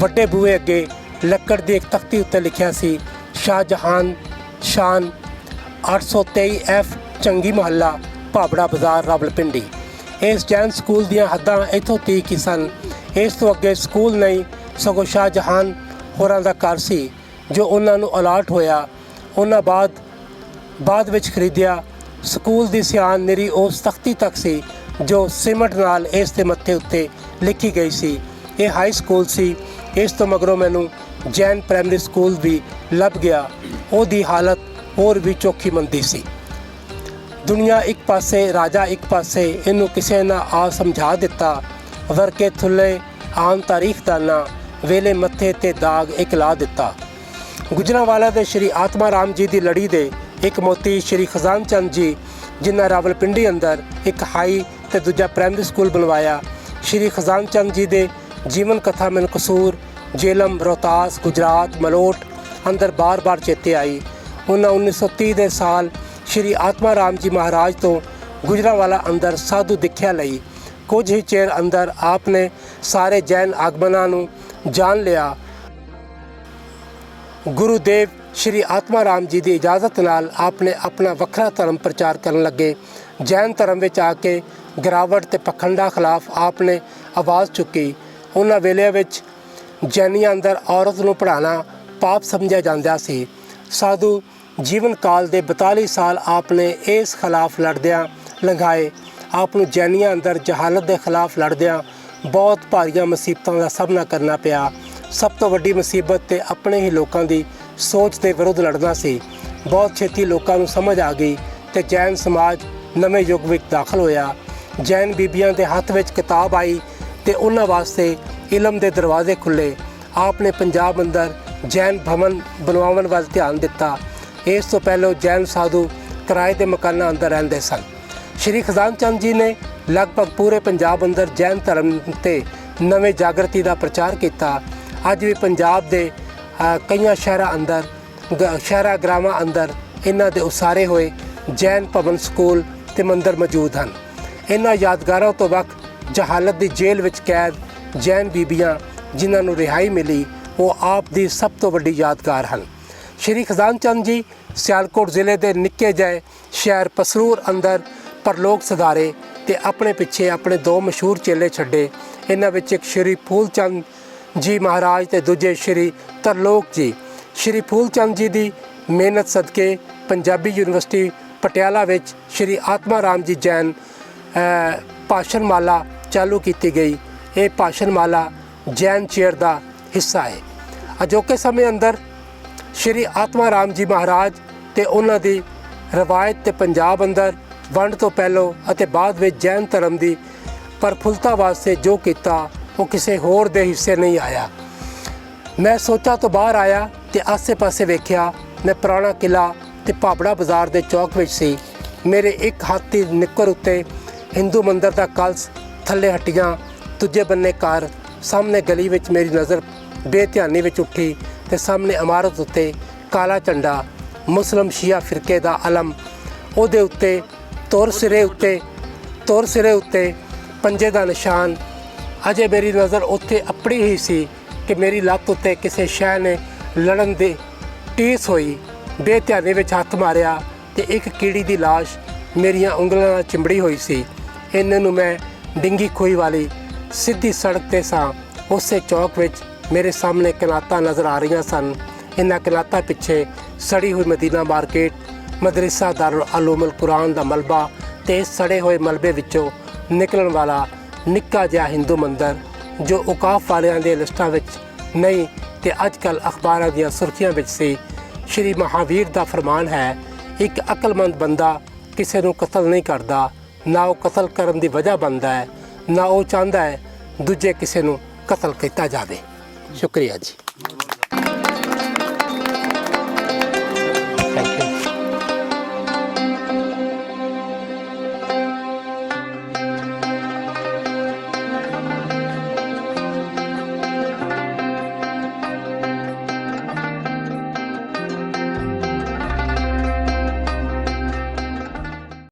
वड्डे बूहे अगे लक्कड़ की एक तख्ती उत्ते लिखिया सी शाहजहान शान 823F चंगी महल्ला भावड़ा बाज़ार रावलपिंडी। इस जैन स्कूल दीयां हद्दां इत्थों तक ही सन ਇਸ ਤੋਂ ਅੱਗੇ ਸਕੂਲ ਨਹੀਂ ਸਗੋਂ ਸ਼ਾਹਜਹਾਨ ਹੋਰਾਂ ਦਾ ਘਰ ਸੀ ਜੋ ਉਹਨਾਂ ਨੂੰ ਅਲਾਟ ਹੋਇਆ। ਉਹਨਾਂ ਬਾਅਦ ਵਿੱਚ ਖਰੀਦਿਆ। ਸਕੂਲ ਦੀ ਸਿਆਨ ਨਿਰੀ ਉਸ ਤਖਤੀ ਤੱਕ ਸੀ ਜੋ ਸੀਮਟ ਨਾਲ ਇਸ ਦੇ ਮੱਥੇ ਉੱਤੇ ਲਿਖੀ ਗਈ ਸੀ। ਇਹ ਹਾਈ ਸਕੂਲ ਸੀ। ਇਸ ਤੋਂ ਮਗਰੋਂ ਮੈਨੂੰ ਜੈਨ ਪ੍ਰਾਇਮਰੀ ਸਕੂਲ ਵੀ ਲੱਭ ਗਿਆ। ਉਹਦੀ ਹਾਲਤ ਹੋਰ ਵੀ ਚੌਖੀ ਮੰਦੀ ਸੀ। ਦੁਨੀਆ ਇੱਕ ਪਾਸੇ, ਰਾਜਾ ਇੱਕ ਪਾਸੇ, ਇਹਨੂੰ ਕਿਸੇ ਨਾ ਆ ਸਮਝਾ ਦਿੱਤਾ। ਵਰਕੇ ਥੁੱਲੇ ਆਮ ਤਾਰੀਖ ਦਾ ਨਾ ਵੇਲੇ ਮੱਥੇ ਤੇ ਦਾਗ ਇੱਕ ਲਾ ਦਿੱਤਾ। ਗੁਜਰਾਂਵਾਲਾ ਦੇ ਸ਼੍ਰੀ ਆਤਮਾ ਰਾਮ ਜੀ ਦੀ ਲੜੀ ਦੇ ਇੱਕ ਮੋਤੀ ਸ਼੍ਰੀ ਖਜ਼ਾਨ ਚੰਦ ਜੀ, ਜਿਨ੍ਹਾਂ ਰਾਵਲਪਿੰਡੀ ਅੰਦਰ ਇੱਕ ਹਾਈ ਤੇ ਦੂਜਾ ਪ੍ਰਾਇਮਰੀ ਸਕੂਲ ਬਣਵਾਇਆ। ਸ਼੍ਰੀ ਖਜ਼ਾਨ ਚੰਦ ਜੀ ਦੇ ਜੀਵਨ ਕਥਾ ਮੈਨੂੰ ਕਸੂਰ, ਜੇਲਮ, ਰੋਹਤਾਸ, ਗੁਜਰਾਤ, ਮਲੋਟ ਅੰਦਰ ਬਾਰ-ਬਾਰ ਚੇਤੇ ਆਈ। ਉਹਨਾਂ 1930 ਦੇ ਸਾਲ ਸ਼੍ਰੀ ਆਤਮਾ ਰਾਮ ਜੀ ਮਹਾਰਾਜ ਤੋਂ ਗੁਜਰਾਂਵਾਲਾ ਅੰਦਰ ਸਾਧੂ ਦਿਖਿਆ ਲਈ। ਕੁਝ ਹੀ ਚਿਰ ਅੰਦਰ ਆਪ ਨੇ ਸਾਰੇ ਜੈਨ ਆਗਮਨਾਂ ਨੂੰ ਜਾਣ ਲਿਆ। ਗੁਰੂਦੇਵ ਸ਼੍ਰੀ ਆਤਮਾ ਰਾਮ ਜੀ ਦੀ ਇਜਾਜ਼ਤ ਨਾਲ ਆਪ ਨੇ ਆਪਣਾ ਵੱਖਰਾ ਧਰਮ ਪ੍ਰਚਾਰ ਕਰਨ ਲੱਗੇ। ਜੈਨ ਧਰਮ ਵਿੱਚ ਆ ਕੇ ਗਿਰਾਵਟ ਤੇ ਪਖੰਡਾਂ ਖਿਲਾਫ ਆਪ ਨੇ ਆਵਾਜ਼ ਚੁੱਕੀ। ਉਹਨਾਂ ਵੇਲਿਆਂ ਵਿੱਚ ਜੈਨੀਆਂ ਅੰਦਰ ਔਰਤ ਨੂੰ ਪੜ੍ਹਾਉਣਾ ਪਾਪ ਸਮਝਿਆ ਜਾਂਦਾ ਸੀ। ਸਾਧੂ ਜੀਵਨ ਕਾਲ ਦੇ 42 ਸਾਲ ਆਪ ਨੇ ਇਸ ਖਿਲਾਫ ਲੜਦਿਆਂ ਲੰਘਾਏ। ਆਪ ਨੂੰ ਜੈਨੀਆਂ ਅੰਦਰ ਜਹਾਲਤ ਦੇ ਖਿਲਾਫ ਲੜਦਿਆਂ ਬਹੁਤ ਭਾਰੀਆਂ ਮੁਸੀਬਤਾਂ ਦਾ ਸਾਹਮਣਾ ਕਰਨਾ ਪਿਆ। ਸਭ ਤੋਂ ਵੱਡੀ ਮੁਸੀਬਤ ਤੇ ਆਪਣੇ ਹੀ ਲੋਕਾਂ ਦੀ ਸੋਚ ਦੇ ਵਿਰੁੱਧ ਲੜਨਾ ਸੀ। ਬਹੁਤ ਛੇਤੀ ਲੋਕਾਂ ਨੂੰ ਸਮਝ ਆ ਗਈ ਤੇ ਜੈਨ ਸਮਾਜ ਨਵੇਂ ਯੁੱਗ ਵਿੱਚ ਦਾਖਲ ਹੋਇਆ। ਜੈਨ ਬੀਬੀਆਂ ਦੇ ਹੱਥ ਵਿੱਚ ਕਿਤਾਬ ਆਈ ਤੇ ਉਹਨਾਂ ਵਾਸਤੇ ਇਲਮ ਦੇ ਦਰਵਾਜ਼ੇ ਖੁੱਲ੍ਹੇ। ਆਪ ਨੇ ਪੰਜਾਬ ਅੰਦਰ ਜੈਨ ਭਵਨ ਬਣਵਾਉਣ ਵੱਲ ਧਿਆਨ ਦਿੱਤਾ। ਇਸ ਤੋਂ ਪਹਿਲਾਂ ਜੈਨ ਸਾਧੂ ਕਿਰਾਏ ਦੇ ਮਕਾਨਾਂ ਅੰਦਰ ਰਹਿੰਦੇ ਸਨ। ਸ਼੍ਰੀ ਖਜ਼ਾਨ ਚੰਦ ਜੀ ਨੇ ਲਗਭਗ ਪੂਰੇ ਪੰਜਾਬ ਅੰਦਰ ਜੈਨ ਧਰਮ ਤੇ ਨਵੇਂ ਜਾਗਰਤੀ ਦਾ ਪ੍ਰਚਾਰ ਕੀਤਾ। ਅੱਜ ਵੀ ਪੰਜਾਬ ਦੇ ਕਈਆਂ ਸ਼ਹਿਰਾਂ ਗ੍ਰਾਮਾਂ ਅੰਦਰ ਇਹਨਾਂ ਦੇ ਉਸਾਰੇ ਹੋਏ ਜੈਨ ਭਵਨ, ਸਕੂਲ ਤੇ ਮੰਦਰ ਮੌਜੂਦ ਹਨ। ਇਹਨਾਂ ਯਾਦਗਾਰਾਂ ਤੋਂ ਵੱਖ ਜਹਾਲਤ ਦੀ ਜੇਲ੍ਹ ਵਿੱਚ ਕੈਦ ਜੈਨ ਬੀਬੀਆਂ ਜਿਨ੍ਹਾਂ ਨੂੰ ਰਿਹਾਈ ਮਿਲੀ, ਉਹ ਆਪ ਦੀ ਸਭ ਤੋਂ ਵੱਡੀ ਯਾਦਗਾਰ ਹਨ। ਸ਼੍ਰੀ ਖਜ਼ਾਨ ਚੰਦ ਜੀ ਸਿਆਲਕੋਟ ਜ਼ਿਲ੍ਹੇ ਦੇ ਨਿੱਕੇ ਜਿਹੇ ਸ਼ਹਿਰ ਪਸਰੂਰ ਅੰਦਰ ਪਰਲੋਕ ਸਿਧਾਰੇ ਤੇ ਆਪਣੇ ਪਿੱਛੇ ਆਪਣੇ 2 ਮਸ਼ਹੂਰ ਚੇਲੇ ਛੱਡੇ। ਇਹਨਾਂ ਵਿੱਚ ਇੱਕ ਸ਼੍ਰੀ ਫੂਲ ਚੰਦ ਜੀ ਮਹਾਰਾਜ ਤੇ ਦੂਜੇ ਸ਼੍ਰੀ ਤਰਲੋਕ ਜੀ। ਸ਼੍ਰੀ ਫੂਲ ਚੰਦ ਜੀ ਦੀ ਮਿਹਨਤ ਸਦਕੇ ਪੰਜਾਬੀ ਯੂਨੀਵਰਸਿਟੀ ਪਟਿਆਲਾ ਵਿੱਚ ਸ਼੍ਰੀ ਆਤਮਾ ਰਾਮ ਜੀ ਜੈਨ ਭਾਸ਼ਣਮਾਲਾ ਚਾਲੂ ਕੀਤੀ ਗਈ। ਇਹ ਭਾਸ਼ਣਮਾਲਾ ਜੈਨ ਚੇਅਰ ਦਾ ਹਿੱਸਾ ਹੈ। ਅਜੋਕੇ ਸਮੇਂ ਅੰਦਰ ਸ਼੍ਰੀ ਆਤਮਾ ਰਾਮ ਜੀ ਮਹਾਰਾਜ ਤੇ ਉਹਨਾਂ ਦੀ ਰਵਾਇਤ ਤੇ ਪੰਜਾਬ ਅੰਦਰ ਵੰਡ ਤੋਂ ਪਹਿਲੋਂ ਅਤੇ ਬਾਅਦ ਵਿੱਚ ਜੈਨ ਧਰਮ ਦੀ ਪ੍ਰਫੁੱਲਤਾ ਵਾਸਤੇ ਜੋ ਕੀਤਾ ਉਹ ਕਿਸੇ ਹੋਰ ਦੇ ਹਿੱਸੇ ਨਹੀਂ ਆਇਆ। ਮੈਂ ਸੋਚਾਂ ਤੋਂ ਬਾਹਰ ਆਇਆ ਤੇ ਆਸੇ-ਪਾਸੇ ਵੇਖਿਆ। ਮੈਂ ਪੁਰਾਣਾ ਕਿਲਾ ਤੇ ਭਾਬੜਾ ਬਾਜ਼ਾਰ ਦੇ ਚੌਕ ਵਿੱਚ ਸੀ। ਮੇਰੇ ਇੱਕ ਹੱਥ ਦੀ ਨਿੱਕਰ ਉੱਤੇ ਹਿੰਦੂ ਮੰਦਰ ਦਾ ਕਲਸ਼, ਥੱਲੇ ਹੱਟੀਆਂ, ਦੂਜੇ ਬੰਨੇ ਘਰ। ਸਾਹਮਣੇ ਗਲੀ ਵਿੱਚ ਮੇਰੀ ਨਜ਼ਰ ਬੇਧਿਆਨੀ ਵਿੱਚ ਉੱਠੀ ਤੇ ਸਾਹਮਣੇ ਇਮਾਰਤ ਉੱਤੇ ਕਾਲਾ ਝੰਡਾ, ਮੁਸਲਿਮ ਸ਼ੀਆ ਫਿਰਕੇ ਦਾ ਅਲਮ, ਉਹਦੇ ਉੱਤੇ ਤੁਰ ਸਿਰੇ ਉੱਤੇ ਪੰਜੇ ਦਾ ਨਿਸ਼ਾਨ। ਅਜੇ ਮੇਰੀ ਨਜ਼ਰ ਉੱਥੇ ਆਪਣੀ ਹੀ ਸੀ ਕਿ ਮੇਰੀ ਲੱਤ ਉੱਤੇ ਕਿਸੇ ਸ਼ੈ ਨੇ ਲੜਨ ਦੀ ਟੀਸ ਹੋਈ। ਬੇਧਿਆਨੀ ਵਿੱਚ ਹੱਥ ਮਾਰਿਆ ਤੇ ਇੱਕ ਕੀੜੀ ਦੀ ਲਾਸ਼ ਮੇਰੀਆਂ ਉਂਗਲਾਂ ਨਾਲ ਚਿੰਬੜੀ ਹੋਈ ਸੀ। ਇਹਨਾਂ ਨੂੰ ਮੈਂ ਡਿੰਗੀ ਖੋਈ ਵਾਲੀ ਸਿੱਧੀ ਸੜਕ 'ਤੇ ਸਾਂ। ਉਸੇ ਚੌਕ ਵਿੱਚ ਮੇਰੇ ਸਾਹਮਣੇ ਕਨਾਤਾਂ ਨਜ਼ਰ ਆ ਰਹੀਆਂ ਸਨ। ਇਹਨਾਂ ਕਨਾਤਾਂ ਪਿੱਛੇ ਸੜੀ ਹੋਈ ਮਦੀਨਾ ਮਾਰਕੀਟ, ਮਦਰਸਾ ਦਾਰੁਲ ਉਲੂਮੁਲ ਕੁਰਾਨ ਦਾ ਮਲਬਾ ਤੇ ਸੜੇ ਹੋਏ ਮਲਬੇ ਵਿੱਚੋਂ ਨਿਕਲਣ ਵਾਲਾ ਨਿੱਕਾ ਜਿਹਾ ਹਿੰਦੂ ਮੰਦਰ ਜੋ ਔਕਾਫ ਵਾਲਿਆਂ ਦੇ ਲਿਸਟਾਂ ਵਿੱਚ ਨਹੀਂ ਤੇ ਅੱਜ ਕੱਲ੍ਹ ਅਖਬਾਰਾਂ ਦੀਆਂ ਸੁਰਖੀਆਂ ਵਿੱਚ ਸੀ। ਸ਼੍ਰੀ ਮਹਾਵੀਰ ਦਾ ਫਰਮਾਨ ਹੈ, ਇੱਕ ਅਕਲਮੰਦ ਬੰਦਾ ਕਿਸੇ ਨੂੰ ਕਤਲ ਨਹੀਂ ਕਰਦਾ, ਨਾ ਉਹ ਕਤਲ ਕਰਨ ਦੀ ਵਜ੍ਹਾ ਬਣਦਾ ਹੈ, ਨਾ ਉਹ ਚਾਹੁੰਦਾ ਹੈ ਦੂਜੇ ਕਿਸੇ ਨੂੰ ਕਤਲ ਕੀਤਾ ਜਾਵੇ। ਸ਼ੁਕਰੀਆ ਜੀ। Thank you.